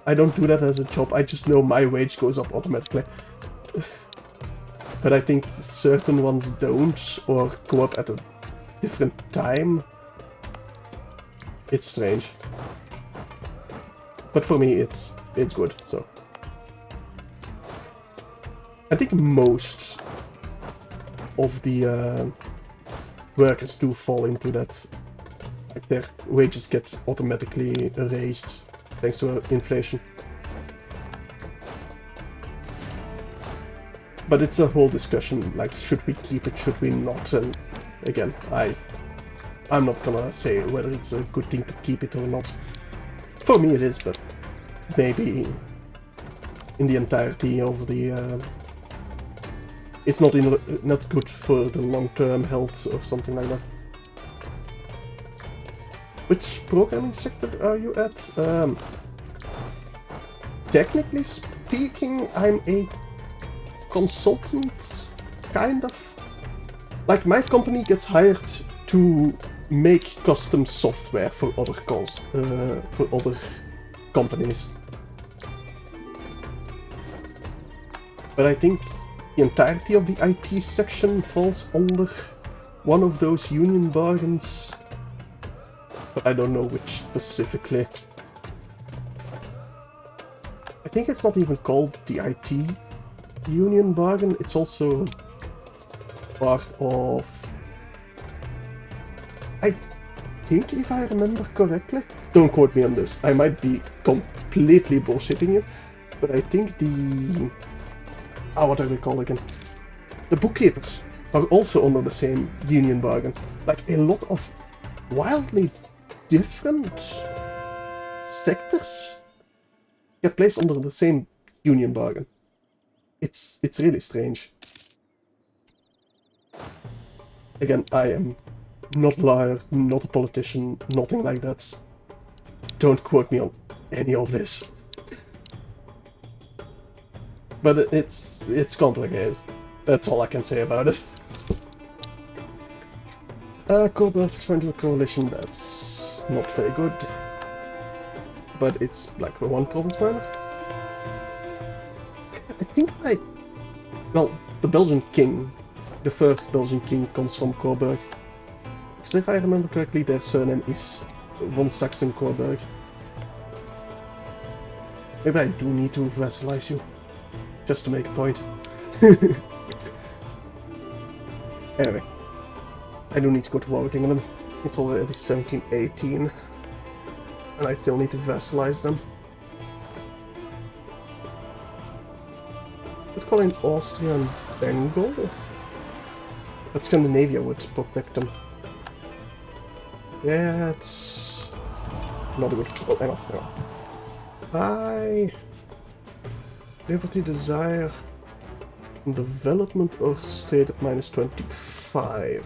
I don't do that as a job, I just know my wage goes up automatically. But I think certain ones don't, or go up at a different time. It's strange. But for me, it's good, so. I think most of the workers do fall into that. Like, their wages get automatically raised thanks to inflation. But it's a whole discussion, like, should we keep it, should we not? And again, I'm not gonna say whether it's a good thing to keep it or not. For me it is, but maybe in the entirety of the... it's not good for the long-term health or something like that. Which programming sector are you at? Technically speaking, I'm a consultant, kind of. Like, my company gets hired to make custom software for other companies. But I think the entirety of the IT section falls under one of those union bargains. But I don't know which specifically. I think it's not even called the IT union bargain, it's also part of... I think, if I remember correctly, don't quote me on this, I might be completely bullshitting you, but I think the... what are they called again? The bookkeepers are also under the same union bargain. Like, a lot of wildly different sectors get placed under the same union bargain. It's really strange. Again, I am not a lawyer, not a politician, nothing like that. Don't quote me on any of this. But it's complicated. That's all I can say about it. Cobalt Friendly Coalition, that's not very good. But it's like one province minor. I think well, the Belgian king, the first Belgian king, comes from Coburg. Because if I remember correctly, their surname is von Sachsen-Coburg. Maybe I do need to vassalize you, just to make a point. Anyway, I do need to go to war with England. It's already 1718, and I still need to vassalize them. Let's call in Austria and Bengal. But Scandinavia would protect them. Yeah, it's not a good. Oh, hang on. Liberty, desire, development or state at -25.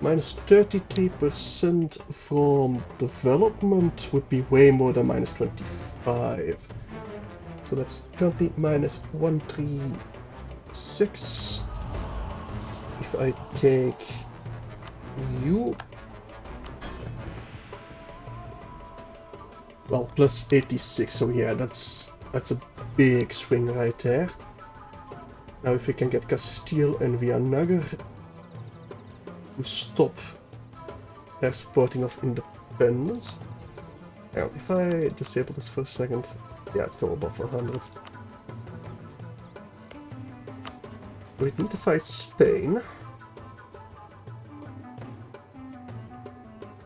-33% from development would be way more than -25. So that's currently -136. If I take you, well, +86. So yeah, that's a big swing right there. Now, if we can get Castile and Villanueva to stop their supporting of independence. Now, if I disable this for a second, yeah, it's still above 100. We need to fight Spain.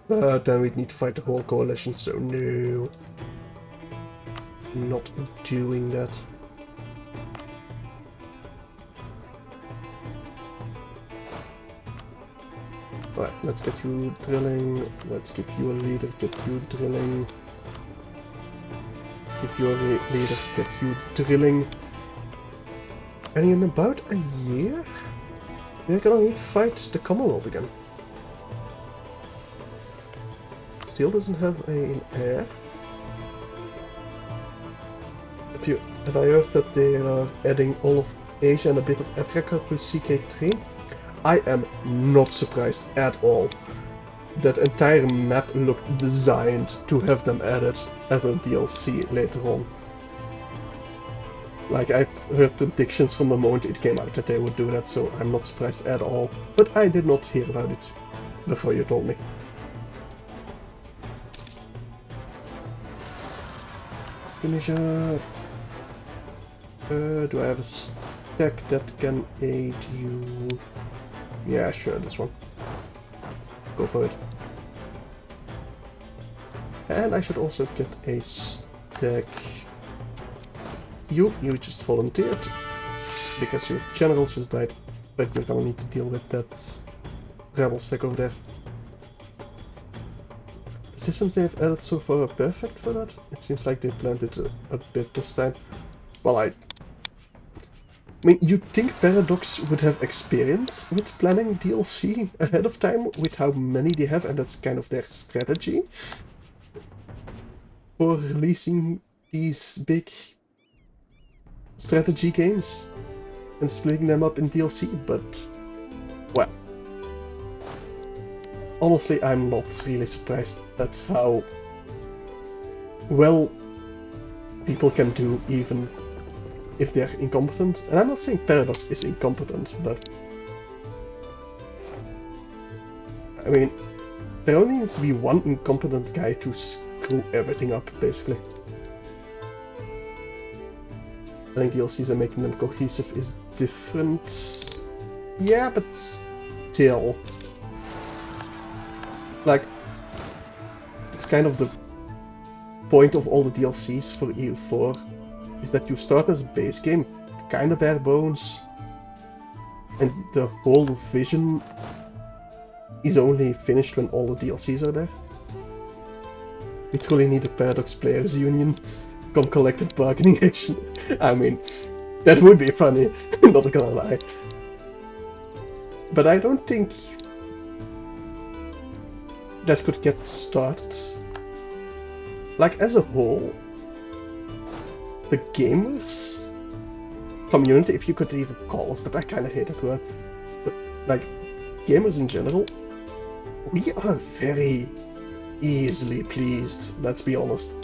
But then we'd need to fight the whole coalition, so no. Not doing that. Right, let's get you drilling. Let's give you a leader, get you drilling. Give you a leader, get you drilling. And in about a year, we're gonna need to fight the Commonwealth again. Still doesn't have an heir. Have I heard that they are adding all of Asia and a bit of Africa to CK3? I am not surprised at all. That entire map looked designed to have them added as a DLC later on. Like, I've heard predictions from the moment it came out that they would do that, so I'm not surprised at all. But I did not hear about it before you told me. Tunisia. Do I have a stack that can aid you? Yeah, sure, this one. Go for it. And I should also get a stack. You just volunteered. because your general just died, but you're gonna need to deal with that rebel stack over there. The systems they have added so far are perfect for that. It seems like they planned it a bit this time. Well, I mean, you'd think Paradox would have experience with planning DLC ahead of time with how many they have, and that's kind of their strategy for releasing these big strategy games and splitting them up in DLC, but, well, honestly, I'm not really surprised at how well people can do even if they're incompetent. And I'm not saying Paradox is incompetent, but I mean, there only needs to be one incompetent guy to screw everything up, basically. Adding DLCs and making them cohesive is different. Yeah, but still. Like, it's kind of the point of all the DLCs for EU4 is that you start as a base game, kinda bare bones, and the whole vision is only finished when all the DLCs are there. We truly need a Paradox Players Union. Come collective bargaining action. I mean, that would be funny, not gonna lie. But I don't think that could get started. Like, as a whole, the gamers community, if you could even call us that, I kinda hate that word, but like, gamers in general, we are very easily pleased, let's be honest.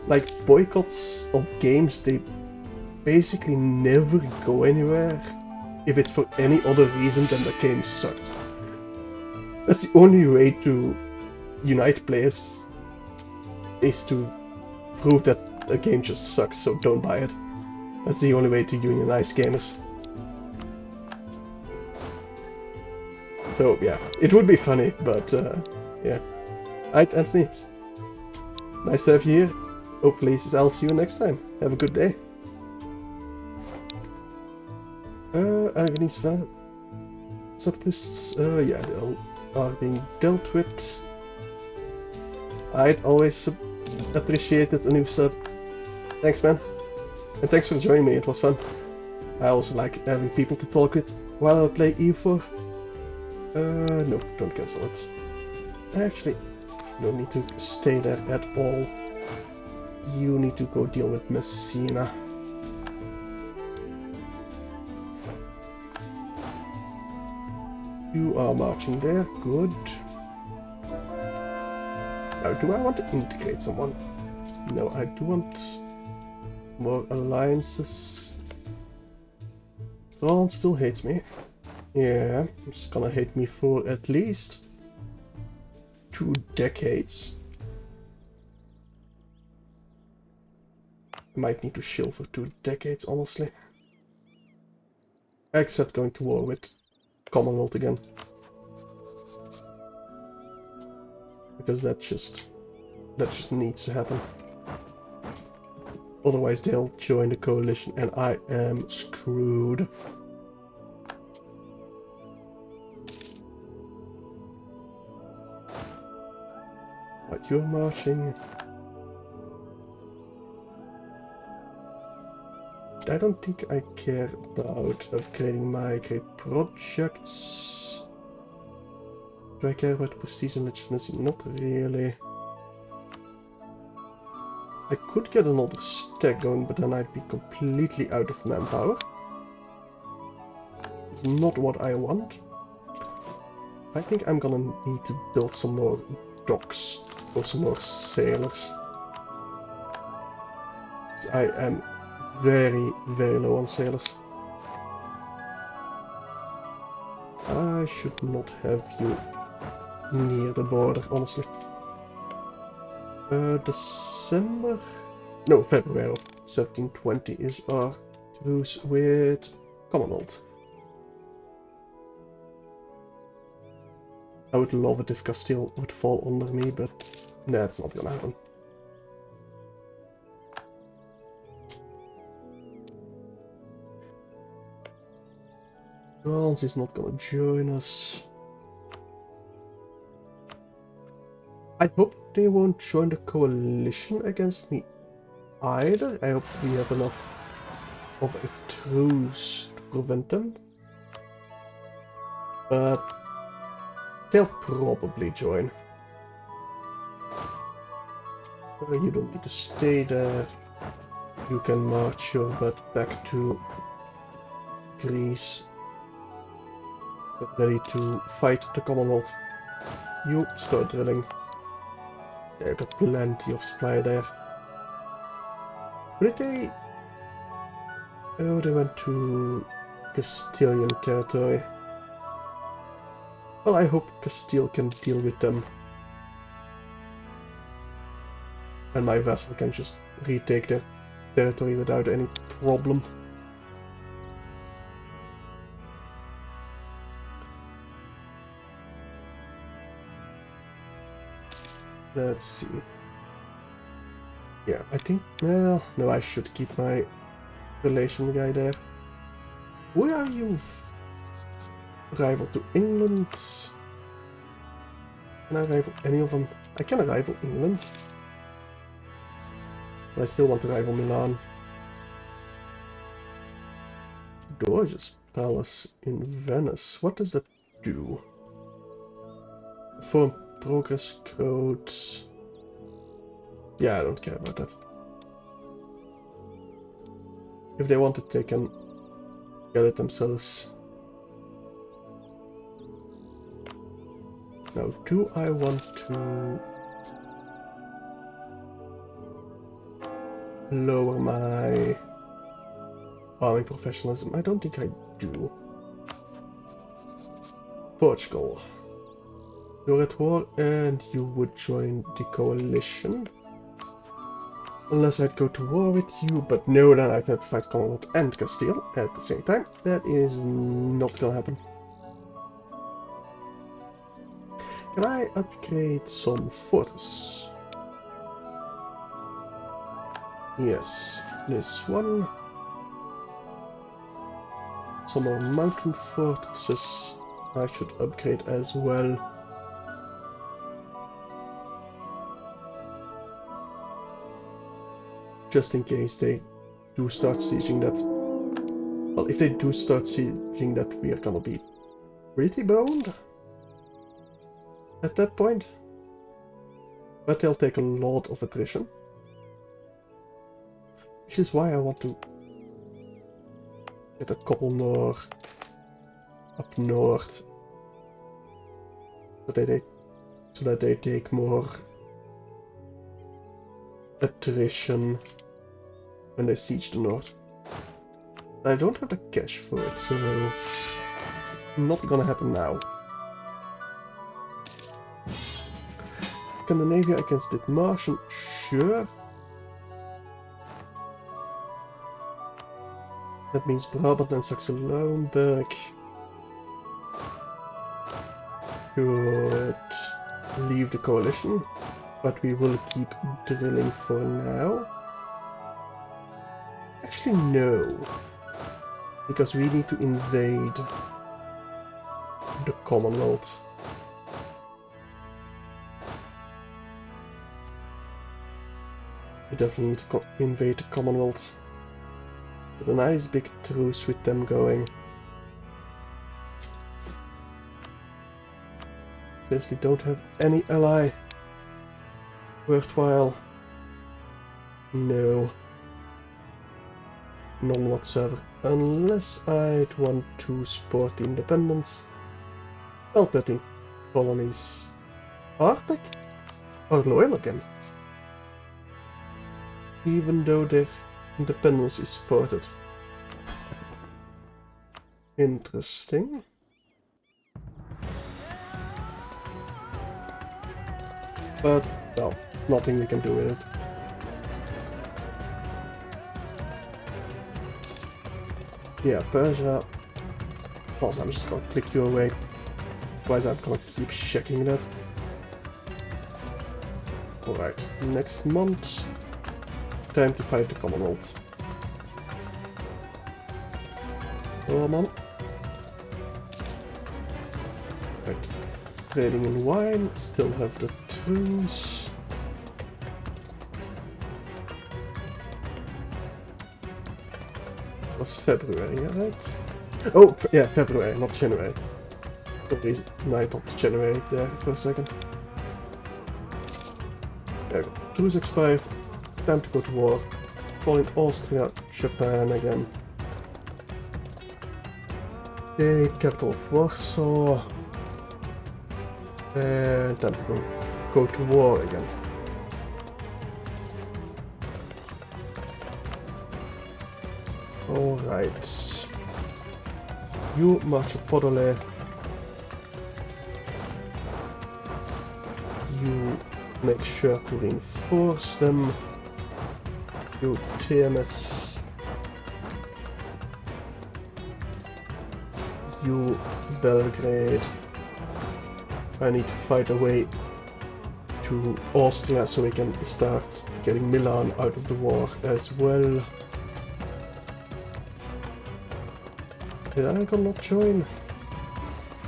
Like, boycotts of games, they basically never go anywhere if it's for any other reason than the game sucked. That's the only way to unite players, is to prove that a game just sucks, so don't buy it. That's the only way to unionize gamers. So yeah, it would be funny, but yeah. Alright, Anthony, nice to have you here. Hopefully I'll see you next time. Have a good day. Agony's van. Subtlists, yeah, they are being dealt with. I'd always appreciated a new sub. Thanks, man. And thanks for joining me, it was fun. I also like having people to talk with while I play EU4. No, don't cancel it. Actually, you don't need to stay there at all. You need to go deal with Messina. You are marching there, good. Now, do I want to integrate someone? No, I do want more alliances. France still hates me. Yeah, it's gonna hate me for at least 2 decades. I might need to chill for 2 decades, honestly. Except going to war with Commonwealth again. Because that just needs to happen. Otherwise they'll join the coalition and I am screwed. But you're marching. I don't think I care about upgrading my great projects. Do I care about prestige and legitimacy? Not really. I could get another stack going, but then I'd be completely out of manpower. It's not what I want. I think I'm gonna need to build some more docks or some more sailors. So I am very, very low on sailors. I should not have you near the border, honestly. December? No, February of 1720 is our truce with Commonwealth. I would love it if Castile would fall under me, but that's not gonna happen. France is not gonna join us. I hope they won't join the coalition against me either. I hope we have enough of a truce to prevent them. But they'll probably join. You don't need to stay there. You can march your butt back to Greece. Get ready to fight the Commonwealth. You start drilling. Yeah, you got plenty of supply there. But they... Oh, they went to Castilian territory. Well, I hope Castile can deal with them. And my vassal can just retake their territory without any problem. Let's see. Yeah, I think... Well, no, I should keep my relation guy there. Where are you? Rival to England? Can I rival any of them? I can rival England. But I still want to rival Milan. Doge's Palace in Venice. What does that do? Form progress codes. Yeah, I don't care about that. If they want it, they can get it themselves. Now, do I want to lower my farming professionalism? I don't think I do. Portugal. You're at war and you would join the coalition. Unless I'd go to war with you, but no, then I'd have to fight Commonwealth and Castile at the same time. That is not gonna happen. Can I upgrade some fortresses? Yes, this one. Some more mountain fortresses I should upgrade as well. Just in case they do start sieging that. Well, if they do start sieging that, we are gonna be pretty boned at that point. But they'll take a lot of attrition. Which is why I want to get a couple more up north. So that they take more attrition when they siege the north. I don't have the cash for it, so not gonna happen now. Scandinavia against the Martian, sure. That means Brabant and Saxe-Lauenburg should leave the coalition, but we will keep drilling for now. Actually, no, because we need to invade the Commonwealth. We definitely need to invade the Commonwealth. With a nice big truce with them going. Seriously, don't have any ally worthwhile. No. None whatsoever. Unless I'd want to support the independence. Well, 13 colonies are back. Are loyal again. Even though their independence is supported. Interesting. But, well, nothing we can do with it. Yeah, Persia. Also, I'm just gonna click you away. Otherwise, I'm gonna keep checking that. Alright, next month. Time to fight the Commonwealth. Come on. Right. Trading in wine, still have the truce. It was February, yeah, right? Oh, yeah, February, not January. For some reason, I thought January there for a second. There we go. Truce expired. Time to go to war. Calling Austria, Japan again. Okay, capital of Warsaw. And time to go to war again. Alright. You, Marshal Podolé. You make sure to reinforce them. You, TMS. You, Belgrade. I need to fight a way to Austria so we can start getting Milan out of the war as well. Did Aragon not join?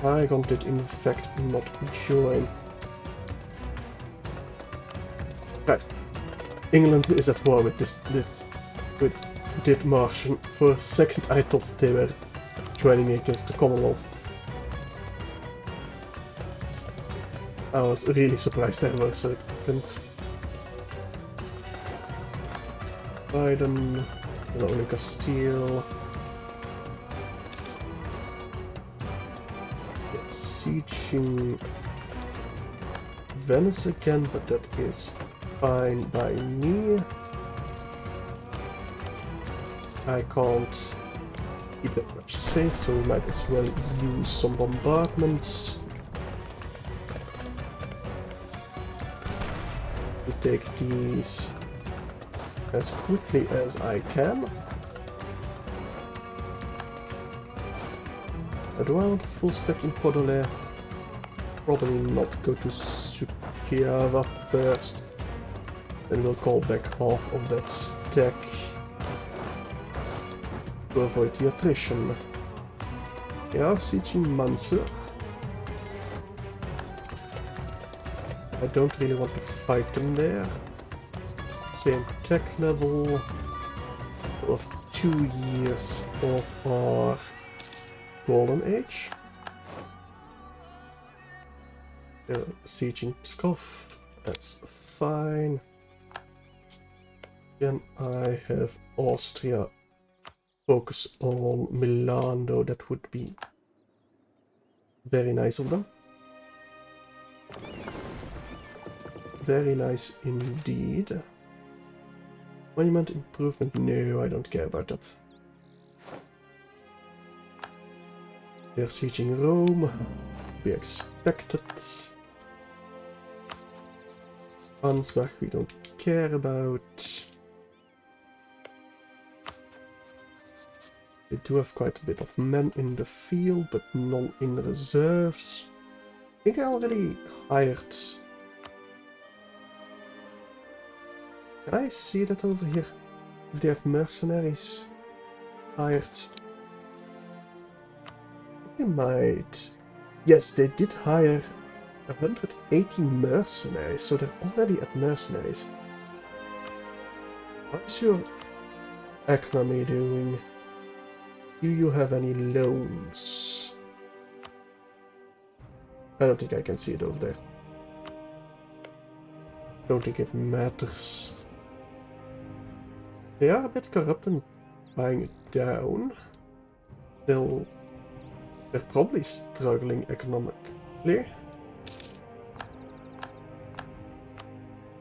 Aragon did in fact not join. Right. England is at war with with Dithmarschen. For a second I thought they were joining me against the Commonwealth. I was really surprised there for a second. Biden, only Castile. Sieging Venice again, but that is fine by me. I can't keep that much safe, so we might as well use some bombardments to take these as quickly as I can. Do I want a full stack in Podolé? Probably not. Go to Sukiava first. Then we'll call back half of that stack to avoid the attrition. They are sieging Mansur. I don't really want to fight them there. Same tech level of 2 years of our Golden Age. Sieging Pskov, that's fine. Then I have Austria focus on Milan, though that would be very nice of them. Very nice indeed. Monument improvement, no, I don't care about that. They're sieging Rome, to be expected. Ansbach we don't care about. They do have quite a bit of men in the field, but none in reserves. I think I already hired. Can I see that over here? If they have mercenaries hired. They might. Yes, they did hire 180 mercenaries, so they're already at mercenaries. How's your economy doing? Do you have any loans? I don't think I can see it over there. Don't think it matters. They are a bit corrupt and buying it down. They're probably struggling economically.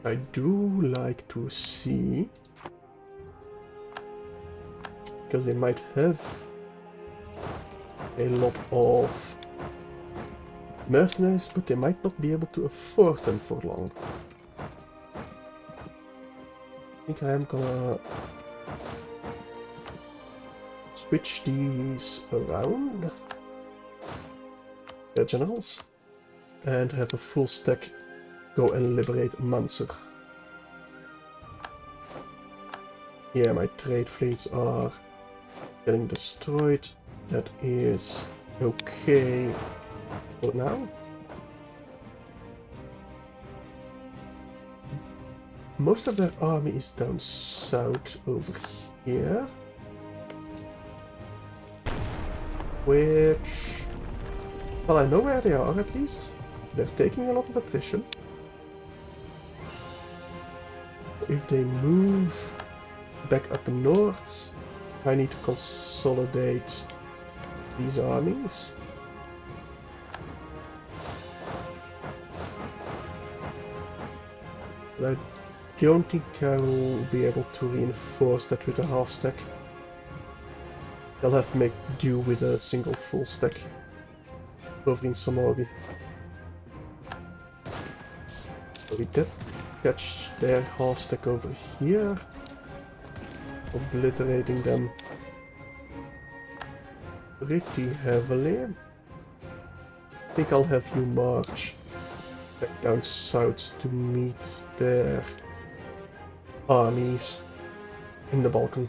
I do like to see, because they might have a lot of mercenaries, but they might not be able to afford them for long. I think I am gonna switch these around, their generals, and have a full stack go and liberate Mansur. Yeah, my trade fleets are getting destroyed. That is okay. for now. Most of their army is down south over here. Which... well, I know where they are at least. They're taking a lot of attrition. If they move back up north, I need to consolidate these armies. But I don't think I will be able to reinforce that with a half stack. I'll have to make do with a single full stack over in Somogi. So we did catch their half stack over here, obliterating them pretty heavily. I think I'll have you march back down south to meet their armies in the Balkan.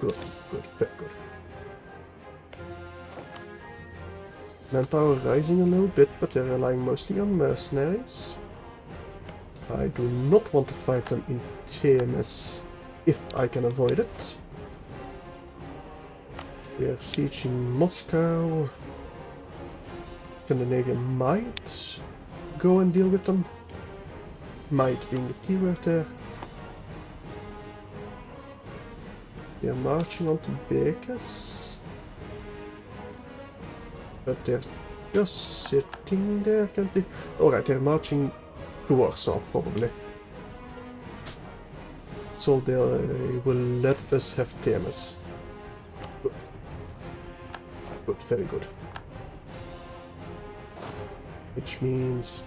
Good, good, very good. Manpower rising a little bit, but they're relying mostly on mercenaries. I do not want to fight them in TMS if I can avoid it. They're sieging Moscow. Scandinavia might go and deal with them. Might being the keyword there. They're marching on to Bekes. But they're just sitting there, can't they? Alright, they're marching to Warsaw, probably. So they will let us have TMS. Good. Good, very good. Which means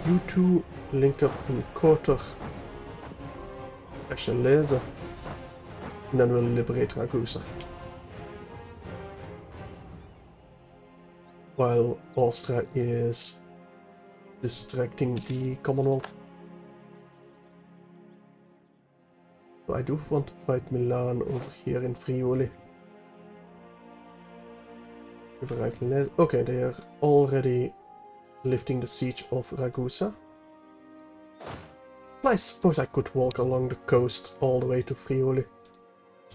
you two link up in quarter. Actually, laser. And then we'll liberate Ragusa. While Austria is distracting the Commonwealth. So I do want to fight Milan over here in Friuli. Okay, they are already lifting the siege of Ragusa. I suppose I could walk along the coast all the way to Friuli.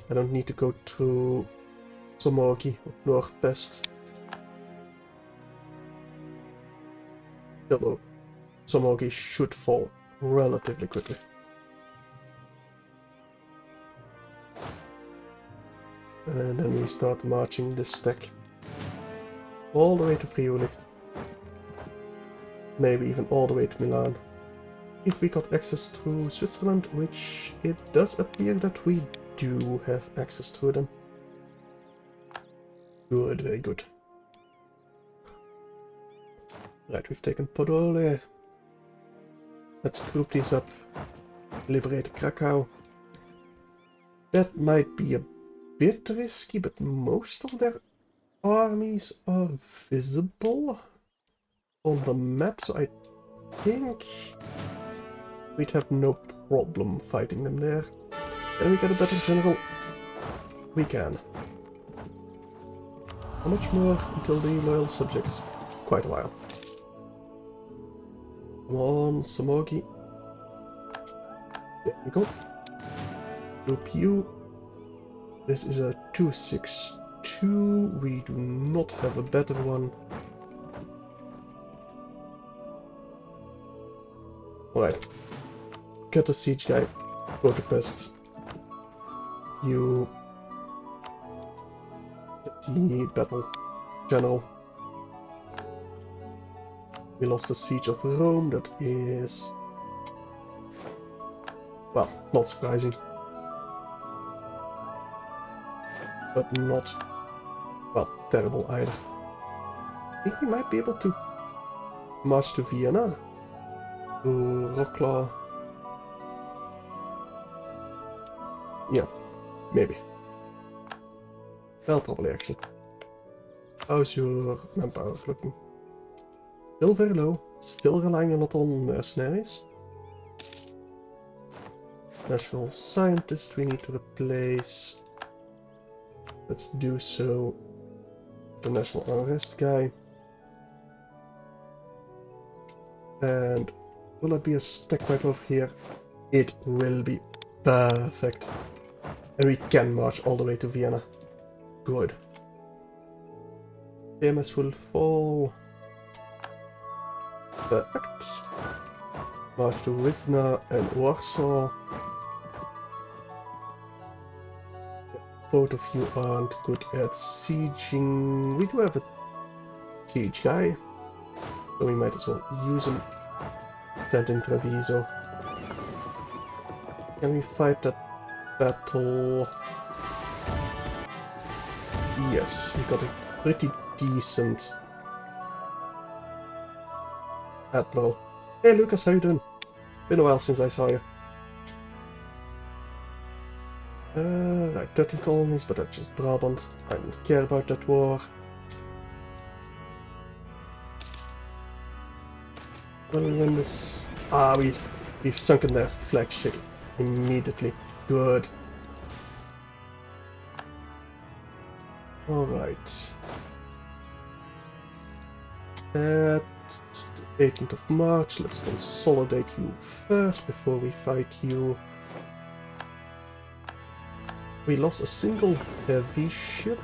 I don't need to go through Somogi, northwest. Although Somogi should fall relatively quickly. And then we start marching this stack all the way to Friuli. Maybe even all the way to Milan. If we got access to Switzerland, which it does appear that we do have access to them. Good, very good. Right, we've taken Podole. Let's group these up. Liberate Krakow. That might be a bit risky, but most of their armies are visible on the map, so I think we'd have no problem fighting them there. Can we get a better general? We can. How much more until the loyal subjects? Quite a while. Come on, Somogi. There we go. Group you. This is a 262. We do not have a better one. Alright. Get a siege guy. Go to Pest. You get the battle general. We lost the siege of Rome. That is, well, not surprising. But not, well, terrible either. I think we might be able to march to Vienna. To Wroclaw. Yeah, maybe. Well, probably actually. How's your manpower looking? Still very low. Still relying a lot on mercenaries. National Scientist we need to replace. Let's do so. The National Unrest guy. And will it be a stack right over here? It will be perfect. And we can march all the way to Vienna. Good. TMS will fall. Perfect. March to Wisna and Warsaw. Both of you aren't good at sieging. We do have a siege guy, so we might as well use him. Stand in Treviso. Can we fight that battle? Yes, we got a pretty decent admiral. Hey Lucas, how you doing? Been a while since I saw you. Right, 13 colonies, but that's just Brabant. I don't care about that war. When we win this... Ah, we've sunken their flagship immediately. Good. Alright. At the 18th of March, let's consolidate you first before we fight you. We lost a single heavy ship.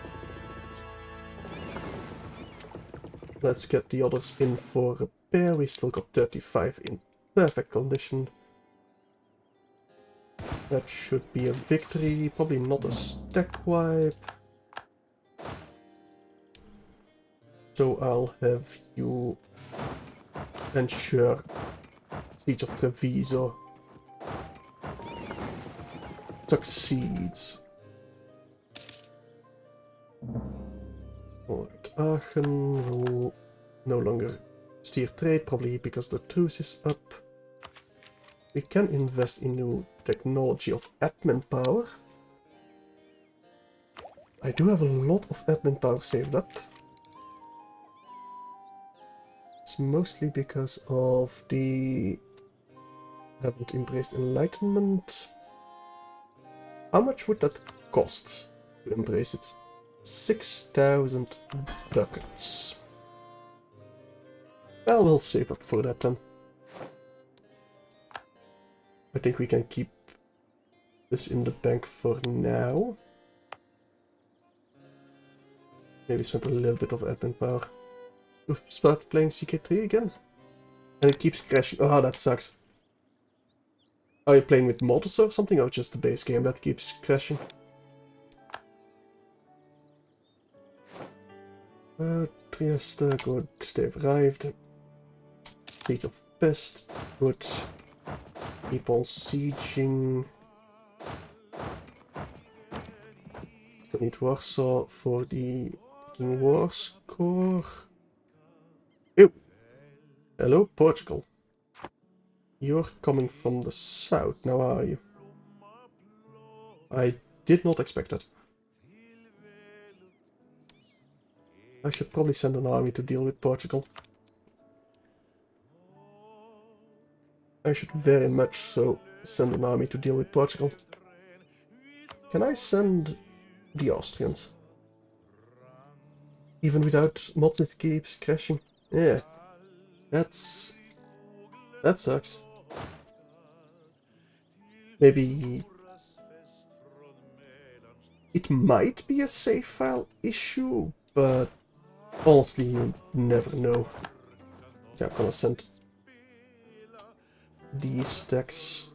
Let's get the others in for repair. We still got 35 in perfect condition. That should be a victory, probably not a stack wipe. So I'll have you ensure Siege of Treviso succeeds. Alright, Aachen will no longer steer trade, probably because the truce is up. We can invest in new technology of admin power. I do have a lot of admin power saved up. It's mostly because of the... haven't embraced enlightenment. How much would that cost to embrace it? 6,000 ducats. Well, we'll save up for that then. I think we can keep this in the bank for now. Maybe spend a little bit of admin power. We've started playing CK3 again. And it keeps crashing. Oh, that sucks. Are you playing with mods or something, or just the base game that keeps crashing? Trieste, good. They've arrived. Fleet of Pest, good. Keep on sieging. Still need Warsaw for the King War score. Ew! Hello, Portugal. You're coming from the south, now are you? I did not expect that. I should probably send an army to deal with Portugal. I should very much so send an army to deal with Portugal. Can I send the Austrians? Even without mods it keeps crashing. Yeah, that sucks. Maybe it might be a save file issue, but honestly you never know. Yeah, I'm gonna send these stacks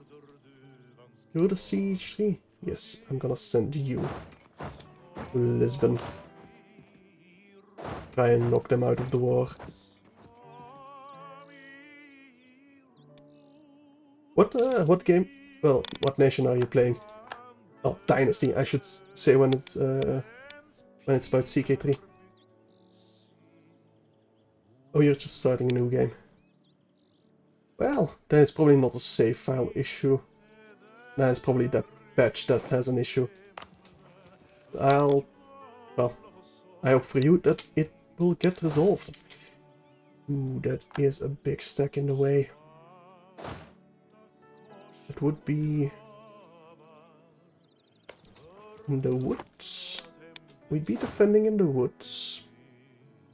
to the siege 3. Yes, I'm gonna send you to Lisbon. Try and knock them out of the war. What game? Well, what nation are you playing? Oh, Dynasty. I should say when it's about CK3. Oh, you're just starting a new game. Well, then it's probably not a save file issue. Then it's probably that patch that has an issue. Well, I hope for you that it will get resolved. Ooh, that is a big stack in the way. It would be in the woods. We'd be defending in the woods.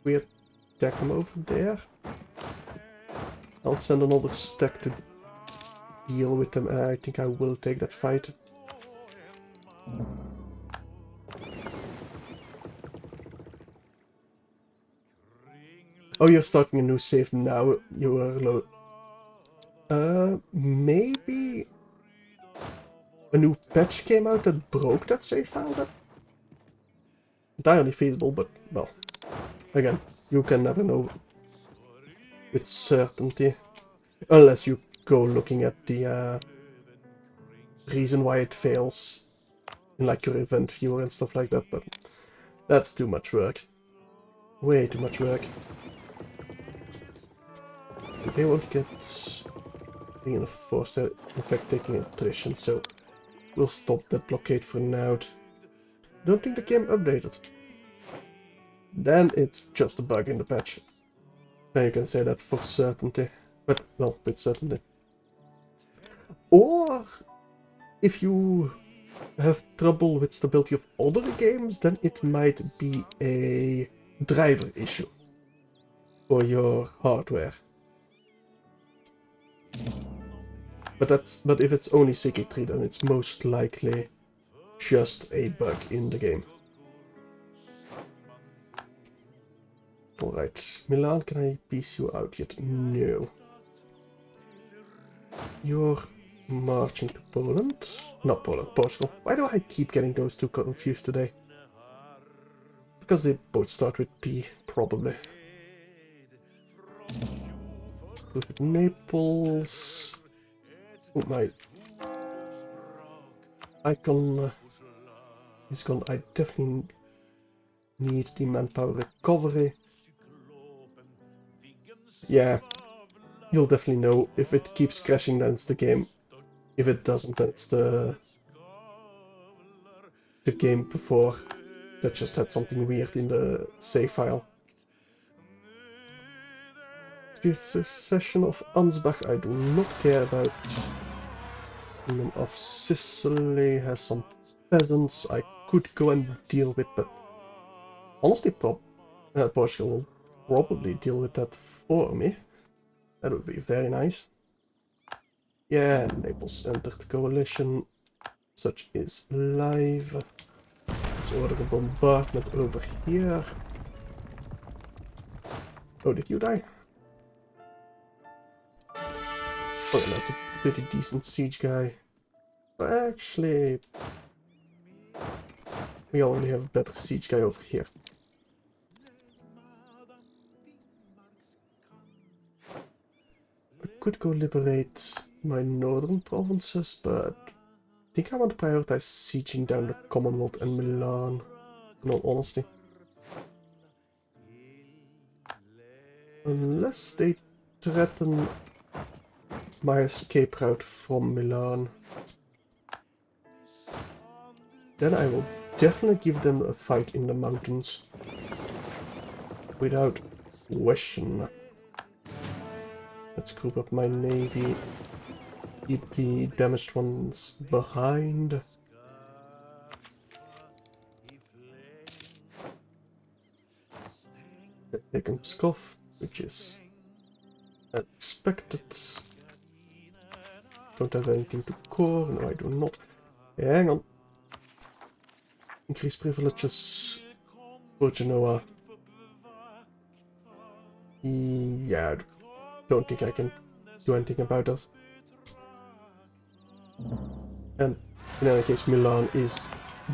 We attack them over there. I'll send another stack to deal with them. I think I will take that fight. Oh, you're starting a new save now. You are low. Maybe a new patch came out that broke that save file. That entirely feasible, but well, again, you can never know with certainty unless you go looking at the reason why it fails in like your event viewer and stuff like that. But that's too much work. Way too much work. They won't get reinforced. They're in fact taking attrition, so we'll stop that blockade for now. Don't think the game updated. Then it's just a bug in the patch. Then you can say that for certainty. But, well, with certainty. Or, if you have trouble with stability of other games, then it might be a driver issue for your hardware. But if it's only CK3, then it's most likely just a bug in the game. Alright, Milan, can I piece you out yet? No. You're marching to Poland? Not Poland, Portugal. Why do I keep getting those two confused today? Because they both start with P, probably. With Naples. Oh, my icon is gone. I definitely need the manpower recovery. Yeah, you'll definitely know. If it keeps crashing, then it's the game. If it doesn't, then it's the game before that just had something weird in the save file. Spirit Succession of Ansbach, I do not care about. Kingdom of Sicily has some peasants I could go and deal with, but honestly, Portugal will probably deal with that for me. That would be very nice. Yeah, Naples entered coalition. Such is live. Let's order a bombardment over here. Oh, did you die? Oh, that's a pretty decent siege guy. But actually, we already have a better siege guy over here. I could go liberate my northern provinces, but I think I want to prioritize sieging down the Commonwealth and Milan, in all honesty. Unless they threaten my escape route from Milan. Then I will definitely give them a fight in the mountains. Without question. Let's group up my navy. Keep the damaged ones behind. They can scoff, which is expected. Don't have anything to core. No, I do not. Hang on. Increase privileges for Genoa. Yeah, I don't think I can do anything about that. And in any case, Milan is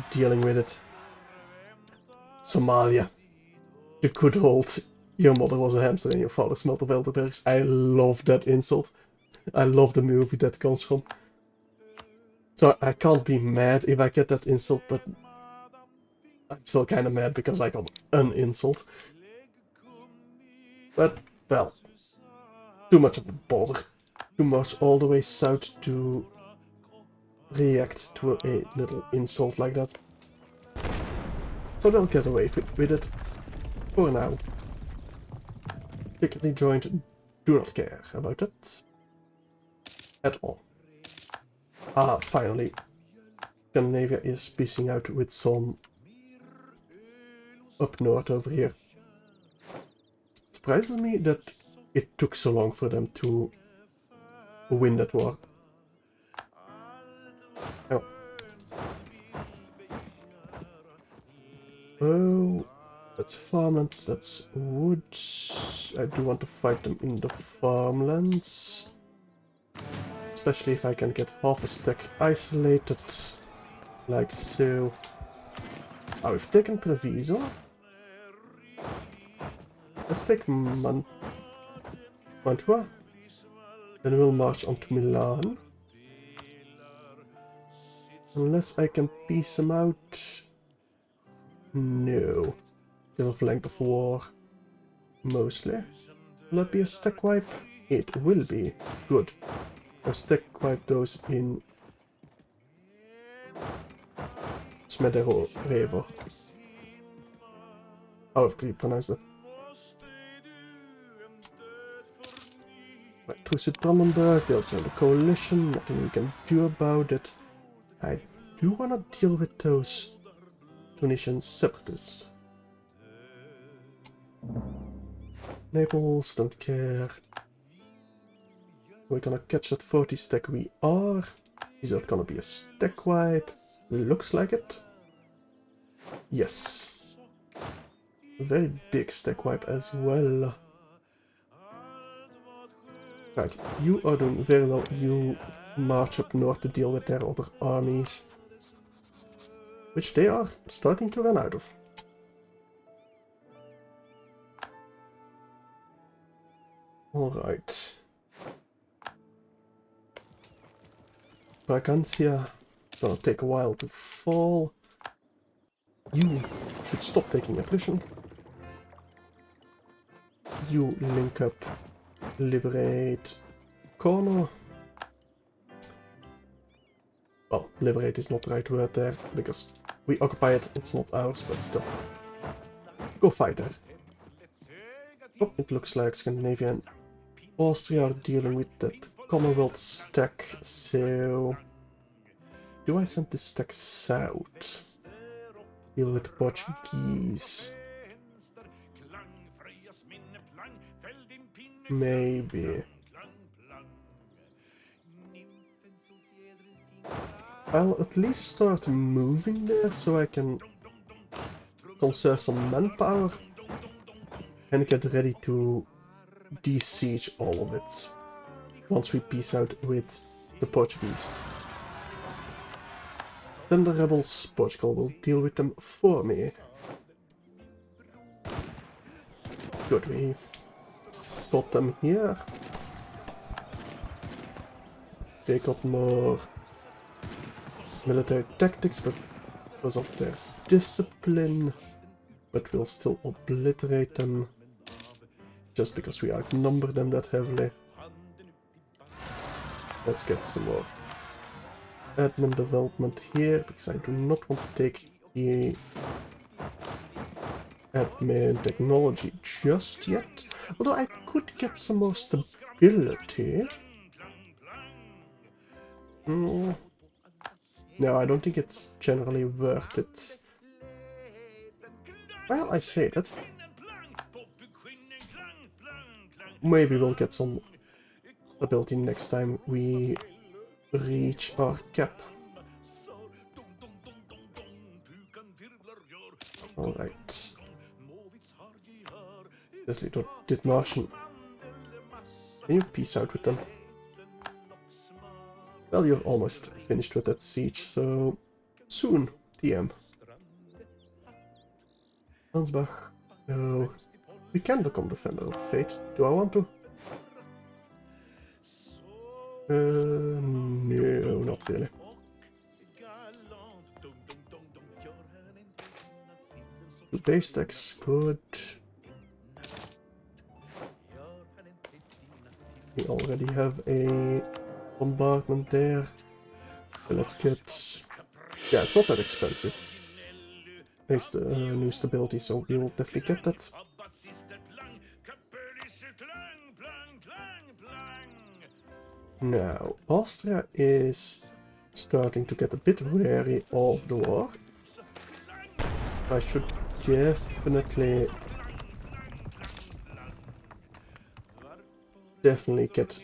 dealing with it. Somalia. The good old, your mother was a hamster and your father smelt of elderberries. I love that insult. I love the movie that comes from. So I can't be mad if I get that insult, but I'm still kind of mad because I got an insult. But, well, too much of a bother. Too much all the way south to react to a little insult like that. So they'll get away with it for now. Secretly joined, do not care about that at all. Ah, finally. Scandinavia is piecing out with some up north over here. It surprises me that it took so long for them to win that war. Oh. Oh, that's farmlands, that's wood. I do want to fight them in the farmlands. Especially if I can get half a stack isolated, like so. Oh, we've taken Treviso. Let's take Mantua. Then we'll march on to Milan. Unless I can piece them out. No. Because of length of war. Mostly. Will that be a stack wipe? It will be. Good. I'll stack wipe those in Smedero Revo. How have you pronounced that? Right, truce with Brandenburg, they'll join the coalition, nothing we can do about it. I do want to deal with those Tunisian separatists. Naples, don't care. We're gonna catch that 40 stack we are. Is that gonna be a stack wipe? Looks like it. Yes. A very big stack wipe as well. Right, you are doing very well. You march up north to deal with their other armies. Which they are starting to run out of. Alright. Bragantia, gonna take a while to fall. You should stop taking attrition. You link up, liberate Corno. Well, liberate is not the right word there, because we occupy it, it's not ours, but still. Go fight there. Oh, it looks like Scandinavia and Austria are dealing with that Commonwealth stack, so... Do I send this stack south? Deal with the Portuguese. Maybe. I'll at least start moving there so I can conserve some manpower and get ready to de-siege all of it once we peace out with the Portuguese. Then the rebels, Portugal will deal with them for me. Good, we've got them here. They got more military tactics, but because of their discipline, but we'll still obliterate them just because we outnumber them that heavily. Let's get some more admin development here, because I do not want to take the admin technology just yet. Although I could get some more stability. No, I don't think it's generally worth it. Well, I say that. Maybe we'll get some stability next time we reach our cap. Alright. This little did Martian. Can you peace out with them? Well, you're almost finished with that siege, so soon, TM. Ansbach. No. We can become Defender of Fate. Do I want to? No, not really. The base stacks, good. We already have a bombardment there. So let's get... Yeah, it's not that expensive. There's the new stability, so we will definitely get that. Now, Austria is starting to get a bit wary of the war. I should definitely get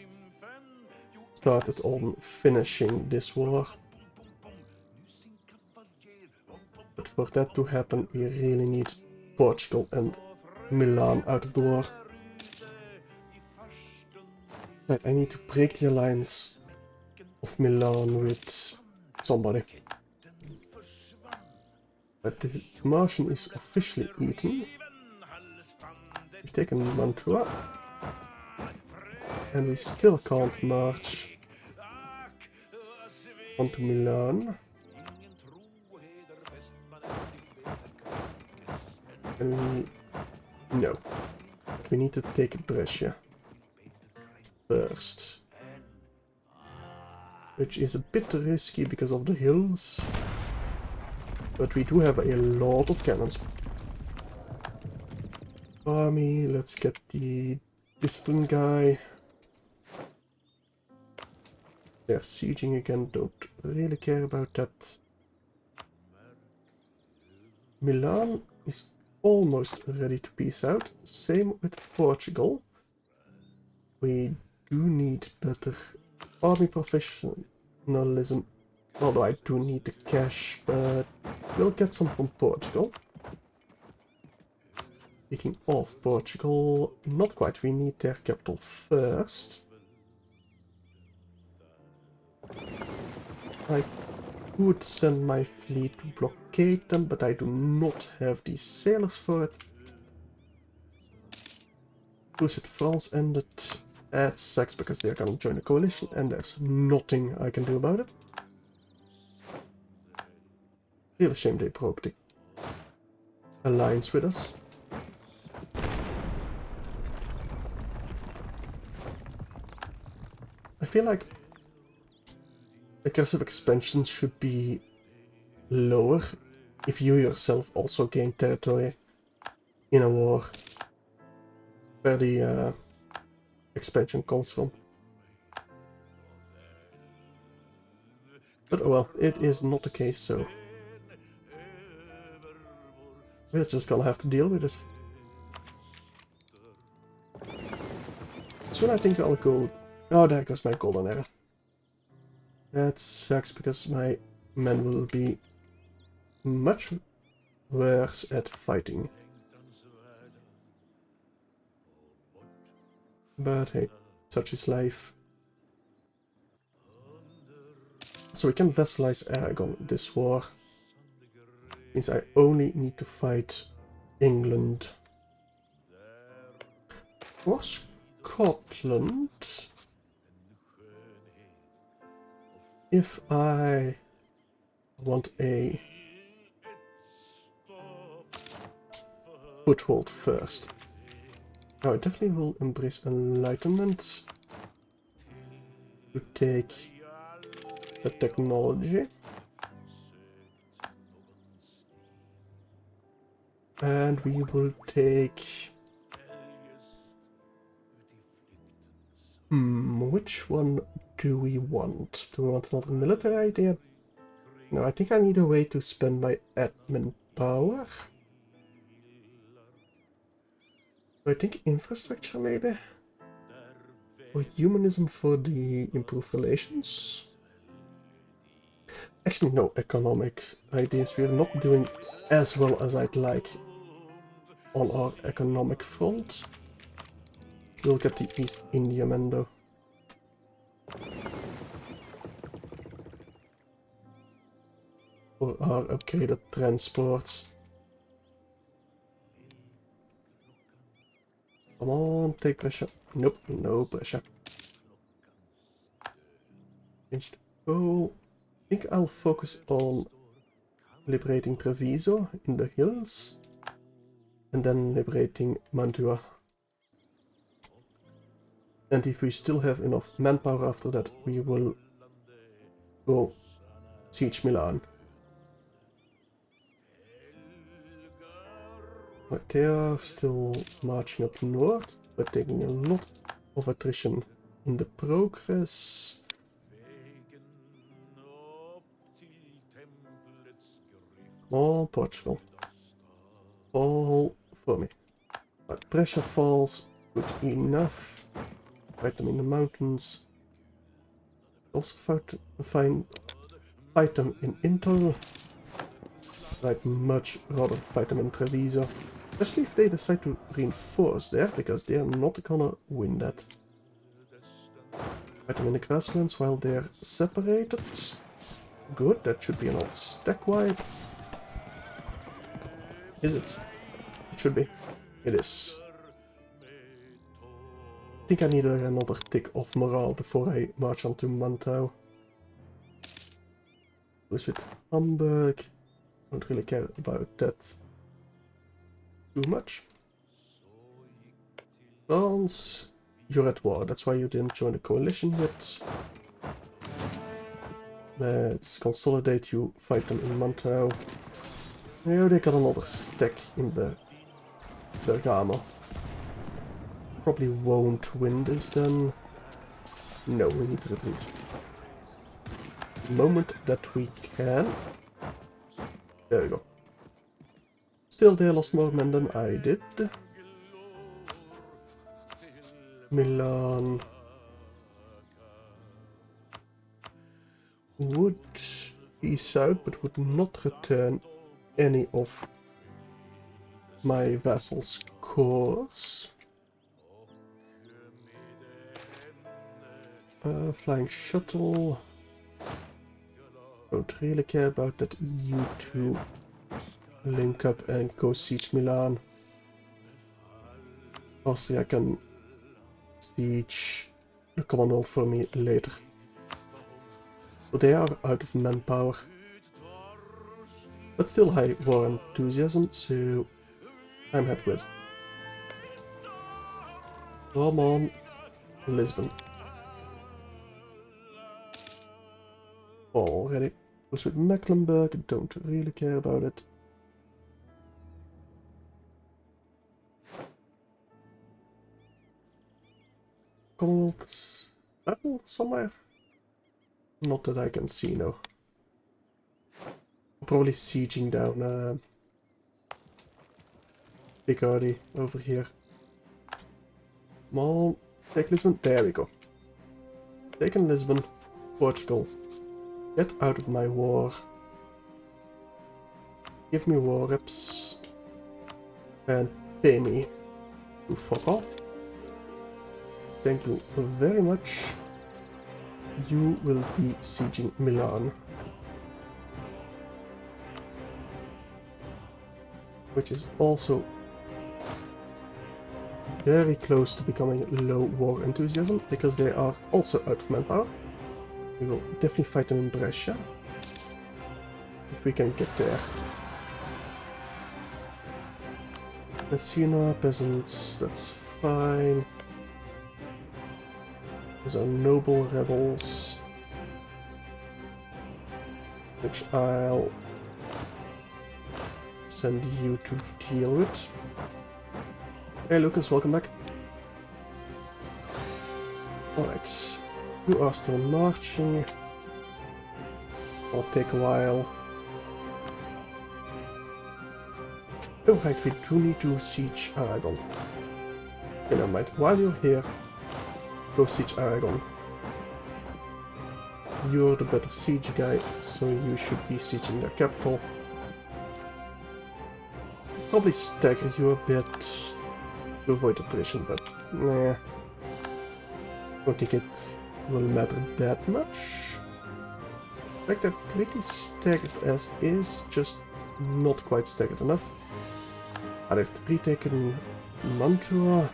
started on finishing this war. But for that to happen, we really need Portugal and Milan out of the war. Right, I need to break the alliance of Milan with somebody. But the Martian is officially eaten. We've taken Mantua. And we still can't march onto Milan. And no. But we need to take Brescia first. Which is a bit risky because of the hills. But we do have a lot of cannons. Army, let's get the discipline guy. They're sieging again, don't really care about that. Milan is almost ready to peace out. Same with Portugal. We do need better army professionalism. Although I do need the cash, but we'll get some from Portugal. Speaking of Portugal, not quite, we need their capital first. I could send my fleet to blockade them, but I do not have the sailors for it. Crusade France ended. That sucks because they're gonna join the coalition and there's nothing I can do about it. Real shame they broke the alliance with us. I feel like aggressive expansion should be lower if you yourself also gain territory in a war where the expansion comes from. But well, it is not the case, so we're just gonna have to deal with it. Soon I think I'll go... Oh, there goes my golden era. That sucks because my men will be much worse at fighting. But hey, such is life. So we can vassalize Aragon this war. Means I only need to fight England. Or Scotland. If I want a foothold first. Now I definitely will embrace enlightenment to take the technology. And we will take... which one do we want? Do we want another military idea? No, I think I need a way to spend my admin power. I think infrastructure maybe? Or humanism for the improved relations? Actually no, economic ideas. We are not doing as well as I'd like on our economic front. We'll get the East India men though. For our upgraded transports. Come on, take pressure. Nope, no pressure. Change the goal. I think I'll focus on liberating Treviso in the hills. And then liberating Mantua. And if we still have enough manpower after that, we will go siege Milan. But they are still marching up north, but taking a lot of attrition in the progress. Oh, Portugal. Fall for me. But pressure falls. Good enough. Fight them in the mountains. Also fight them in Intel. I'd much rather fight them in Treviso. Especially if they decide to reinforce there, because they're not gonna win that. Fight them in the grasslands while they're separated. Good, that should be another stack wipe. Is it? It should be. It is. I think I need another tick of morale before I march on to Mantau. Goes with Hamburg. Don't really care about that too much. France, you're at war. That's why you didn't join the coalition yet. Let's consolidate you, fight them in Mantau. Yeah, they got another stack in Bergamo. Probably won't win this then. No, we need to retreat. The moment that we can. There we go. Still, they lost more men than I did. Milan would peace out, but would not return any of my vassals' cores. Flying shuttle. Don't really care about that EU2 link up and go siege Milan. Austria can siege the Commonwealth for me later. So they are out of manpower. But still high war enthusiasm, so I'm happy with. Come on, Lisbon. Already. Goes with Mecklenburg, don't really care about it. Commonwealth battle somewhere? Not that I can see, no. Probably sieging down Picardy over here. Come on, take Lisbon. There we go. Taken Lisbon, Portugal. Get out of my war. Give me war reps. And pay me to fuck off. Thank you very much. You will be sieging Milan. Which is also very close to becoming low war enthusiasm, because they are also out of manpower. We will definitely fight them in Brescia, if we can get there. Messina, peasants, that's fine. Those are noble rebels, which I'll send you to deal with. Hey Lucas, welcome back. Alright, you are still marching. It'll take a while. Oh right, we do need to siege Aragon. Okay, never mind. While you're here, go siege Aragon. You're the better siege guy, so you should be sieging their capital. Probably stagger you a bit to avoid attrition, but nah. Don't think it will matter that much. In fact, they're pretty staggered as is, just not quite staggered enough. I've retaken Mantua.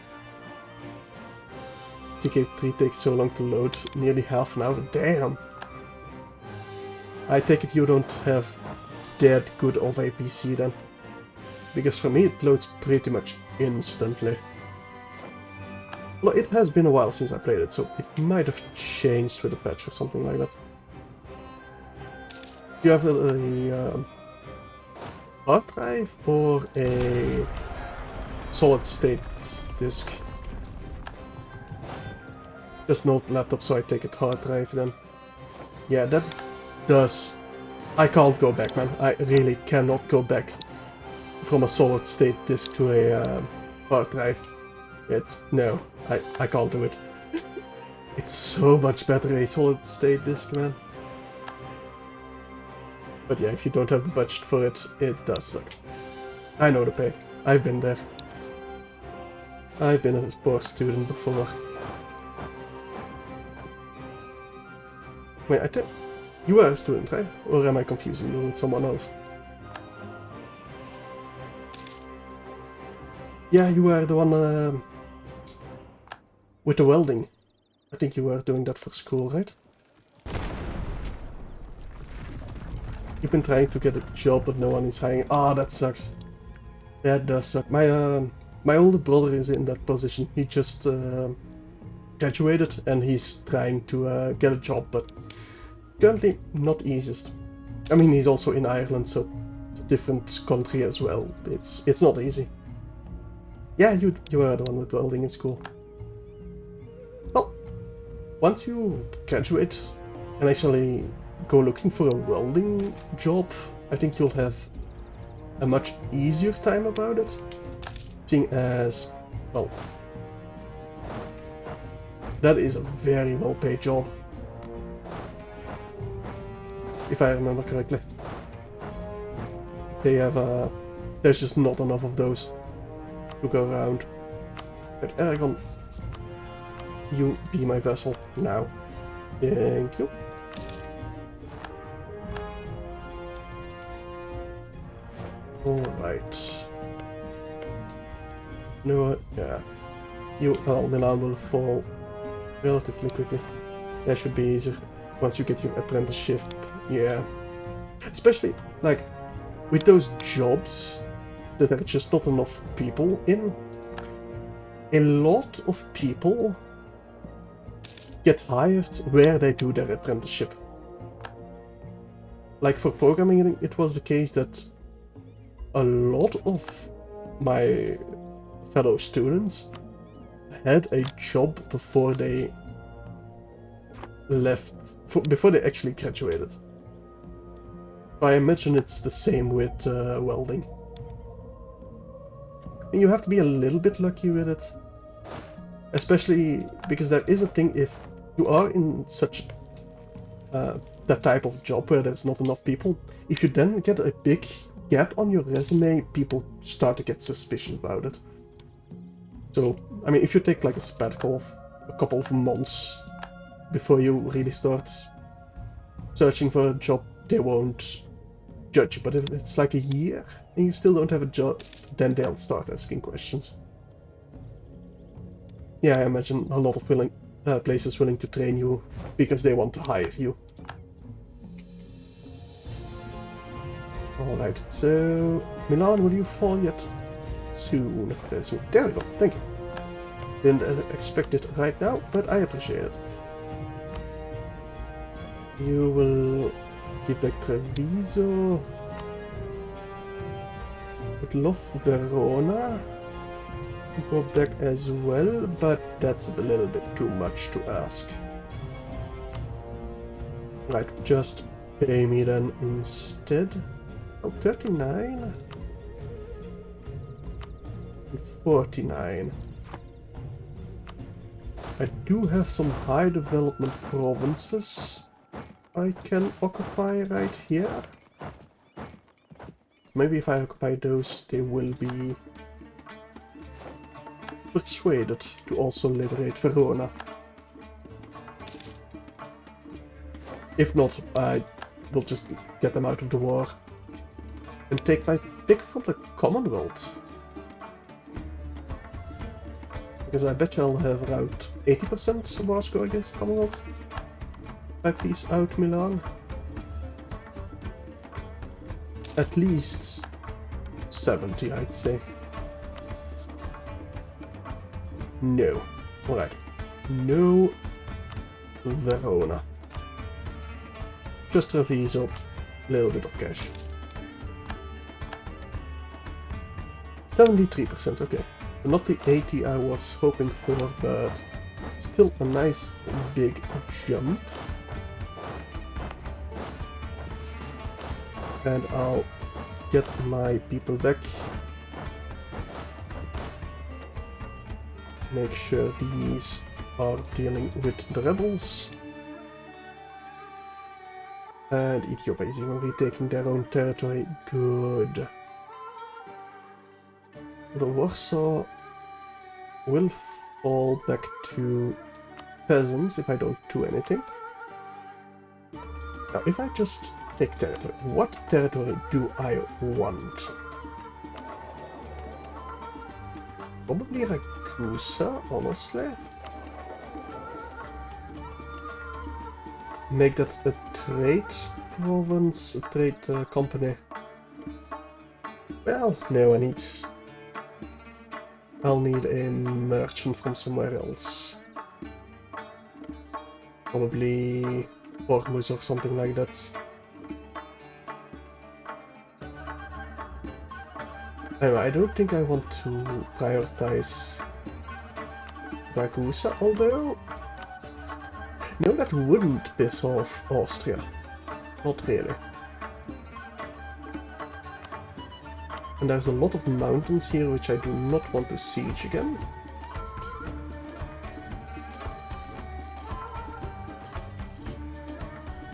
TK3 takes so long to load, nearly half an hour. Damn! I take it you don't have that good of a PC then. Because for me it loads pretty much instantly. Well, it has been a while since I played it, so it might have changed with a patch or something like that. You have a hard drive or a solid state disk? Just not laptop, so I take it hard drive then. Yeah, that does I can't go back, man. I really cannot go back from a solid state disk to a hard drive. No, I can't do it. It's so much better a solid state disk, man. But yeah, if you don't have the budget for it, it does suck. I know the pain. I've been there. I've been a poor student before. Wait, I think you are a student, right? Or am I confusing you with someone else? Yeah, you are the one with the welding. I think you were doing that for school, right? You've been trying to get a job, but no one is hiring. Ah, that sucks. That does suck. My older brother is in that position. He just graduated and he's trying to get a job, but currently not easiest. I mean, he's also in Ireland, so it's a different country as well. It's not easy. Yeah, you are the one with welding in school. Well, once you graduate and actually go looking for a welding job, I think you'll have a much easier time about it. Seeing as, well, that is a very well paid job. If I remember correctly. They have there's just not enough of those to go around. But Aragon, you be my vessel now. Thank you. Alright. No, yeah. Milan will fall relatively quickly. That should be easier once you get your apprenticeship. Yeah. Especially, like, with those jobs that are just not enough people in, a lot of people get hired where they do their apprenticeship. Like for programming, it was the case that a lot of my fellow students had a job before they left, before they actually graduated. I imagine it's the same with welding. And you have to be a little bit lucky with it. Especially because there is a thing, if you are in such that type of job where there's not enough people, if you then get a big gap on your resume, people start to get suspicious about it. So, I mean, if you take like a sabbatical of a couple of months before you really start searching for a job, they won't judge you. But if it's like a year and you still don't have a job, then they'll start asking questions. Yeah, I imagine a lot of places willing to train you because they want to hire you. Alright, so Milan, will you fall yet? Soon. Soon. There we go, thank you. Didn't expect it right now, but I appreciate it. You will give back Treviso. Would love Verona. Go back as well, but that's a little bit too much to ask. Right, just pay me then instead. Oh, 39 and 49. I do have some high development provinces I can occupy right here. Maybe if I occupy those, they will be persuaded to also liberate Verona. If not, I will just get them out of the war and take my pick from the Commonwealth. Because I bet you I'll have around 80% war score against Commonwealth. If I peace out Milan. At least 70, I'd say. No. Alright. No Verona. Just Treviso, a little bit of cash. 73%, okay. Not the 80 I was hoping for, but still a nice big jump. And I'll get my people back. Make sure these are dealing with the rebels. And Ethiopia is even retaking their own territory. Good. The Warsaw will fall back to peasants if I don't do anything. Now, if I just take territory, what territory do I want? Probably Ragusa, honestly. Make that a trade province, a trade company. Well, no, I'll need a merchant from somewhere else. Probably Ormuz or something like that. Anyway, I don't think I want to prioritize Ragusa, although... No, that wouldn't piss off Austria. Not really. And there's a lot of mountains here which I do not want to siege again.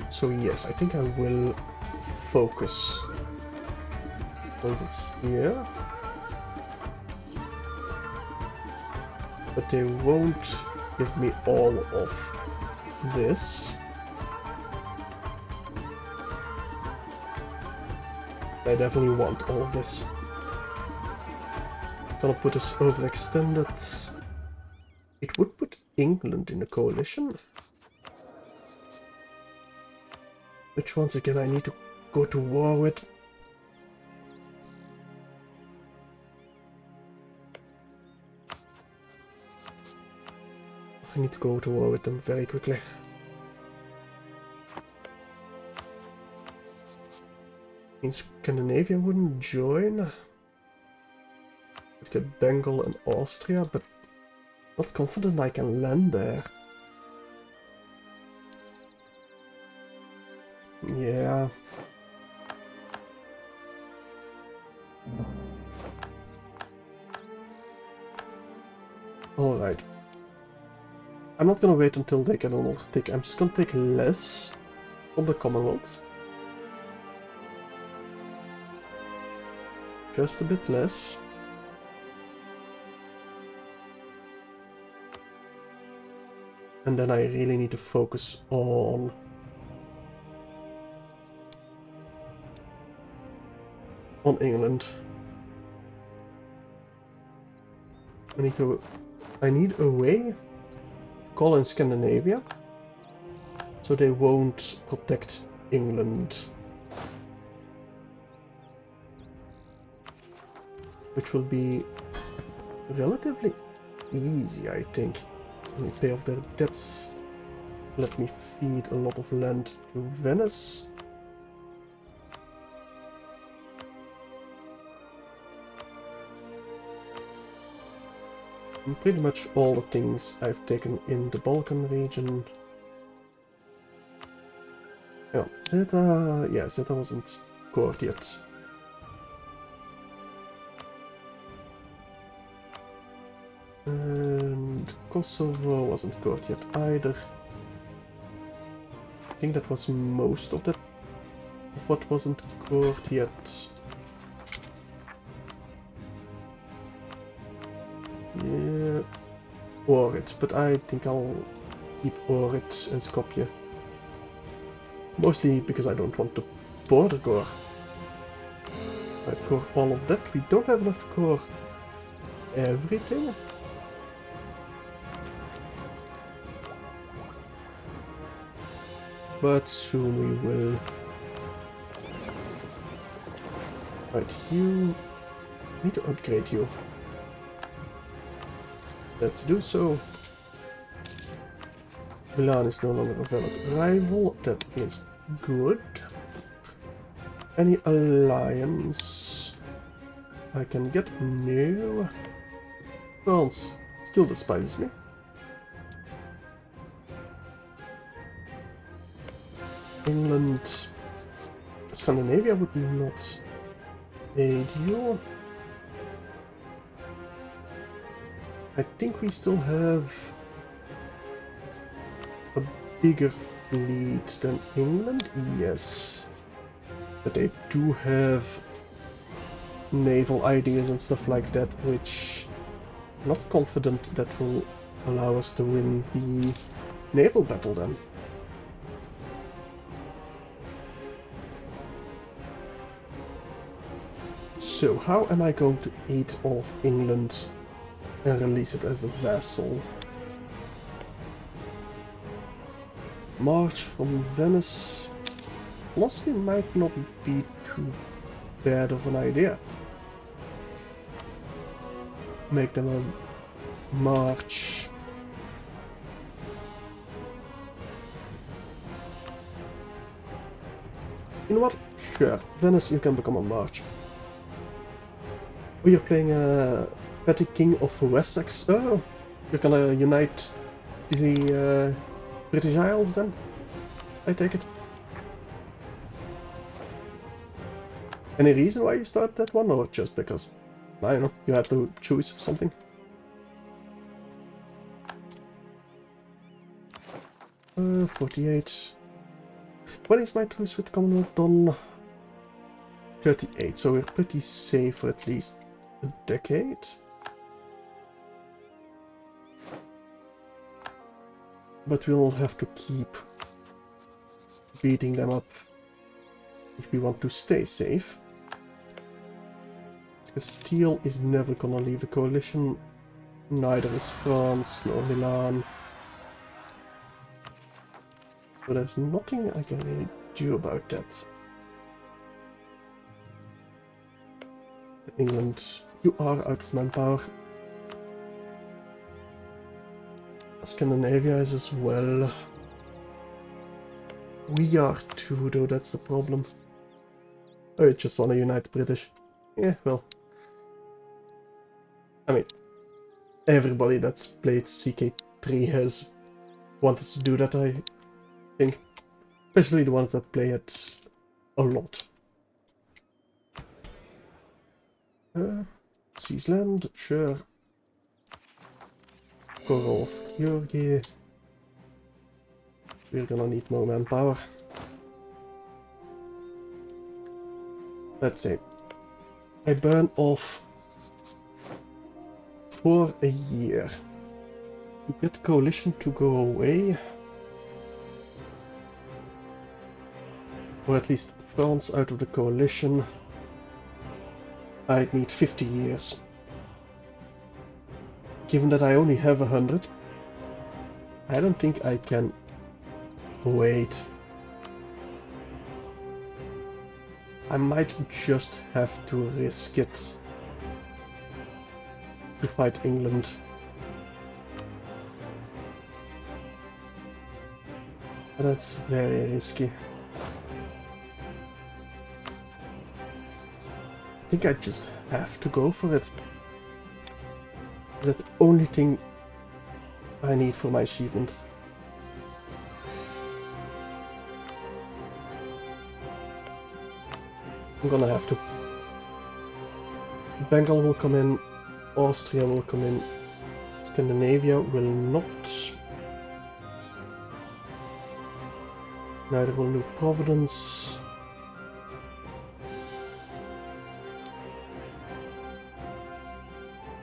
So yes, I think I will focus over here. But they won't give me all of this. I definitely want all of this. Gonna put this overextended. It would put England in a coalition. Which once again I need to go to war with. I need to go to war with them very quickly. Means Scandinavia wouldn't join. I'd get Bengal and Austria, but not confident I can land there. Yeah. Alright. I'm not gonna wait until they can all take. I'm just gonna take less from the Commonwealth. Just a bit less. And then I really need to focus on England. I need a way to call in Scandinavia so they won't protect England. Which will be relatively easy, I think. Let me pay off their debts. Let me feed a lot of land to Venice. And pretty much all the things I've taken in the Balkan region. Yeah, Zeta wasn't cored yet. And Kosovo wasn't cored yet either. I think that was most of what wasn't cored yet. Yeah, Ohrid, but I think I'll keep Ohrid and Skopje. Mostly because I don't want to border core. I'd core all of that. We don't have enough to core everything. But soon we will. Right, you need to upgrade you. Let's do so. Milan is no longer a valid rival. That is good. Any alliance I can get? No. France still despises me. England Scandinavia would not aid you. I think we still have a bigger fleet than England, yes. But they do have naval ideas and stuff like that, which I'm not confident that will allow us to win the naval battle then. So how am I going to aid off England and release it as a vassal? March from Venice honestly might not be too bad of an idea. Make them a march. You know what? Sure, Venice, you can become a march. Oh, you're playing a petty king of Wessex. Oh, you're gonna unite the British Isles then? I take it. Any reason why you started that one, or just because, I don't know, you had to choose something? Uh, 48. When is my truce with Commonwealth done? 38, so we're pretty safe for at least a decade. But we'll have to keep beating them up if we want to stay safe. Castile is never gonna leave the coalition, neither is France nor Milan. So there's nothing I can really do about that. England, you are out of manpower. Scandinavia is as well. We are too, though, that's the problem. I just want to unite the British. Yeah, well. I mean, everybody that's played CK3 has wanted to do that, I think. Especially the ones that play it a lot. Seasland, sure. Korov, Georgi. We're gonna need more manpower. Let's say I burn off for a year to get the coalition to go away, or at least France out of the coalition. I'd need 50 years. Given that I only have 100, I don't think I can wait. I might just have to risk it to fight England. But that's very risky. I think I just have to go for it. That's the only thing I need for my achievement. I'm gonna have to. Bengal will come in, Austria will come in, Scandinavia will not. Neither will New Providence.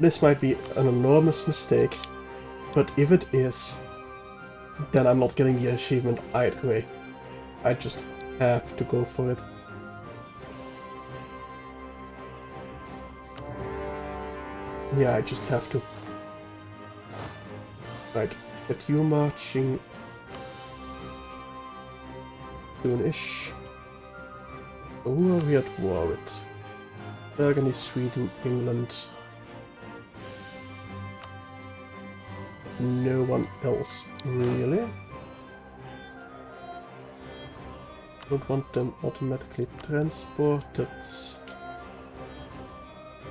This might be an enormous mistake, but if it is, then I'm not getting the achievement either way. I just have to go for it. Yeah, I just have to. Right, get you marching soon-ish. So who are we at war with? Burgundy, Sweden, England. No one else, really. Don't want them automatically transported.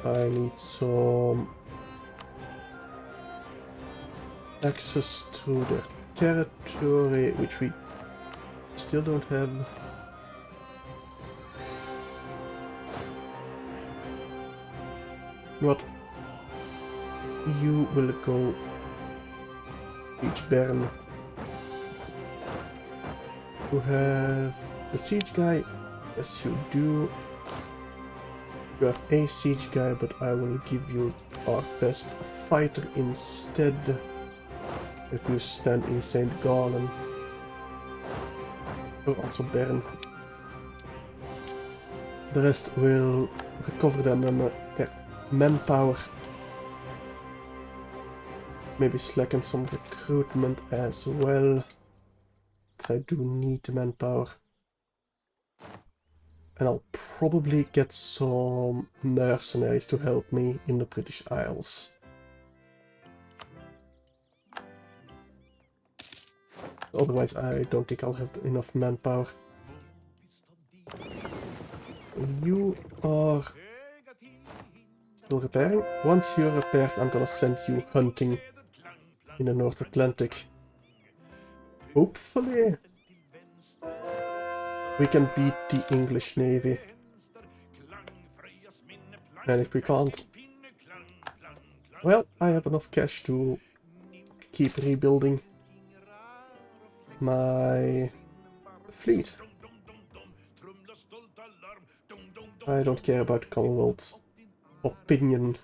I need some access to their territory, which we still don't have. know what? You will go siege Bern. You have the siege guy. Yes, you do. You have a siege guy, but I will give you our best fighter instead. If you stand in St. Gallen. Or also Bern. The rest will recover them and their manpower. Maybe slacken some recruitment as well. Because I do need the manpower. And I'll probably get some mercenaries to help me in the British Isles. Otherwise I don't think I'll have enough manpower. You are still repairing. Once you're repaired, I'm gonna send you hunting in the North Atlantic. Hopefully we can beat the English Navy. And if we can't, well, I have enough cash to keep rebuilding my fleet. I don't care about Commonwealth's opinion.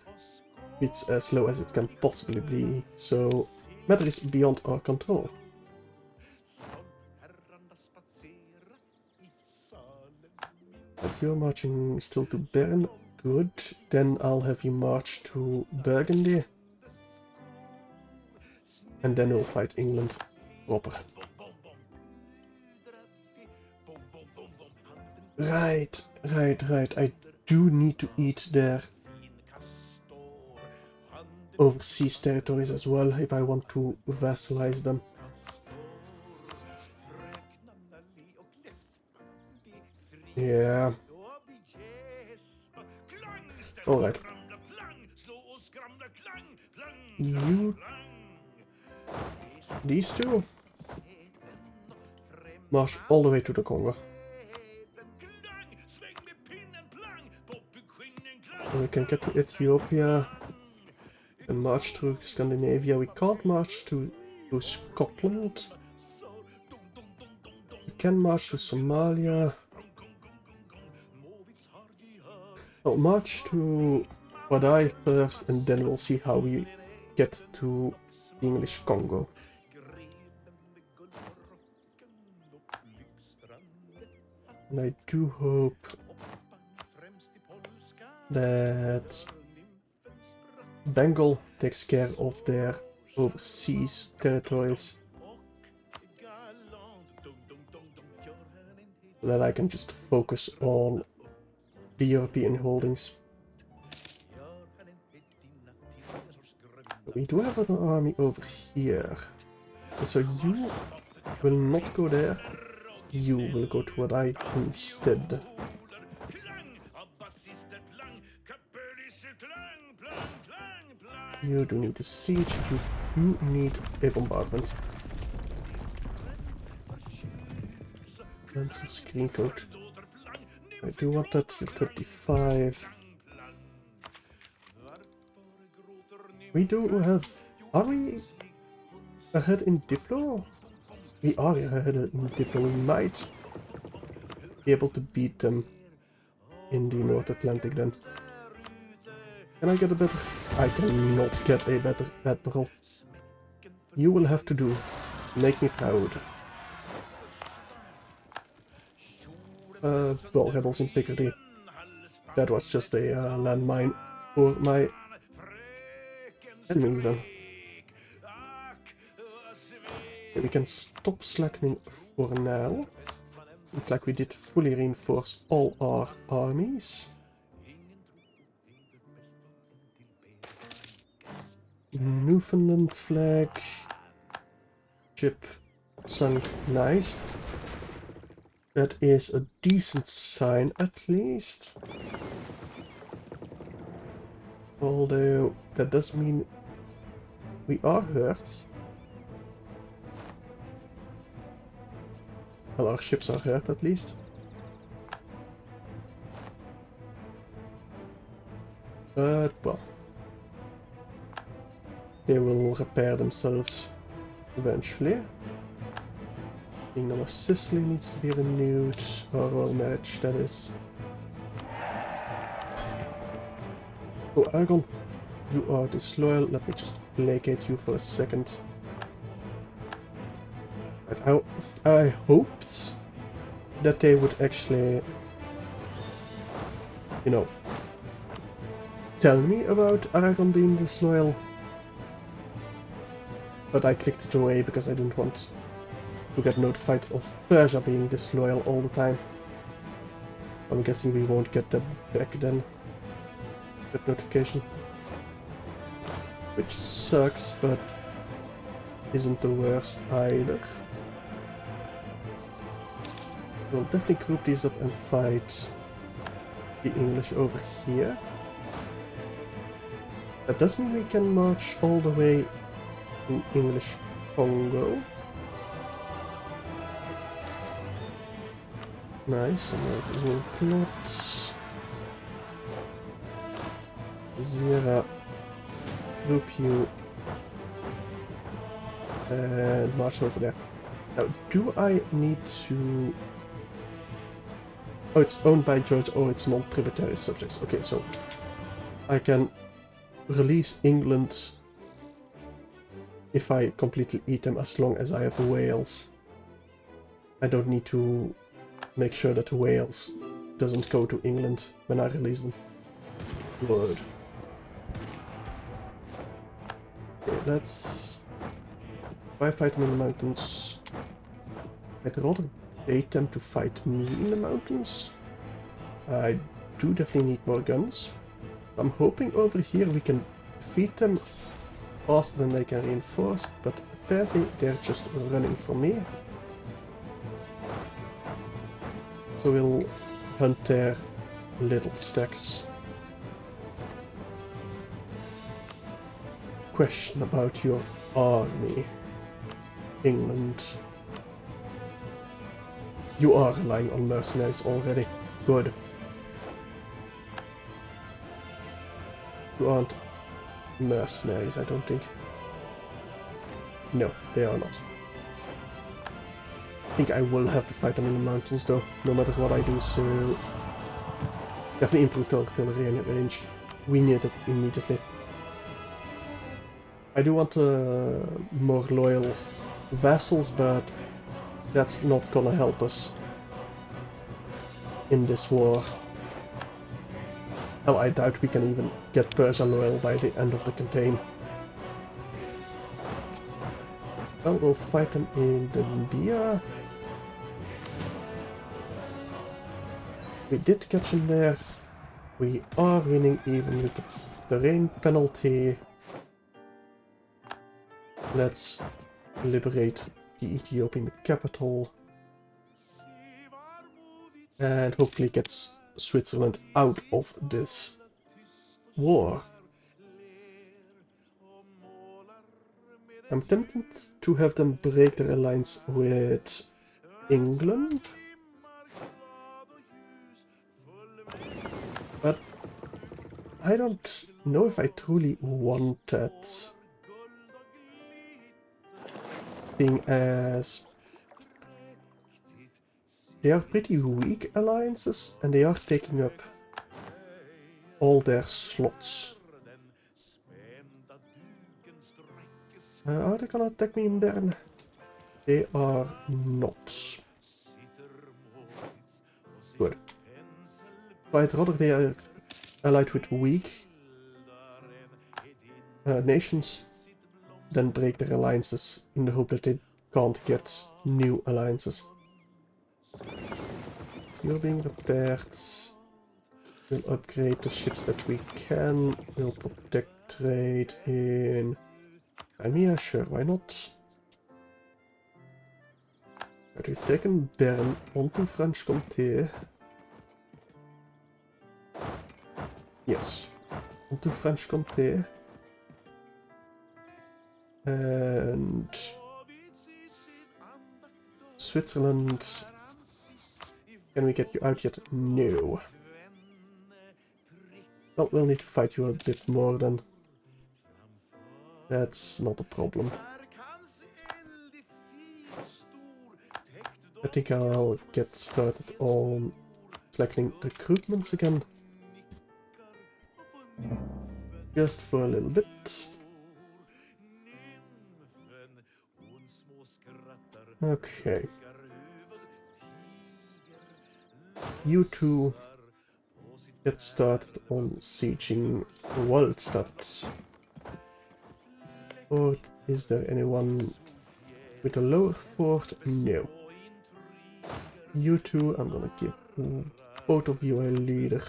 It's as low as it can possibly be, so matter is beyond our control. But you're marching still to Bern. Good. Then I'll have you march to Burgundy. And then we'll fight England proper. Right. I do need to eat their overseas territories as well if I want to vassalize them. Yeah. Alright. You... These two? March all the way to the Congo. And we can get to Ethiopia. And march through Scandinavia. We can't march to Scotland. We can march to Somalia. I'll march to Paradise first, and then we'll see how we get to the English Congo. And I do hope that Bengal takes care of their overseas territories, so that I can just focus on the European holdings. We do have an army over here, so you will not go there, you will go to Wadai instead. You do need a siege, you do need a bombardment. And some screen code. I do want that to 25. We do have... Are we ahead in Diplo? We are ahead in Diplo. We might be able to beat them in the North Atlantic then. Can I get a better... I cannot get a better admiral. You will have to do. Make me proud. Well, rebels in Picardy. That was just a landmine for my enemies then. Okay, we can stop slackening for now. It's like we did fully reinforce all our armies. Newfoundland flag. Ship sunk. Nice. That is a decent sign at least. Although that does mean we are hurt. Well, our ships are hurt at least. But, well, they will repair themselves eventually. Kingdom of Sicily needs to be renewed, or royal marriage, that is. Oh, Aragon, you are disloyal. Let me just placate you for a second. But I hoped that they would actually, you know, tell me about Aragon being disloyal. But I clicked it away because I didn't want to get notified of Persia being disloyal all the time. I'm guessing we won't get that back then. That notification. Which sucks, but isn't the worst either. We'll definitely group these up and fight the English over here. That does mean we can march all the way to English Congo. Nice, American plots. Zira, group you and march over there. Now, do I need to... Oh, it's owned by Georgia. Oh, it's non-tributary subjects. Okay, so I can release England if I completely eat them as long as I have Wales. I don't need to make sure that Wales doesn't go to England when I release them. Good. Okay, let's... If I fight them in the mountains, I'd rather bait them to fight me in the mountains. I do definitely need more guns. I'm hoping over here we can defeat them faster than they can reinforce, but apparently they're just running from me. So we'll hunt their little stacks. Question about your army, England. You are relying on mercenaries already. Good. You aren't mercenaries, I don't think. No, they are not. I think I will have to fight them in the mountains though, no matter what I do, so... Definitely improved artillery and range. We need it immediately. I do want more loyal vassals, but that's not gonna help us in this war. Hell, I doubt we can even get Persia loyal by the end of the campaign. Well, we'll fight them in the Libya. We did catch him there. We are winning even with the terrain penalty. Let's liberate the Ethiopian capital. And hopefully gets Switzerland out of this war. I'm tempted to have them break their alliance with England. But I don't know if I truly want that. Seeing as they are pretty weak alliances and they are taking up all their slots. Are they gonna attack me in Bern? They are not. Good. So I'd rather they are allied with weak nations than break their alliances in the hope that they can't get new alliances. You're being repaired. We'll upgrade the ships that we can. We'll protect trade in Crimea, sure, why not? Have we taken Bern onto French Comté? Yes, onto French Comté. And Switzerland. Can we get you out yet? No. Well, we'll need to fight you a bit more then. That's not a problem. I think I'll get started on selecting recruitments again. Just for a little bit. Okay. You two get started on sieging Waldstadt. Or is there anyone with a lower fort? No. You two, I'm gonna give both of you a leader.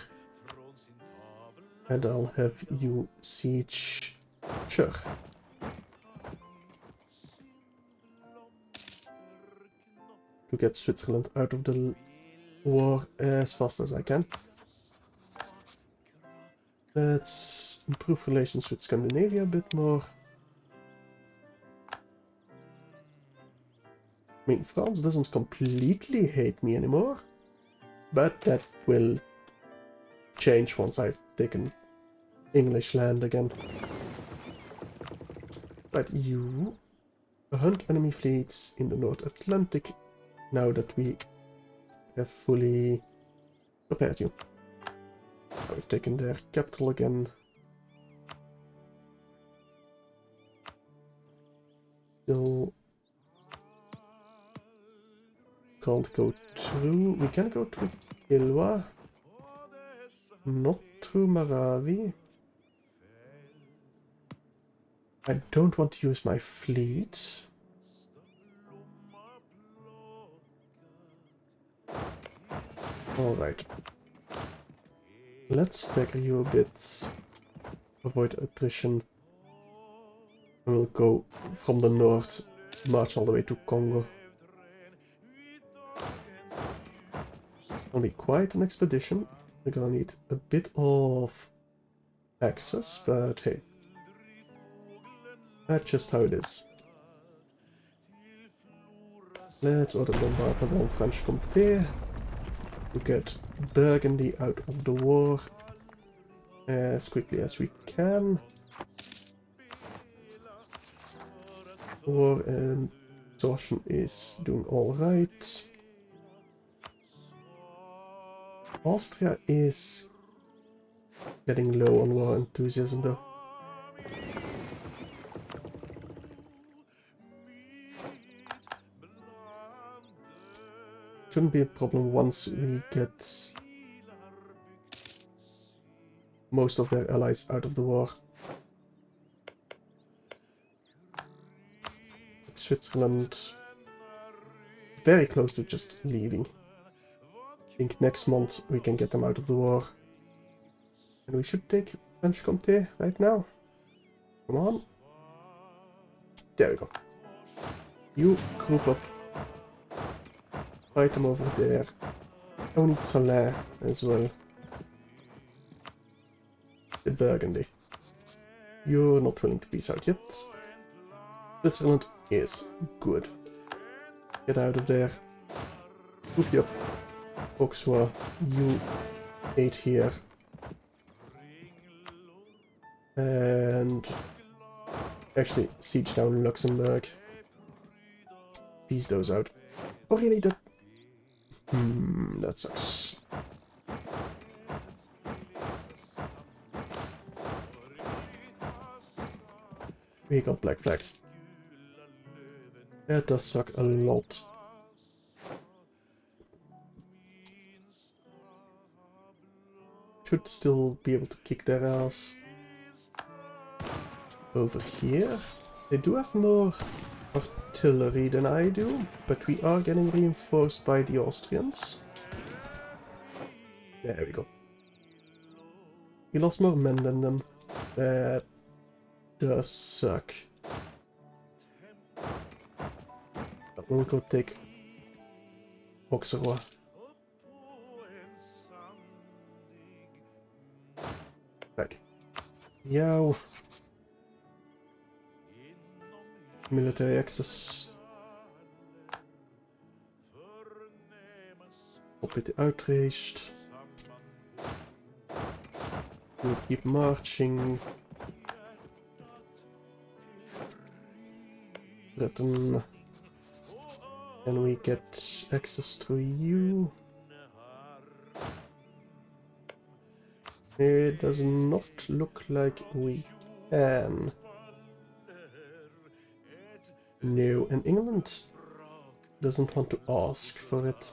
And I'll have you siege Chur. To get Switzerland out of the war as fast as I can. Let's improve relations with Scandinavia a bit more. I mean, France doesn't completely hate me anymore, but that will change once I've taken English land again. But you hunt enemy fleets in the North Atlantic now that we have fully prepared you. Now we've taken their capital again. Still can't go through. We can go through Ilwa. Not through Maravi. I don't want to use my fleet. Alright. Let's stagger you a bit. Avoid attrition. We'll go from the north, march all the way to Congo. It'll be quite an expedition. We're gonna need a bit of access, but hey. That's just how it is. Let's order bombardment on French Comté to get Burgundy out of the war as quickly as we can. War and exhaustion is doing alright. Austria is getting low on war enthusiasm though. Shouldn't be a problem once we get most of their allies out of the war. Switzerland very close to just leaving. I think next month we can get them out of the war. And we should take French Comté right now. Come on. There we go. You group up. Fight them over there. I need Salais as well. The Burgundy. You're not willing to peace out yet. Switzerland is good. Get out of there. Group you up. Auxerrois, you 8 here. And actually siege down Luxembourg. Peace those out. Oh really? That sucks. We got black flag. That does suck a lot. Should still be able to kick their ass. Over here. They do have more artillery than I do, but we are getting reinforced by the Austrians. There we go. We lost more men than them. That does suck. But we'll go take Auxerrois. Right. Yow. Military access. Op bitte uitreist. We keep marching. Britain. Can we get access to you? It does not look like we can. No, and England doesn't want to ask for it.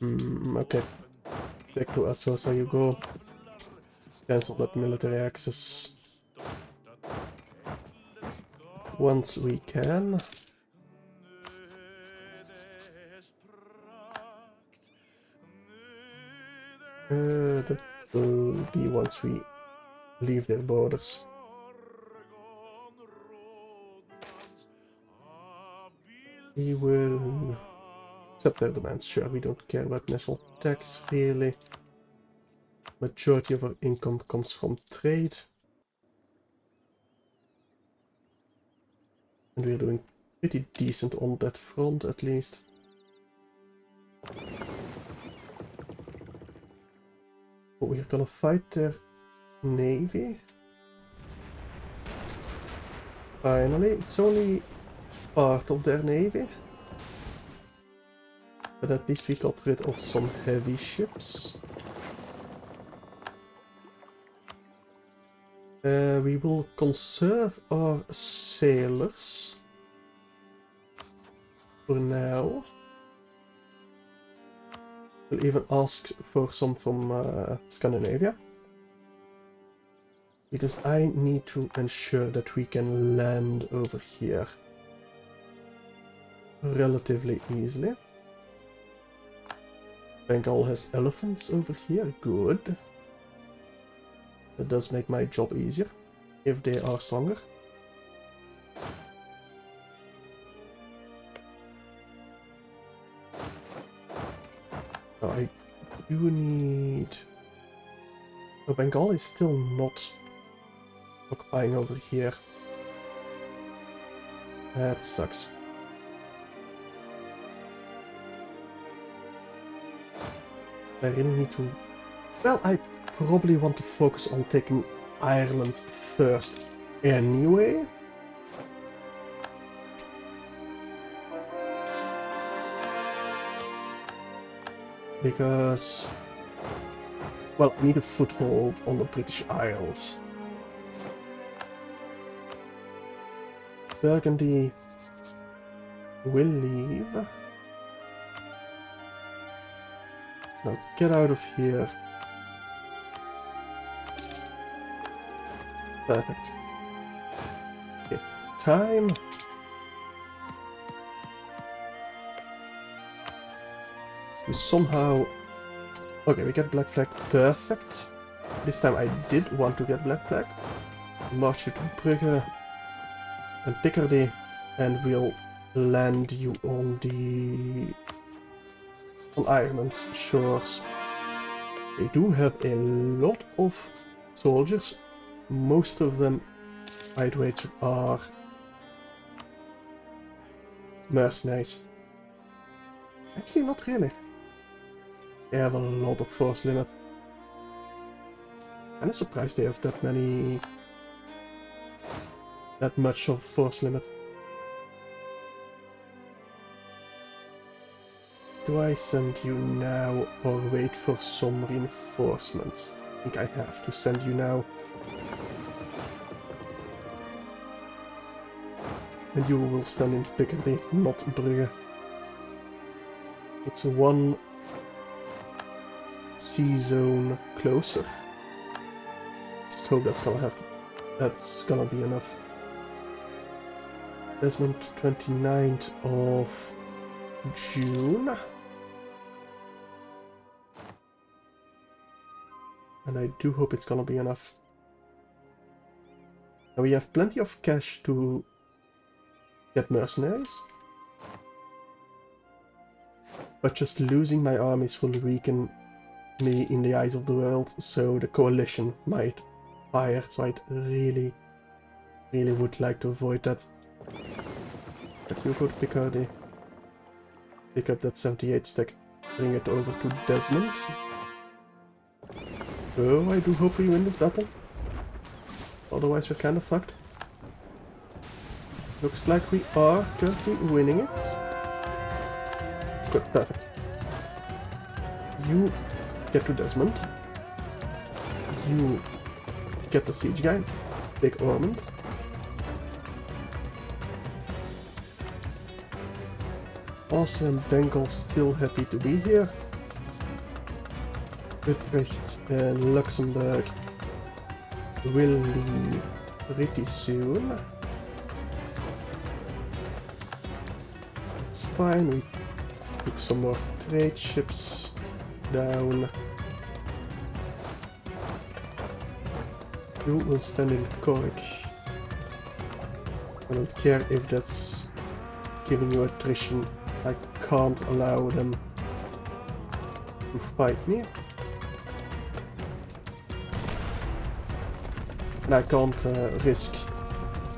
Okay. Back to us, so you go. Cancel that military access. Once we can. That will be once we leave their borders. We will accept their demands, sure, we don't care about national tax really. Majority of our income comes from trade. And we're doing pretty decent on that front at least. But we're gonna fight their navy. Finally, it's only part of their navy. But at least we got rid of some heavy ships. We will conserve our sailors for now. We'll even ask for some from Scandinavia. Because I need to ensure that we can land over here relatively easily. Bengal has elephants over here, good. That does make my job easier, if they are stronger. I do need... Oh, Bengal is still not occupying over here. That sucks. I really need to... Well, I probably want to focus on taking Ireland first anyway. Because... well, I need a foothold on the British Isles. Burgundy will leave. Now get out of here. Perfect. Okay, time. To somehow... Okay, we get black flag. Perfect. This time I did want to get black flag. March you to Brugge and Picardy, and we'll land you on the... on Ireland's shores. They do have a lot of soldiers. Most of them, I'd wager, are mercenaries. Actually, not really. They have a lot of force limit. I'm surprised they have that many... that much of force limit. Do I send you now or wait for some reinforcements? I think I have to send you now. And you will stand in Picardy, not Brugge. It's one sea zone closer. Just hope that's gonna be enough. Desmond 29th of June. And I do hope it's gonna be enough. Now we have plenty of cash to get mercenaries. But just losing my armies will weaken me in the eyes of the world, so the coalition might fire, so I'd really would like to avoid that. But you go to Picardy. Pick up that 78 stack. bring it over to Desmond. Oh, I do hope we win this battle. Otherwise we're kind of fucked. Looks like we are currently winning it. Good, perfect. You get to Desmond. You get the siege guy. Big Ormond. Austria and Bengal still happy to be here. Utrecht and Luxembourg will leave pretty soon. It's fine, we took some more trade ships down. You will stand in Cork. I don't care if that's giving you attrition. I can't allow them to fight me. And I can't risk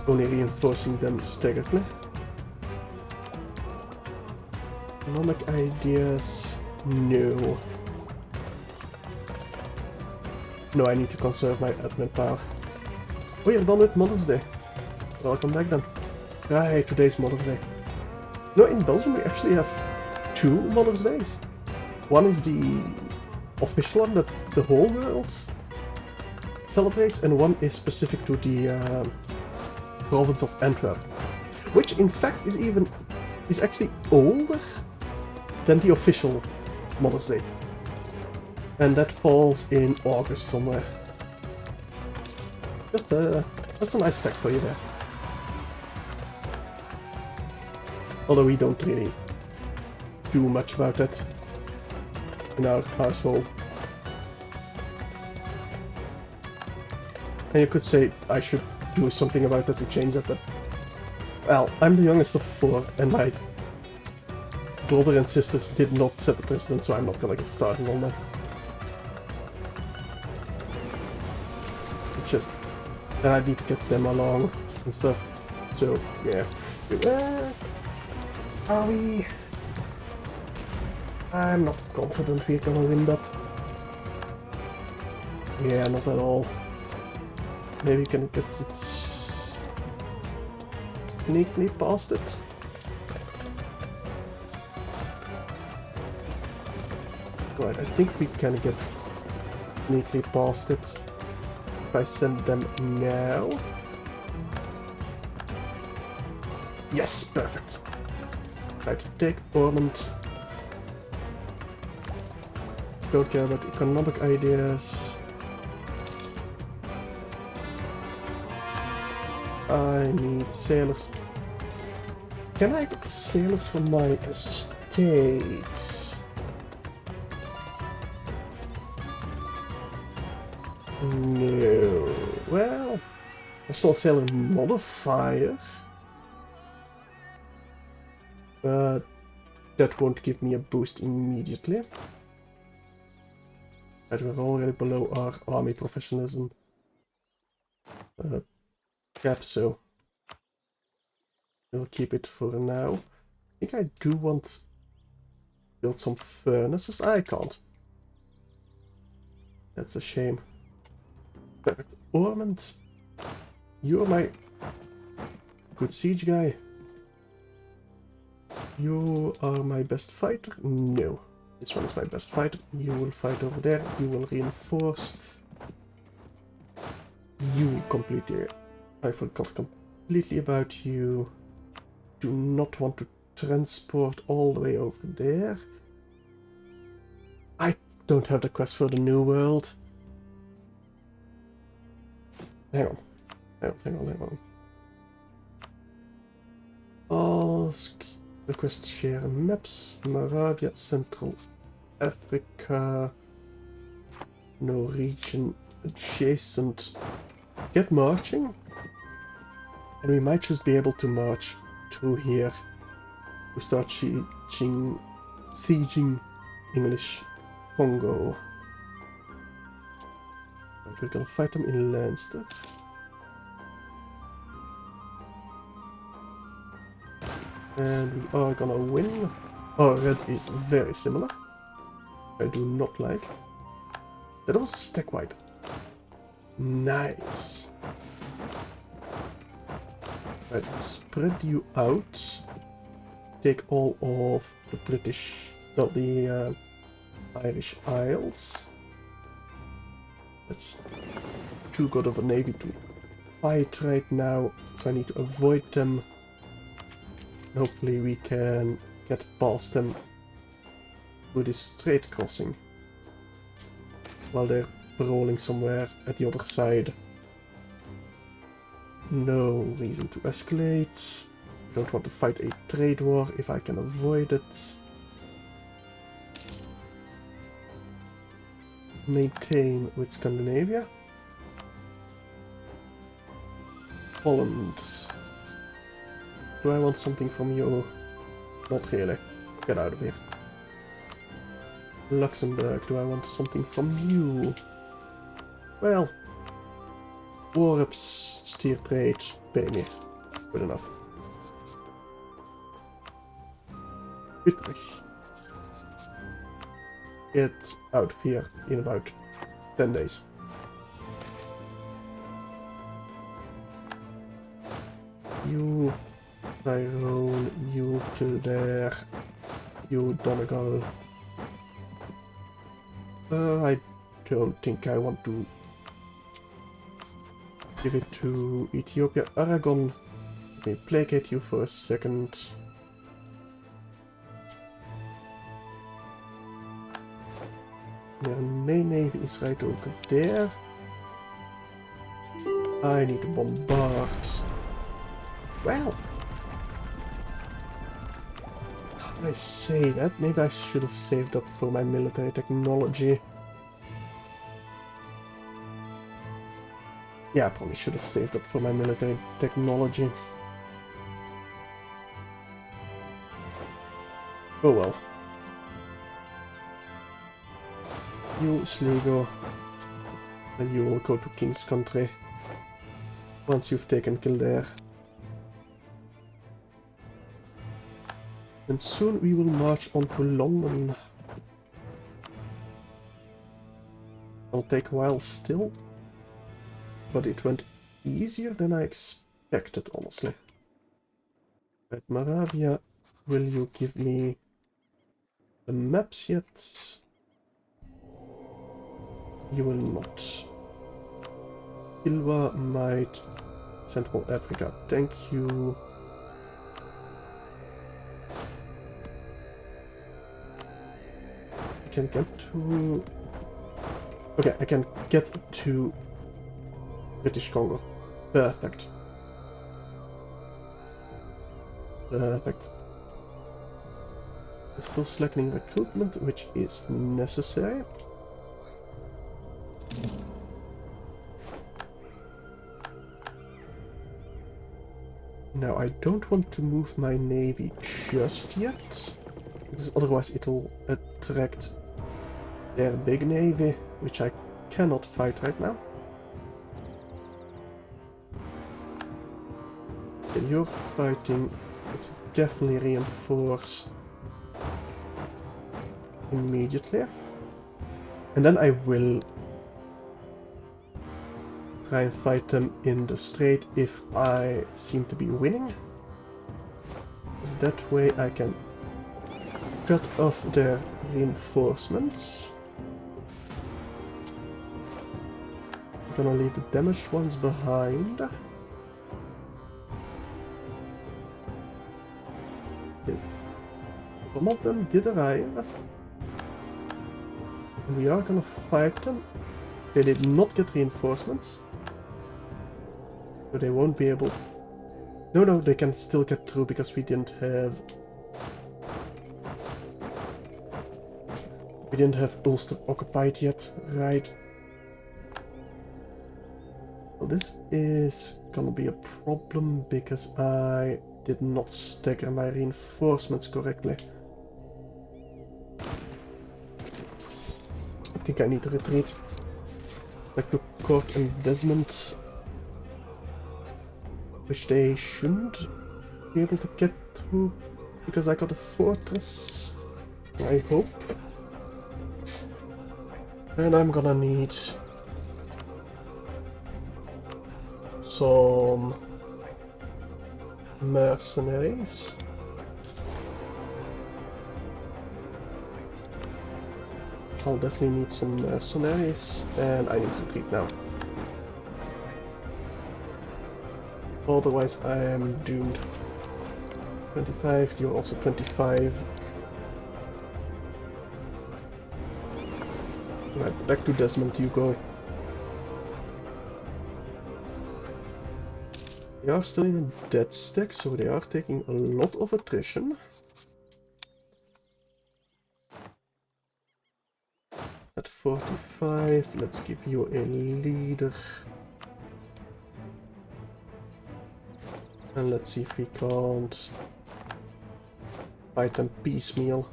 only reinforcing them staggeredly. Economic ideas, no. No, I need to conserve my admin power. Oh, you're done with Mother's Day. Welcome back then. Right, today's Mother's Day. No, in Belgium we actually have 2 Mother's Days. One is the official one that the whole world celebrates, and one is specific to the province of Antwerp, which in fact is actually older than the official Mother's Day, and that falls in August somewhere. Just a nice fact for you there. Although we don't really do much about that in our household. And you could say I should do something about that to change that, but well, I'm the youngest of 4 and my brother and sisters did not set the precedent, so I'm not gonna get started on that. It's just that I need to get them along and stuff, so yeah. Are we? I'm not confident we're gonna win that. Yeah, not at all. Maybe we can get it sneakily past it. Right, I think we can get sneakily past it if I send them now. Yes, perfect. Right, take Ormond. Don't care about economic ideas. I need sailors. Can I get sailors for my estates? No. Well, I saw a sailor modifier. But that won't give me a boost immediately. Right, we're already below our army professionalism cap, so we'll keep it for now. I think I do want to build some furnaces. I can't. That's a shame. Perfect. Ormond, you're my good siege guy. You are my best fighter? No. This one is my best fighter. You will fight over there. You will reinforce. You completely... I forgot completely about you. Do not want to transport all the way over there. I don't have the quest for the New World. Hang on. Hang on. Ask... Request share maps. Moravia, Central Africa. No region adjacent. Get marching. And we might just be able to march through here to start sieging English Congo. Right, we're gonna fight them in Leinster. And we are gonna win. Our red is very similar. I do not like. That was a stack wipe. Nice. Right, spread you out. Take all of the British, well, the Irish Isles. That's too good of a navy to fight right now, so I need to avoid them. Hopefully we can get past them through this strait crossing while they're patrolling somewhere at the other side. No reason to escalate. Don't want to fight a trade war if I can avoid it. Maintain with Scandinavia. Holland. Do I want something from you? Not really. Get out of here. Luxembourg. Do I want something from you? Well, Warps, steer trade, pay me. Good enough. Utrecht. Get out of here in about 10 days. You Tyrone, you Kildare, you Donegal. I don't think I want to give it to Ethiopia. Aragon, let me placate you for a second. Their main navy is right over there. I need to bombard. Well, how do I say that? Maybe I should have saved up for my military technology. Yeah, I probably should have saved up for my military technology. Oh well. You, Sligo, and you will go to King's Country once you've taken Kildare. And soon we will march on to London. It'll take a while still, but it went easier than I expected, honestly. Right, Moravia, will you give me the maps yet? You will not. Ilva might. Central Africa, thank you. I can get to... Okay, I can get to British Congo. Perfect. Perfect. We're still slackening recruitment, which is necessary. Now, I don't want to move my navy just yet, because otherwise it'll attract their big navy, which I cannot fight right now. Okay, you're fighting. Let's definitely reinforce immediately. And then I will try and fight them in the strait if I seem to be winning. Because that way I can cut off their reinforcements. I'm gonna leave the damaged ones behind. Okay. Some of them did arrive. And we are gonna fight them. They did not get reinforcements. So they won't be able... No, they can still get through because we didn't have... We didn't have Ulster occupied yet, right? Well, this is gonna be a problem because I did not stagger my reinforcements correctly. I think I need to retreat back to Cork and Desmond, which they shouldn't be able to get through because I got a fortress, I hope. And I'm gonna need some mercenaries. I'll definitely need some mercenaries, and I need to retreat now. Otherwise I am doomed. 25, you're also 25. Right, back to Desmond you go. They are still in a dead stack, so they are taking a lot of attrition. At 45, let's give you a leader. And let's see if we can't fight them piecemeal.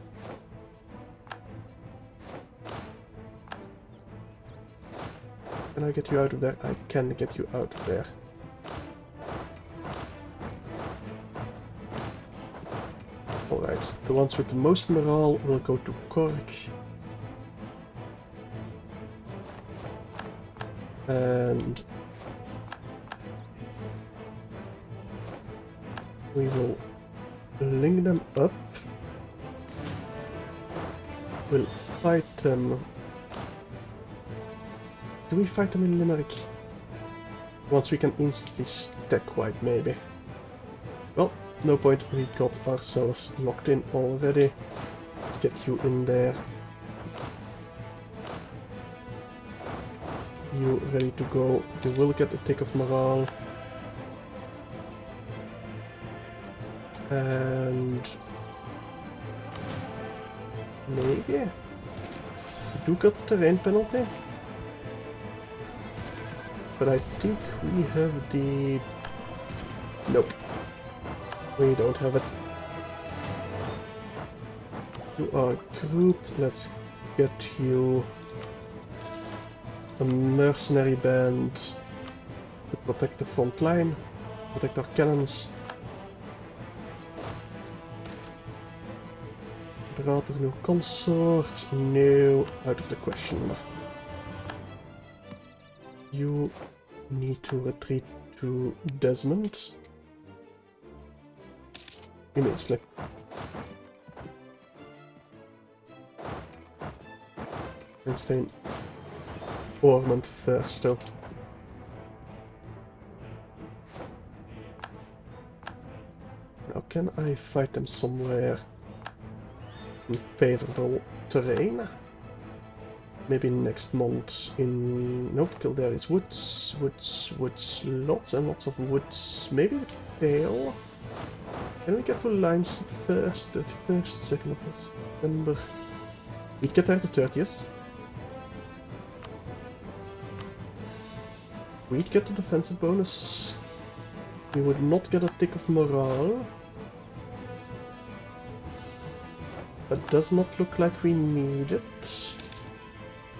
Can I get you out of there? I can get you out of there. Alright, the ones with the most morale will go to Cork. And we will link them up. We'll fight them. Do we fight them in Limerick? Once we can instantly stack wipe, maybe. Well, no point, we got ourselves locked in already. Let's get you in there. You ready to go. You will get a tick of morale. And maybe we do get the terrain penalty. But I think we have the... Nope. We don't have it. You are grouped. Let's get you a mercenary band to protect the front line, protect our cannons. Dorado, new consort. No, out of the question. You need to retreat to Desmond. Immediately. And stay in Ormond first though. Now can I fight them somewhere in favorable terrain? Maybe next month in... Nope, Kildare is woods, lots and lots of woods. Maybe the Pale? Can we get to lines first, 31st, 2nd of September? We'd get there to 30th. We'd get the defensive bonus. We would not get a tick of morale. That does not look like we need it.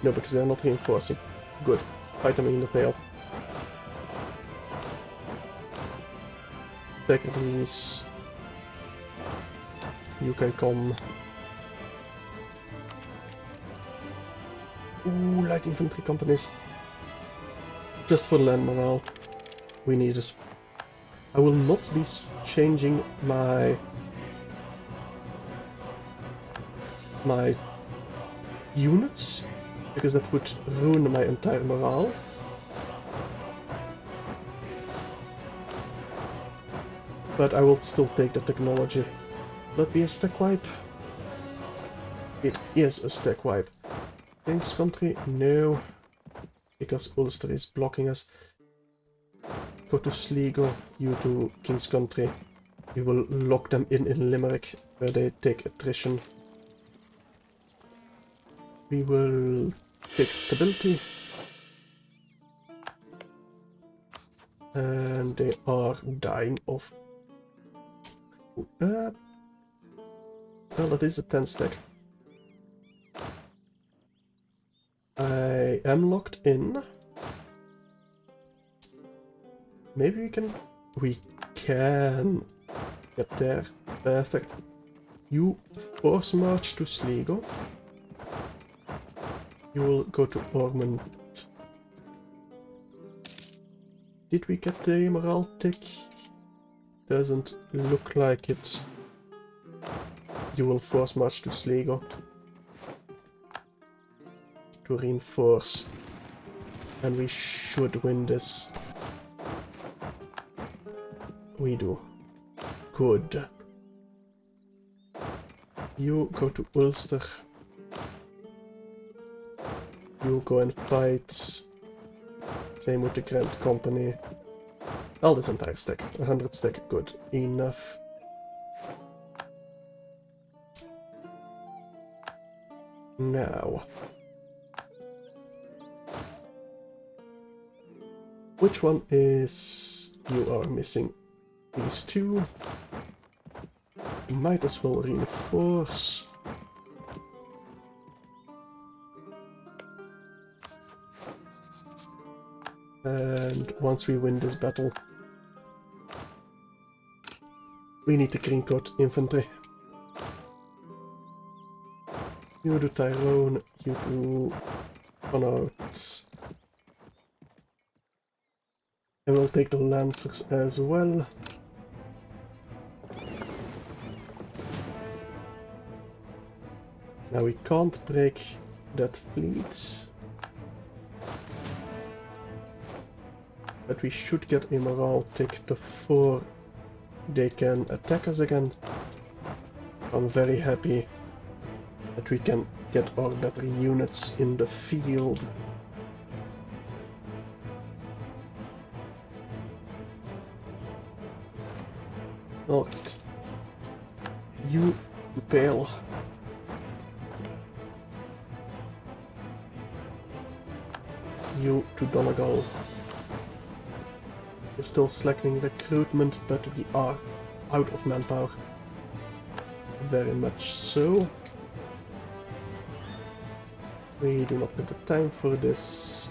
No, because they're not reinforcing. Good. Fight them in the Pale. Stagger these. You can come. Ooh, light infantry companies. Just for land morale. We need it. I will not be changing my units, because that would ruin my entire morale. But I will still take the technology. Will it be a stack wipe? It is a stack wipe. King's Country? No. Because Ulster is blocking us. Go to Sligo, you to King's Country. We will lock them in Limerick, where they take attrition. We will take stability. And they are dying of... well, that is a 10 stack. I am locked in. Maybe we can... We can get there. Perfect. You force march to Sligo. You will go to Ormond. Did we get the morale tick? Doesn't look like it. You will force march to Sligo to reinforce, and we should win this. We do. Good. You go to Ulster. You go and fight. Same with the Grand Company. All this entire stack. 100 stack. Good enough. Now. Which one is... You are missing these two. You might as well reinforce. And once we win this battle, we need the green coat infantry. You do Tyrone, you do Connaught. And we'll take the Lancers as well. Now we can't break that fleet. But we should get a morale tick before they can attack us again. I'm very happy that we can get our better units in the field. Alright. You bail. You to Donegal. We're still slackening recruitment, but we are out of manpower. Very much so. We do not have the time for this.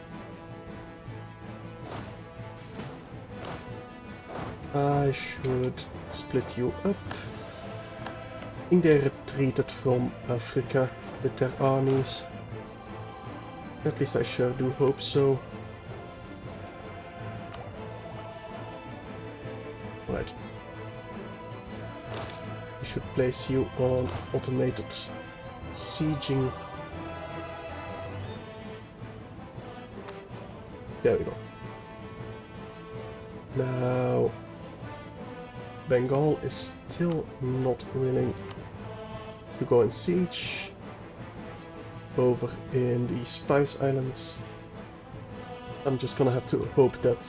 I should split you up. I think they retreated from Africa with their armies. At least I sure do hope so. Right. We should place you on automated sieging. There we go. Now, Bengal is still not willing to go and siege over in the Spice Islands. I'm just gonna have to hope that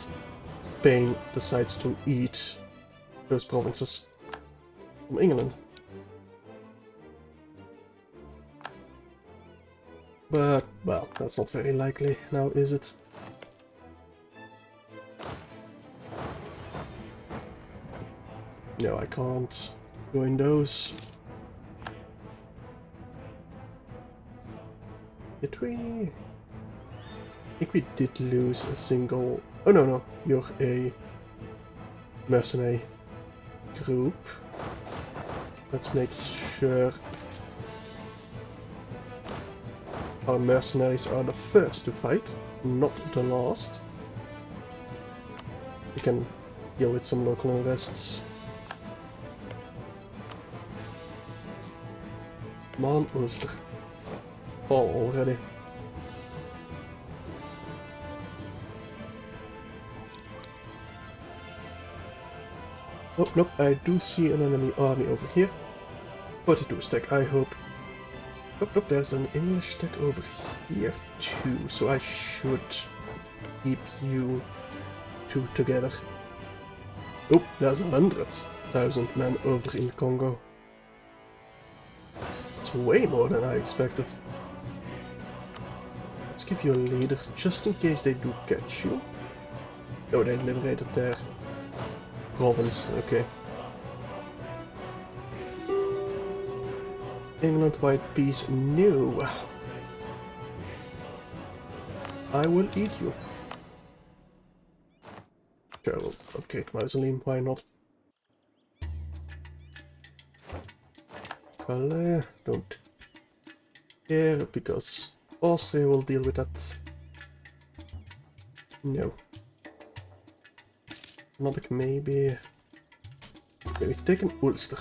Spain decides to eat those provinces from England. But, well, that's not very likely now, is it? No, I can't join those. Did we? I think we did lose a single... Oh no, no, you're a mercenary group. Let's make sure our mercenaries are the first to fight, not the last. We can deal with some local unrests. Come on, Ulster. Fall already. Oh, nope, I do see an enemy army over here. 42 stack, I hope. Oh, nope, there's an English stack over here too, so I should keep you two together. Oh, there's 100,000 men over in Congo. It's way more than I expected. Let's give you a leader, just in case they do catch you. Oh, they liberated their province, okay. England-wide peace, no. I will eat you. Sure, we'll upgrade Mausoleum, why not? Calais, don't care, because Austria will deal with that. No. Nordic maybe. Okay, we've taken Ulster.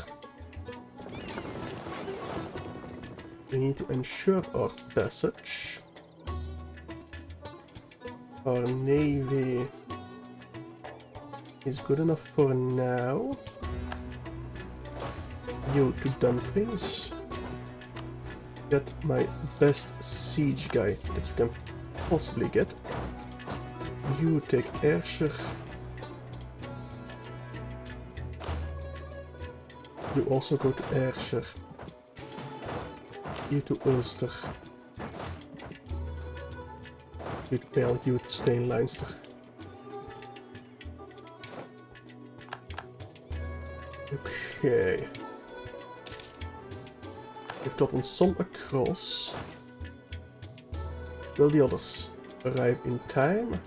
We need to ensure our passage. Our navy is good enough for now. You to Dumfries. Get my best siege guy that you can possibly get. You take Ayrshire. You also go to Ayrshire. You to Ulster. You to Pale, you to stay in Leinster. Okay. We've gotten some across. Will the others arrive in time?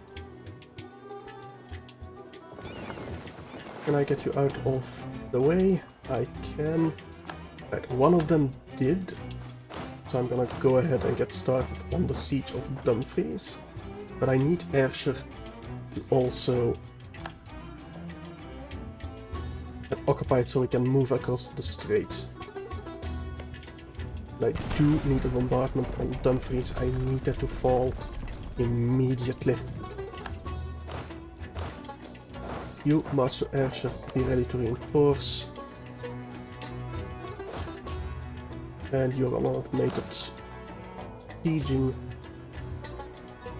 Can I get you out of the way? I can. Right, one of them did. So I'm gonna go ahead and get started on the siege of Dumfries. But I need Ayrshire to also get occupied so we can move across the strait. I do need a bombardment on Dumfries. I need that to fall immediately. You march to Ayrshire, be ready to reinforce. And you're on automated sieging.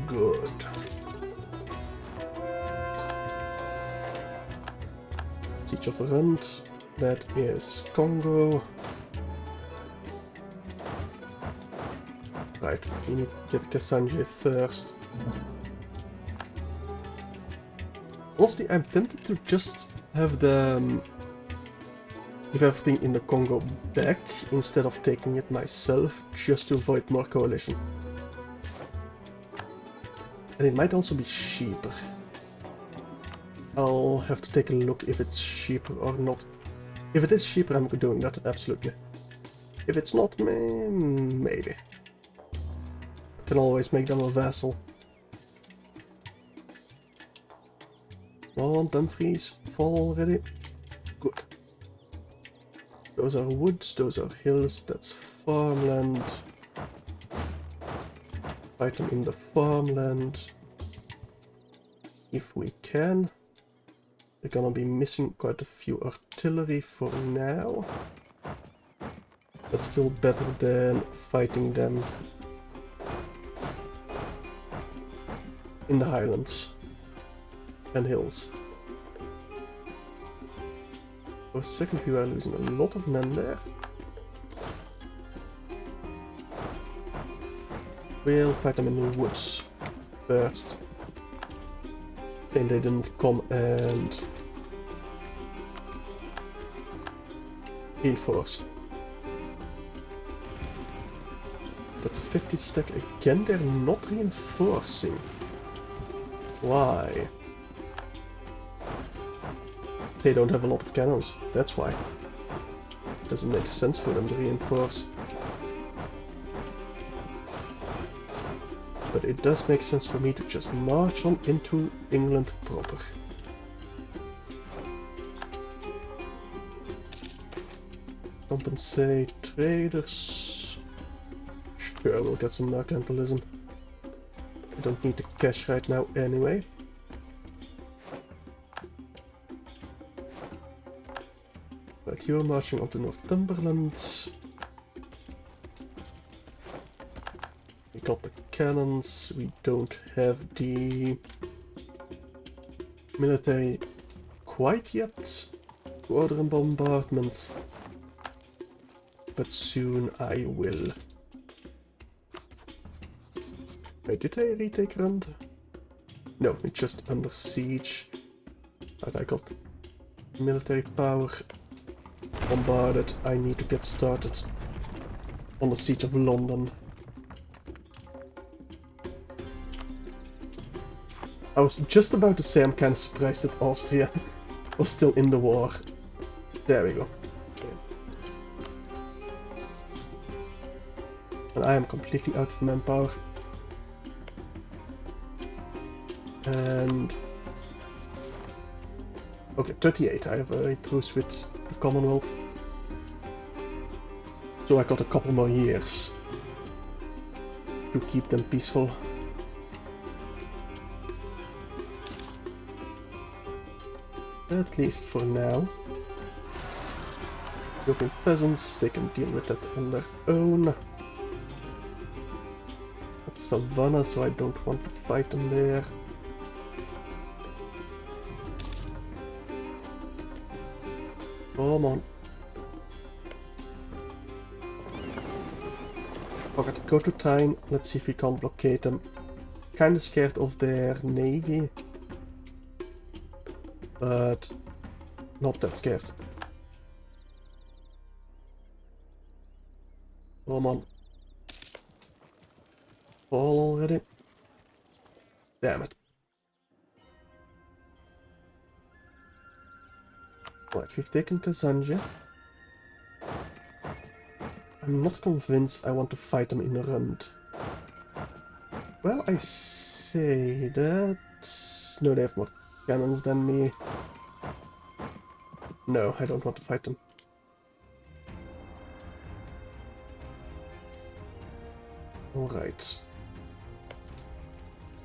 Good. Siege of Rund, that is Congo. Right, we need to get Kasanje first. Honestly, I'm tempted to just have the give everything in the Congo back instead of taking it myself, just to avoid more coalition. And it might also be cheaper. I'll have to take a look if it's cheaper or not. If it is cheaper, I'm doing that, absolutely. If it's not, maybe. I can always make them a vassal. Come on, Dumfries, fall already. Good. Those are woods, those are hills, that's farmland. Fight them in the farmland. If we can. We're gonna be missing quite a few artillery for now. But still better than fighting them in the highlands and hills. For a second we were losing a lot of men there. We'll fight them in the woods first. And they didn't come and reinforce. That's 50 stack again, they're not reinforcing. Why? They don't have a lot of cannons, that's why. It doesn't make sense for them to reinforce. But it does make sense for me to just march on into England proper. Compensate traders. Sure, we'll get some mercantilism. I don't need the cash right now anyway. Right, you're marching onto Northumberland. We got the cannons, we don't have the military quite yet to order a bombardment, but soon I will. Wait, did I retake Rund? No, it's just under siege. But I got military power bombarded. I need to get started on the siege of London. I was just about to say I'm kind of surprised that Austria was still in the war. There we go. Okay. And I am completely out of manpower. And... okay, 38. I have a truce with the Commonwealth. So I got a couple more years to keep them peaceful. At least for now. European peasants, they can deal with that on their own. That's Savannah, so I don't want to fight them there. Come on. Okay, go to Tyne. Let's see if we can't blockade them. Kinda scared of their navy. But not that scared. Come on. Fall already. Damn it. Right, we've taken Kazanja. I'm not convinced I want to fight them in a round. Well, I say that... no, they have more cannons than me. No, I don't want to fight them. Alright.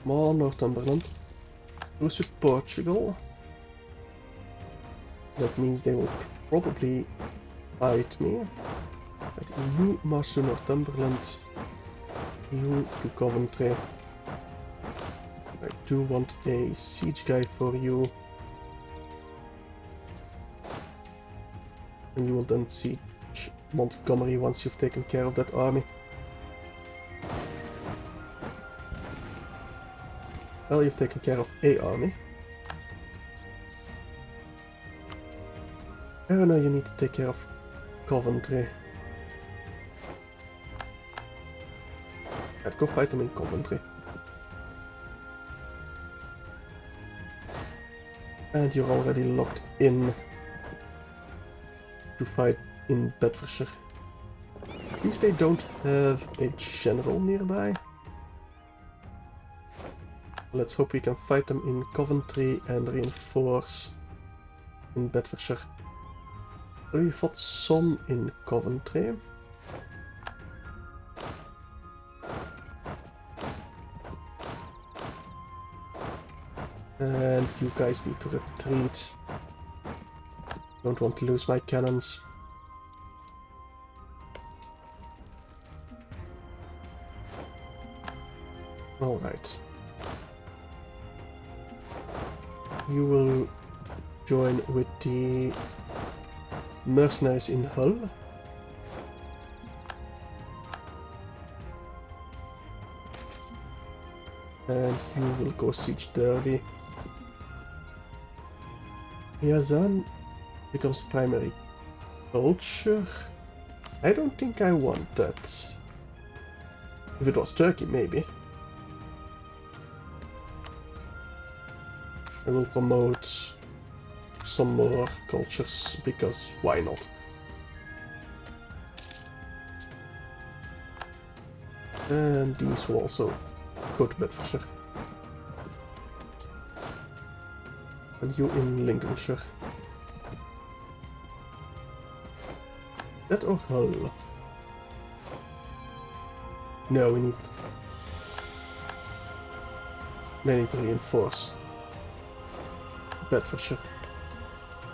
More Northumberland. Truce with Portugal. That means they will probably fight me. But you march to Northumberland. You to Coventry. I do want a siege guy for you. And you will then siege Montgomery once you've taken care of that army. Well, you've taken care of a army. Oh no, you need to take care of Coventry. I'd go fight them in Coventry. And you're already locked in to fight in Bedfordshire. At least they don't have a general nearby. Let's hope we can fight them in Coventry and reinforce in Bedfordshire. We fought some in Coventry. And you guys need to retreat. Don't want to lose my cannons. Alright. You will join with the mercenaries in Hull. And you will go siege Derby. Yazan becomes primary culture. I don't think I want that. If it was Turkey, maybe. I will promote some more cultures, because why not? And these will also go to Bedfordshire. And you in Lincolnshire. That or Hull? No, we need to reinforce Bedfordshire.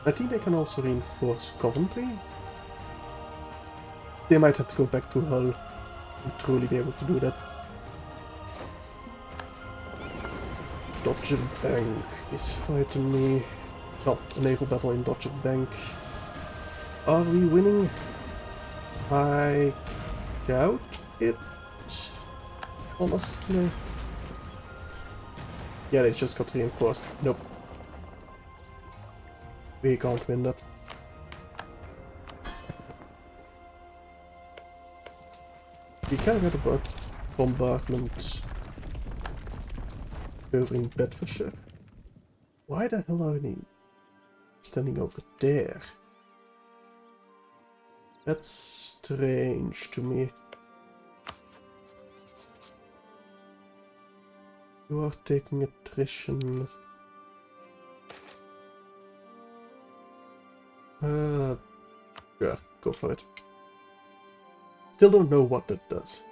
I think they can also reinforce Coventry. They might have to go back to Hull to truly be able to do that. Dodger Bank is fighting me. Well, a naval battle in Dodger Bank. Are we winning? I doubt it, honestly. Yeah, they just got reinforced. Nope. We can't win that. We can get a bombardment over in Bedfordshire. Why the hell are they standing over there? That's strange to me. You are taking attrition. Sure, go for it. Still don't know what that does.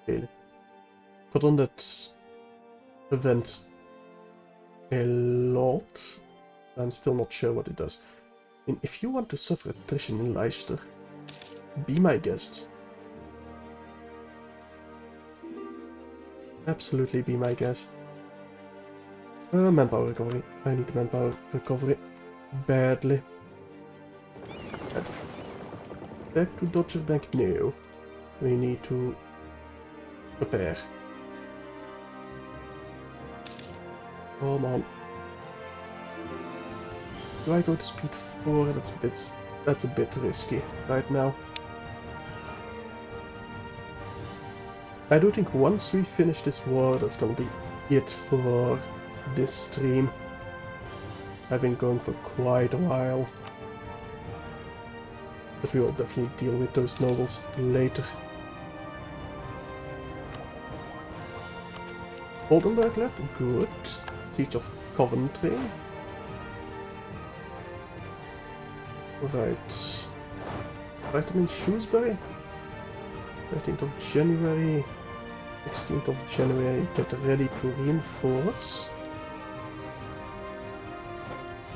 Really. But on that event a lot, I'm still not sure what it does. And if you want to suffer attrition in Leicester, be my guest. Absolutely be my guest. Manpower recovery. I need manpower recovery badly. And back to Dodger Bank? No. We need to prepare. Come on. Do I go to speed 4? That's a bit risky right now. I do think once we finish this war, that's gonna be it for this stream. I've been going for quite a while. But we will definitely deal with those nobles later. Oldenburg left, good. Siege of Coventry. Right. Right, I'm in Shrewsbury. 13th of January. 16th of January, get ready to reinforce.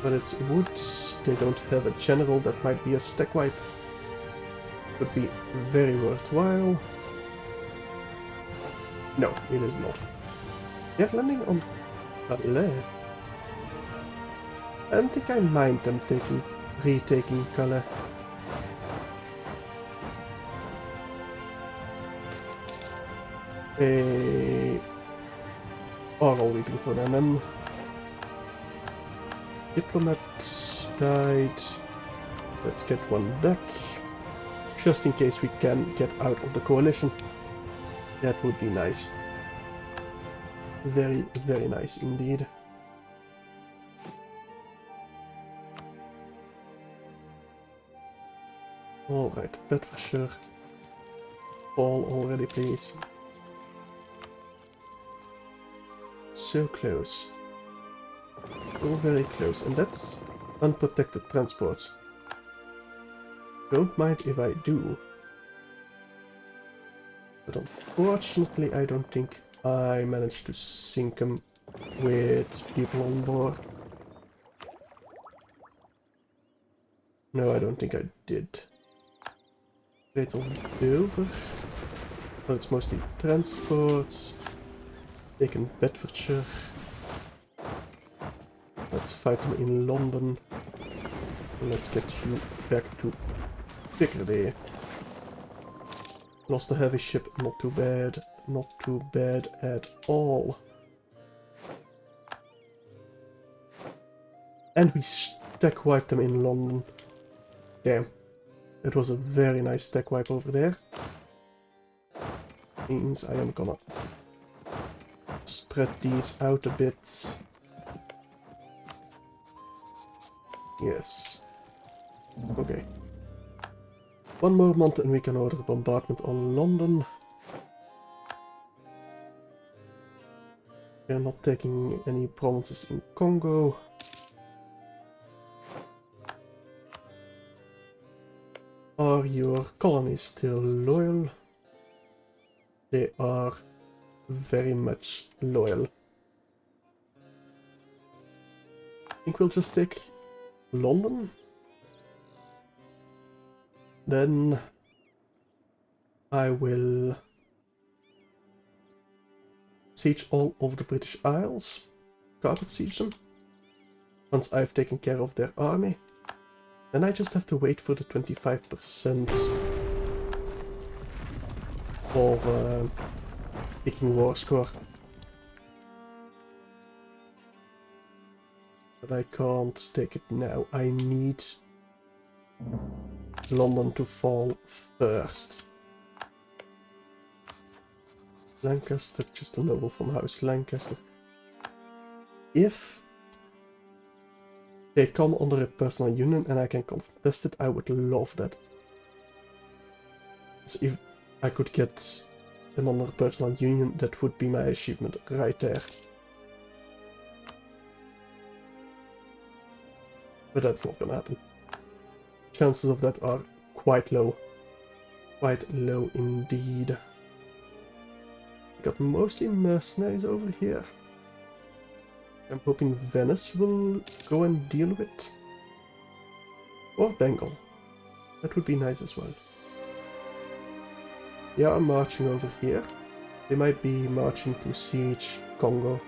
But it's woods, they don't have a general, that might be a stack wipe. Would be very worthwhile. No, it is not. They're landing on Calais. I don't think I mind them retaking Calais. They are all waiting for them. Diplomat died. Let's get one back. Just in case we can get out of the coalition. That would be nice. Very, very nice indeed. Alright, Bedfordshire. Fall already, please. So close. So very close. And that's unprotected transports. Don't mind if I do. But unfortunately, I don't think I managed to sink them with people on board. No, I don't think I did. Cradle of Dover. Well, it's mostly transports. Taken Bedfordshire. Let's fight them in London. Let's get you back to Picardy. Lost a heavy ship, not too bad. Not too bad at all. And we stack wiped them in London. Damn. It was a very nice stack wipe over there. Means I am gonna spread these out a bit. Yes. Okay. One more month and we can order bombardment on London. We are not taking any provinces in Congo. Are your colonies still loyal? They are very much loyal. I think we'll just take London. Then I will siege all of the British Isles. Carpet siege them. Once I've taken care of their army. Then I just have to wait for the 25% of picking war score. But I can't take it now. I need London to fall first. Lancaster, just a noble from House Lancaster. If they come under a personal union and I can contest it, I would love that. So if I could get them under personal union, that would be my achievement right there. But that's not gonna happen. Chances of that are quite low. Quite low indeed. We got mostly mercenaries over here. I'm hoping Venice will go and deal with it. Or Bengal. That would be nice as well. They are marching over here. They might be marching to siege Congo.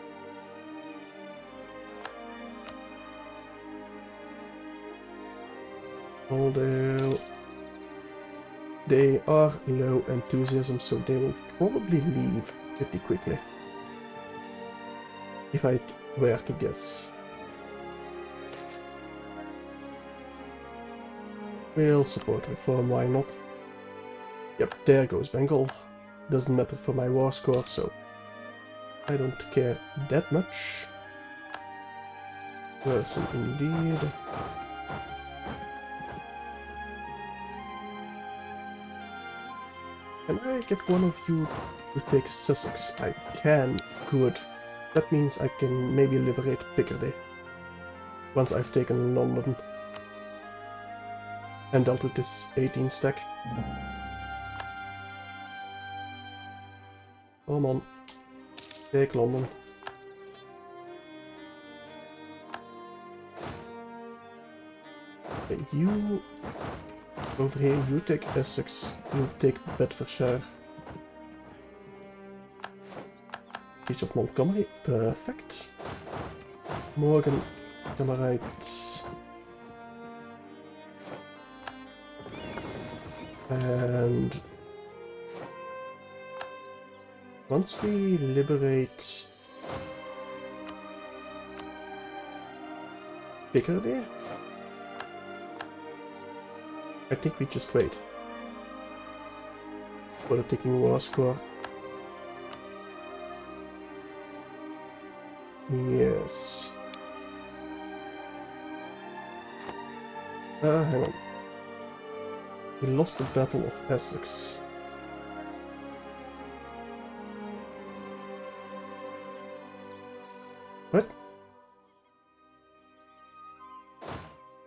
Although they are low enthusiasm, so they will probably leave pretty quickly. If I were to guess. We'll support reform, why not? Yep, there goes Bengal. Doesn't matter for my war score, so I don't care that much. Person indeed. Can I get one of you to take Sussex? I can. Good. That means I can maybe liberate Picardy. Once I've taken London. And dealt with this 18 stack. Come on. Take London. Okay, you over here, you take Essex, you take Bedfordshire. Siege of Montgomery, perfect. Morgan, Camarites. And once we liberate Picardy, I think we just wait for the ticking war score. Yes. Hang on. We lost the Battle of Essex. What?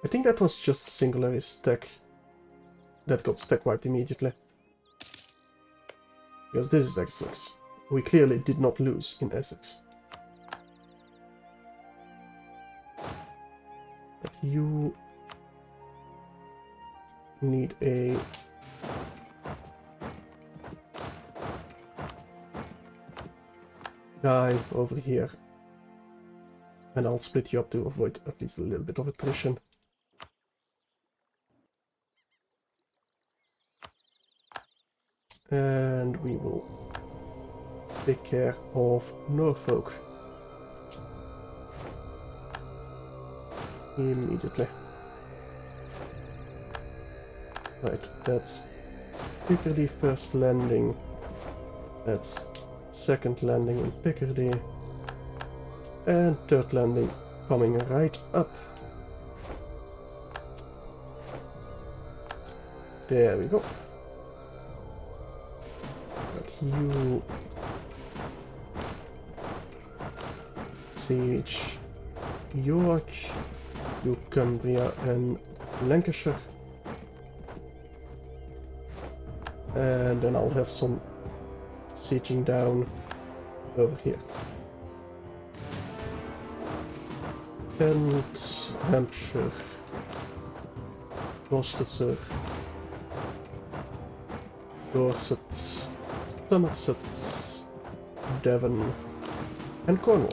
I think that was just a singular stack that got stack wiped immediately. Because this is Essex. We clearly did not lose in Essex. But you need a guy over here. And I'll split you up to avoid at least a little bit of attrition. And we will take care of Norfolk immediately. Right, that's Picardy first landing. That's second landing in Picardy. And third landing coming right up. There we go. But you siege York, you Cumbria and Lancashire. And then I'll have some sieging down over here. Kent, Hampshire, Gloucestershire, Dorset, Somerset, Devon, and Cornwall.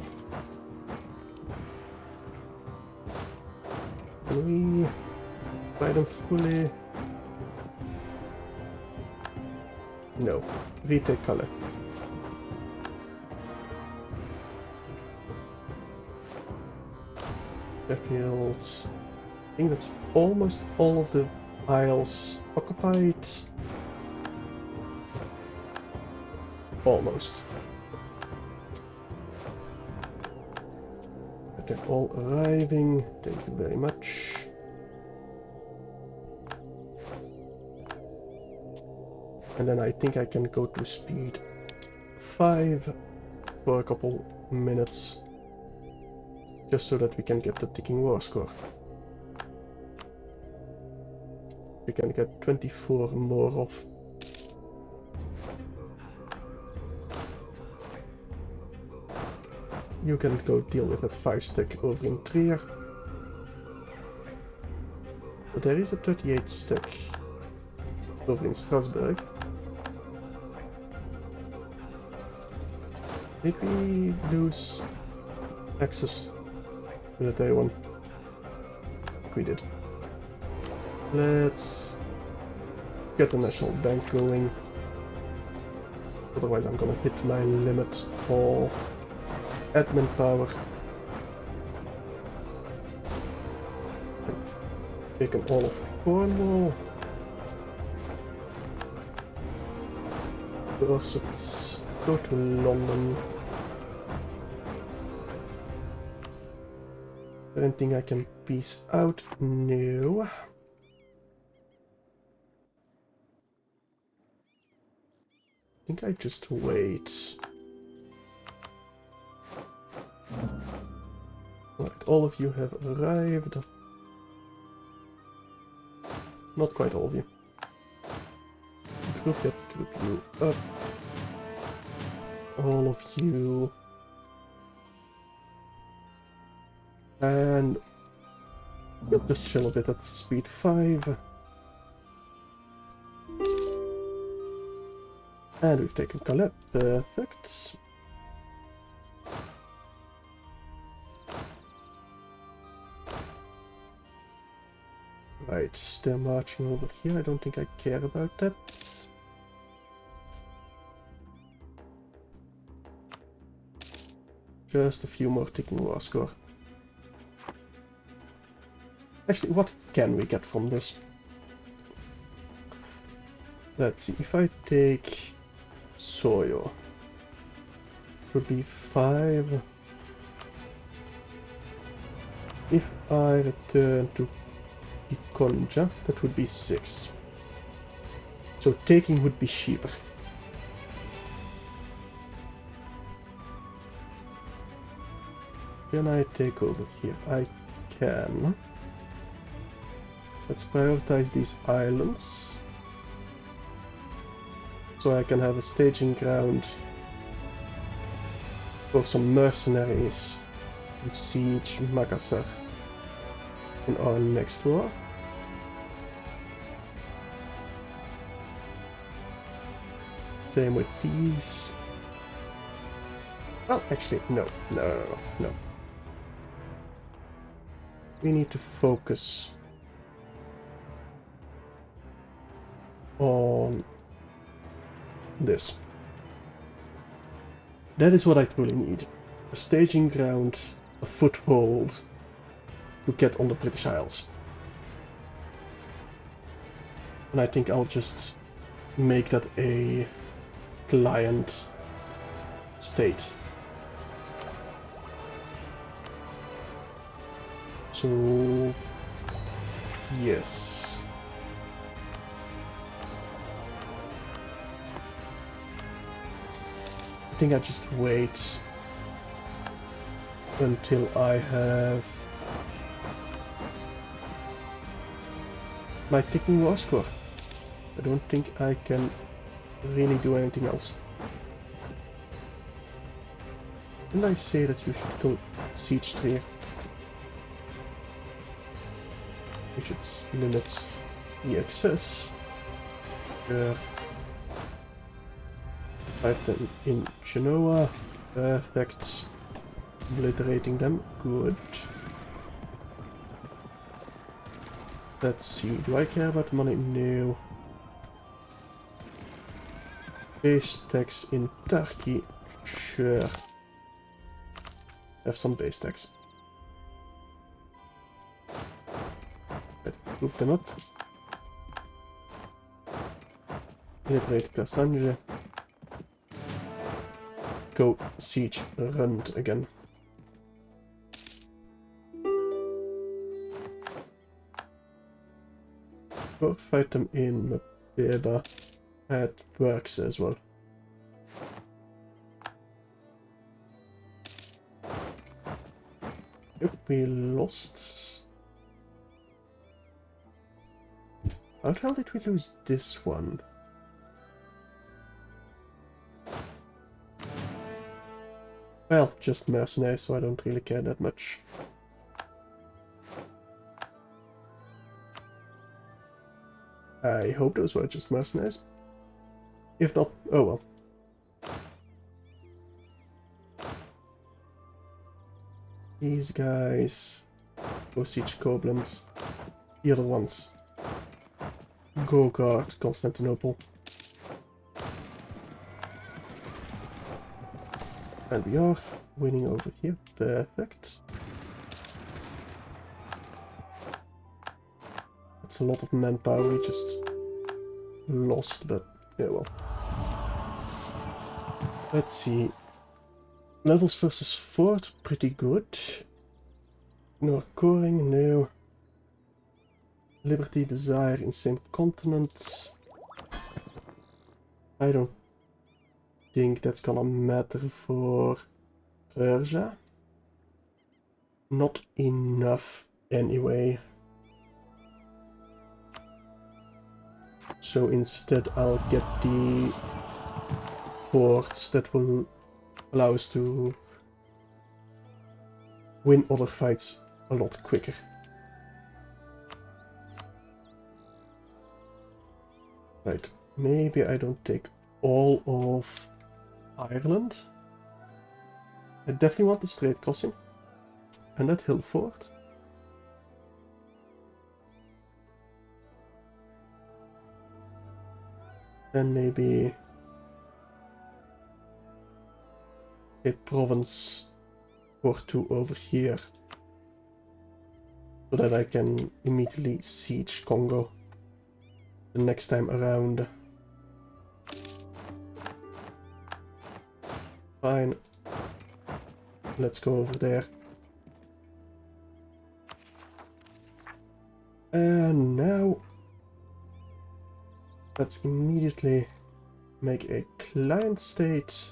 Can we buy them fully? No. Retake Calais. Sheffield. I think that's almost all of the Isles occupied. Almost. But they're all arriving. Thank you very much. And then I think I can go to speed 5 for a couple minutes, just so that we can get the ticking war score. We can get 24 more of. You can go deal with that 5 stack over in Trier. But there is a 38 stack over in Strasbourg. Did we lose access to the day one? I think we did. Let's get the National Bank going. Otherwise I'm gonna hit my limit of admin power. And taken all of Cornwall. Let's go to London. Anything I can piece out? No. I think I just wait. Right, all of you have arrived. Not quite all of you. Group you up. All of you. And we'll just chill a bit at speed 5. And we've taken Calais. Perfect. Right, they're marching over here. I don't think I care about that. Just a few more ticking war score. Actually, what can we get from this? Let's see, if I take Soyo, it would be 5. If I return to Ikonja, that would be 6. So taking would be cheaper. Can I take over here? I can. Let's prioritize these islands. So I can have a staging ground for some mercenaries to siege Makassar in our next war. Same with these. Well, actually, no. We need to focus on this. That is what I truly need. A staging ground, a foothold to get on the British Isles. And I think I'll just make that a client state. So, yes. I think I just wait until I have my ticking war score. I don't think I can really do anything else. Didn't I say that you should go siege Trier? We should limit the access. Fight them in Genoa. Perfect. Obliterating them. Good. Let's see. Do I care about money? No. Base tax in Turkey. Sure. Have some base tax. Let's group them up. Obliterate Kassanje. Go siege Rund again. Go fight them in Mabeba. That works as well. Yep, we lost. How the hell did we lose this one? Well, just mercenaries, so I don't really care that much. I hope those were just mercenaries. If not, oh well. These guys go siege goblins. The other ones go guard Constantinople. And we are winning over here. Perfect. That's a lot of manpower we just lost, but yeah, well. Let's see. Levels versus fort, pretty good. No coring, no. Liberty, desire in same continent. I don't think that's gonna matter for Persia. Not enough anyway. So instead I'll get the forts that will allow us to win other fights a lot quicker. Right, maybe I don't take all of Ireland. I definitely want the Strait Crossing and that hill fort. And maybe a province or two over here, so that I can immediately siege Congo the next time around. Fine. Let's go over there. And now let's immediately make a client state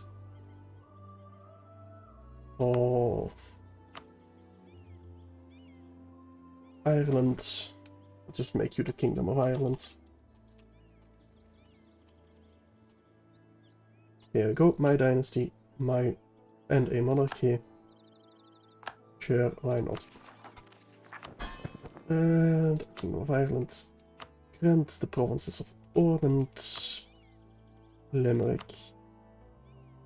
of Ireland. I'll just make you the Kingdom of Ireland. Here we go, my dynasty, and a monarchy. Sure, why not? And Kingdom of Ireland. Grant the provinces of Ormond, Limerick,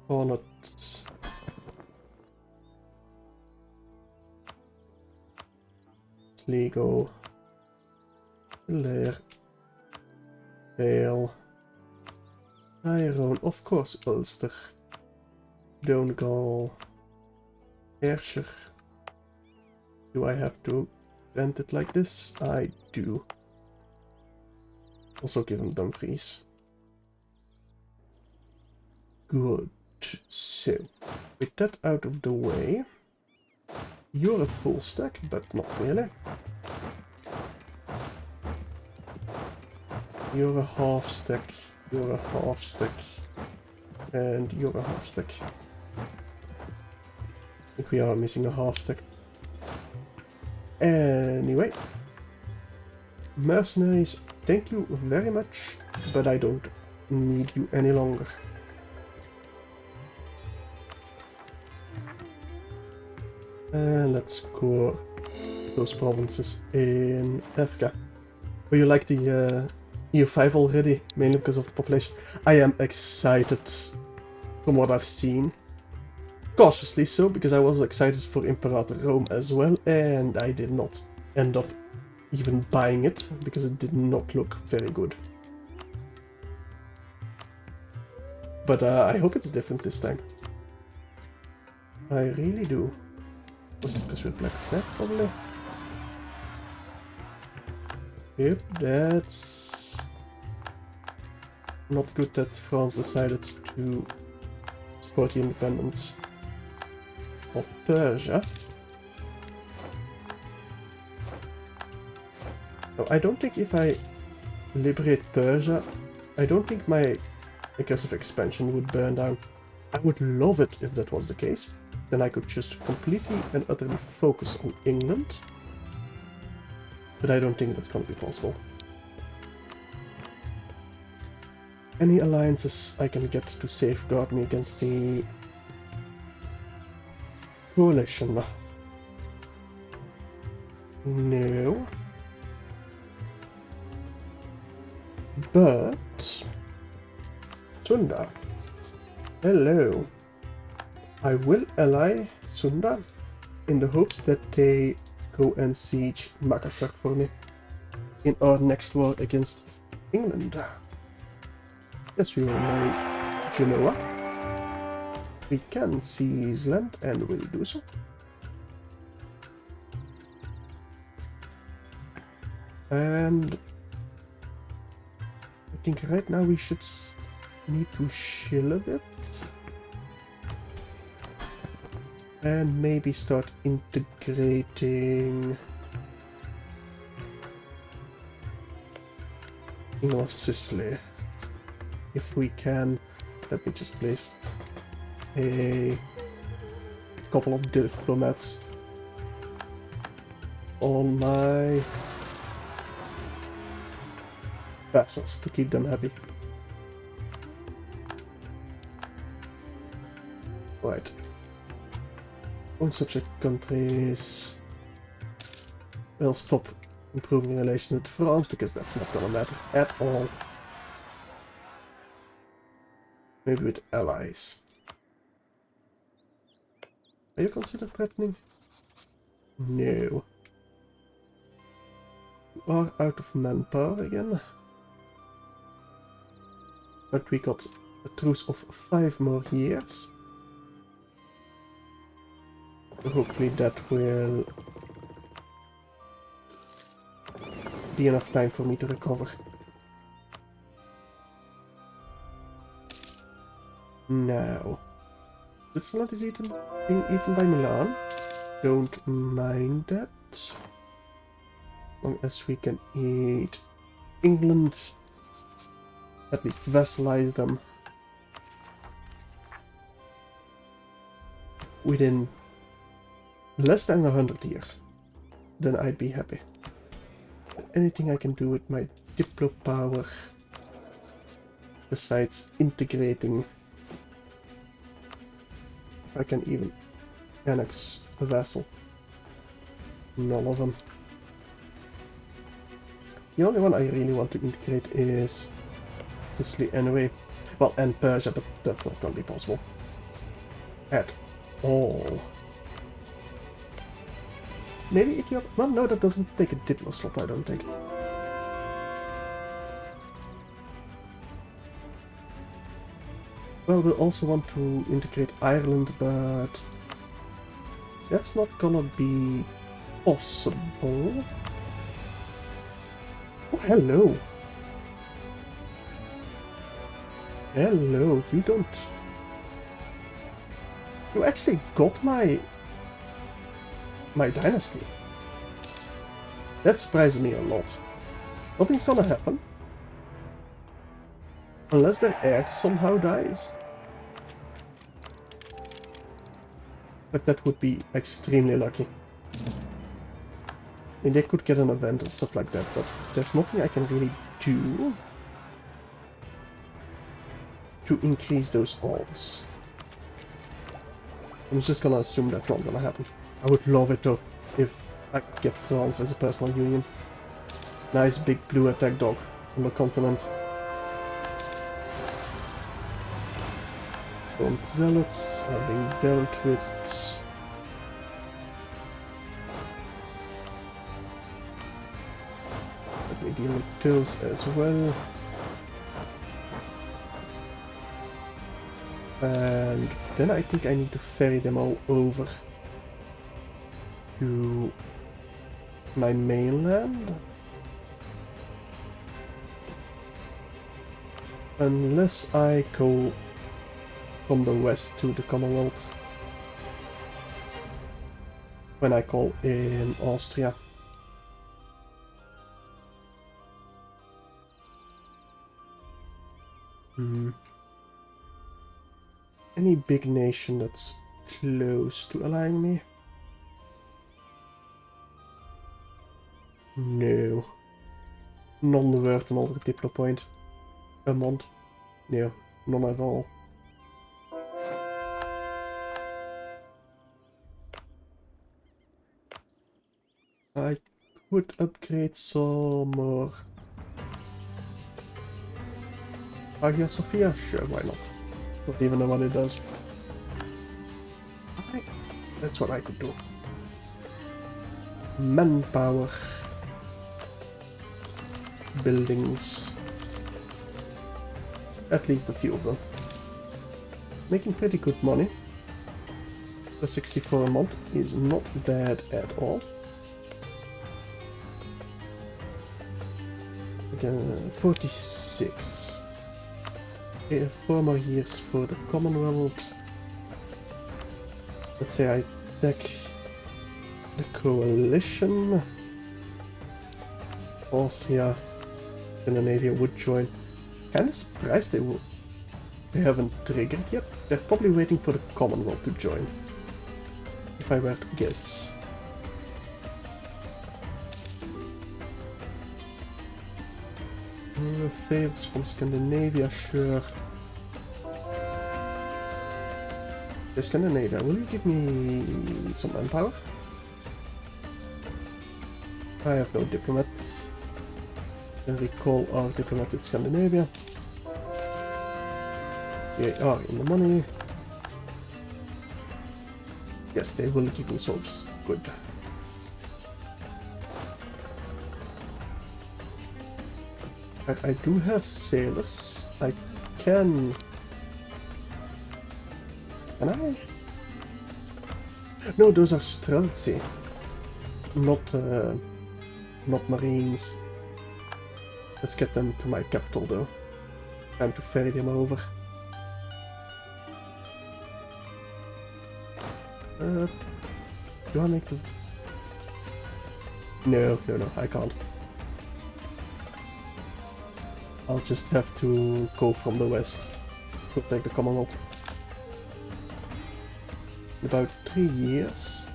Connaught, Sligo, Kildare, Vale, Tyrone, of course Ulster, Donegal, Ayrshire. Do I have to rent it like this? I do. Also give them Dumfries. Good. So, with that out of the way, you're a full stack, but not really. You're a half stack, you're a half stack, and you're a half stack. I think we are missing a half stack. Anyway, mercenaries, thank you very much, but I don't need you any longer. And let's score those provinces in Africa. Oh, you like the EU5 already, mainly because of the population? I am excited from what I've seen. Cautiously so, because I was excited for Imperator Rome as well, and I did not end up even buying it, because it did not look very good. But I hope it's different this time. I really do. Was it because we're Black Flag, probably? Yep, that's not good that France decided to support the independence of Persia. No, I don't think if I liberate Persia, I don't think my aggressive expansion would burn down. I would love it if that was the case, then I could just completely and utterly focus on England. But I don't think that's going to be possible. Any alliances I can get to safeguard me against the coalition? No. But Sunda. Hello. I will ally Sunda in the hopes that they go and siege Makassar for me in our next war against England. Yes, we will marry Genoa. We can seize land and will do so. And I think right now we should need to chill a bit. And maybe start integrating North Sicily. If we can, let me just place a couple of diplomats on my vassals to keep them happy. Right. On subject countries, we'll stop improving relations with France because that's not gonna matter at all. Maybe with allies. Are you considered threatening? No. You are out of manpower again. But we got a truce of 5 more years. So hopefully that will be enough time for me to recover. Now, Switzerland is being eaten by Milan. Don't mind that. As long as we can eat England, at least vassalize them within less than 100 years, then I'd be happy. Anything I can do with my Diplo power besides integrating, if I can even annex a vassal. None of them. The only one I really want to integrate is Sicily anyway. Well, and Persia, but that's not going to be possible at all. Maybe Ethiopia? Well, no, that doesn't take a Diplo slot, I don't think. Well, we also want to integrate Ireland, but that's not gonna be possible. Oh, hello. Hello, you don't... You actually got my dynasty. That surprises me a lot. Nothing's gonna happen. Unless their heir somehow dies. But that would be extremely lucky. I mean, they could get an event or stuff like that, but there's nothing I can really do to increase those odds. I'm just gonna assume that's not gonna happen. I would love it though, if I could get France as a personal union. Nice big blue attack dog on the continent. Don't zealots are being dealt with. Let me deal with those as well. And then I think I need to ferry them all over to my mainland. Unless I go from the west to the Commonwealth when I call in Austria. Any big nation that's close to allowing me? No. None worth another diplo point a month. No, none at all. I could upgrade some more. Hagia Sophia? Sure, why not? Don't even know what it does. That's what I could do. Manpower. Buildings. At least a few of them. Making pretty good money. The 64 a month is not bad at all. Again, 46. Okay, 4 more years for the Commonwealth. Let's say I take the coalition. Austria, Scandinavia would join. Kinda surprised they haven't triggered yet. They're probably waiting for the Commonwealth to join, if I were to guess. Favors from Scandinavia, sure. Hey, Scandinavia, will you give me some manpower? I have no diplomats. Recall our diplomat in Scandinavia. They are in the money. Yes, they will give me souls. Good. But I do have sailors. I can... Can I? No, those are Streltsy. Not marines. Let's get them to my capital though. Time to ferry them over. Do I make the... No, I can't. I'll just have to go from the west. Protect the Commonwealth. In about 3 years.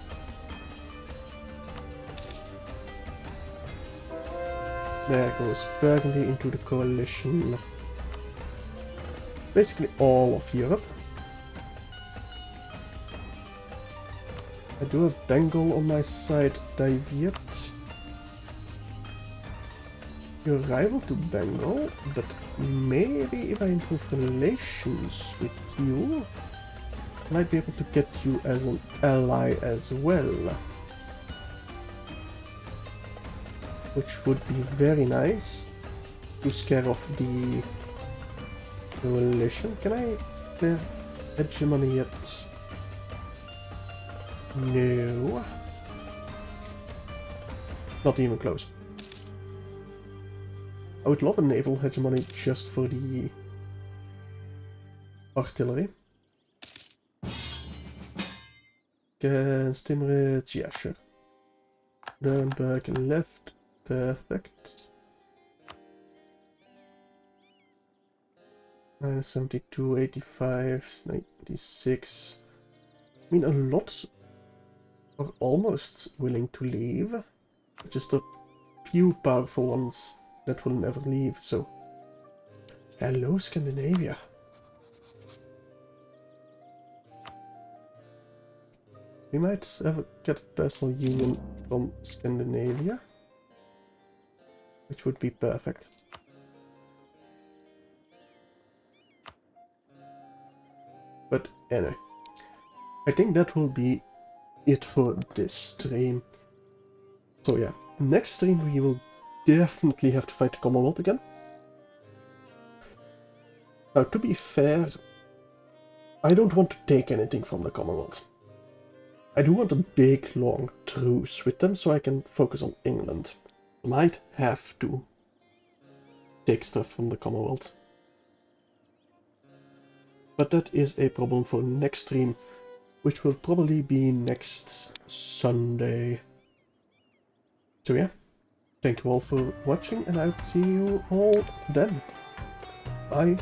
There goes Burgundy into the coalition. Basically all of Europe. I do have Bengal on my side. Daviet. You're rival to Bengal, but maybe if I improve relations with you, I might be able to get you as an ally as well. Which would be very nice to scare off the coalition. Can I declare hegemony yet? No. Not even close. I would love a naval hegemony just for the artillery. Against Timrit, yeah, sure. Nuremberg left, perfect. Minus 72, 85, 96. I mean, a lot are almost willing to leave. Just a few powerful ones that will never leave, so... Hello, Scandinavia. We might get a personal union from Scandinavia, which would be perfect. But anyway, I think that will be it for this stream. So yeah, next stream we will definitely have to fight the Commonwealth again. Now, to be fair, I don't want to take anything from the Commonwealth. I do want a big, long truce with them so I can focus on England. Might have to take stuff from the Commonwealth. But that is a problem for next stream, which will probably be next Sunday. So yeah, thank you all for watching, and I'll see you all then. Bye.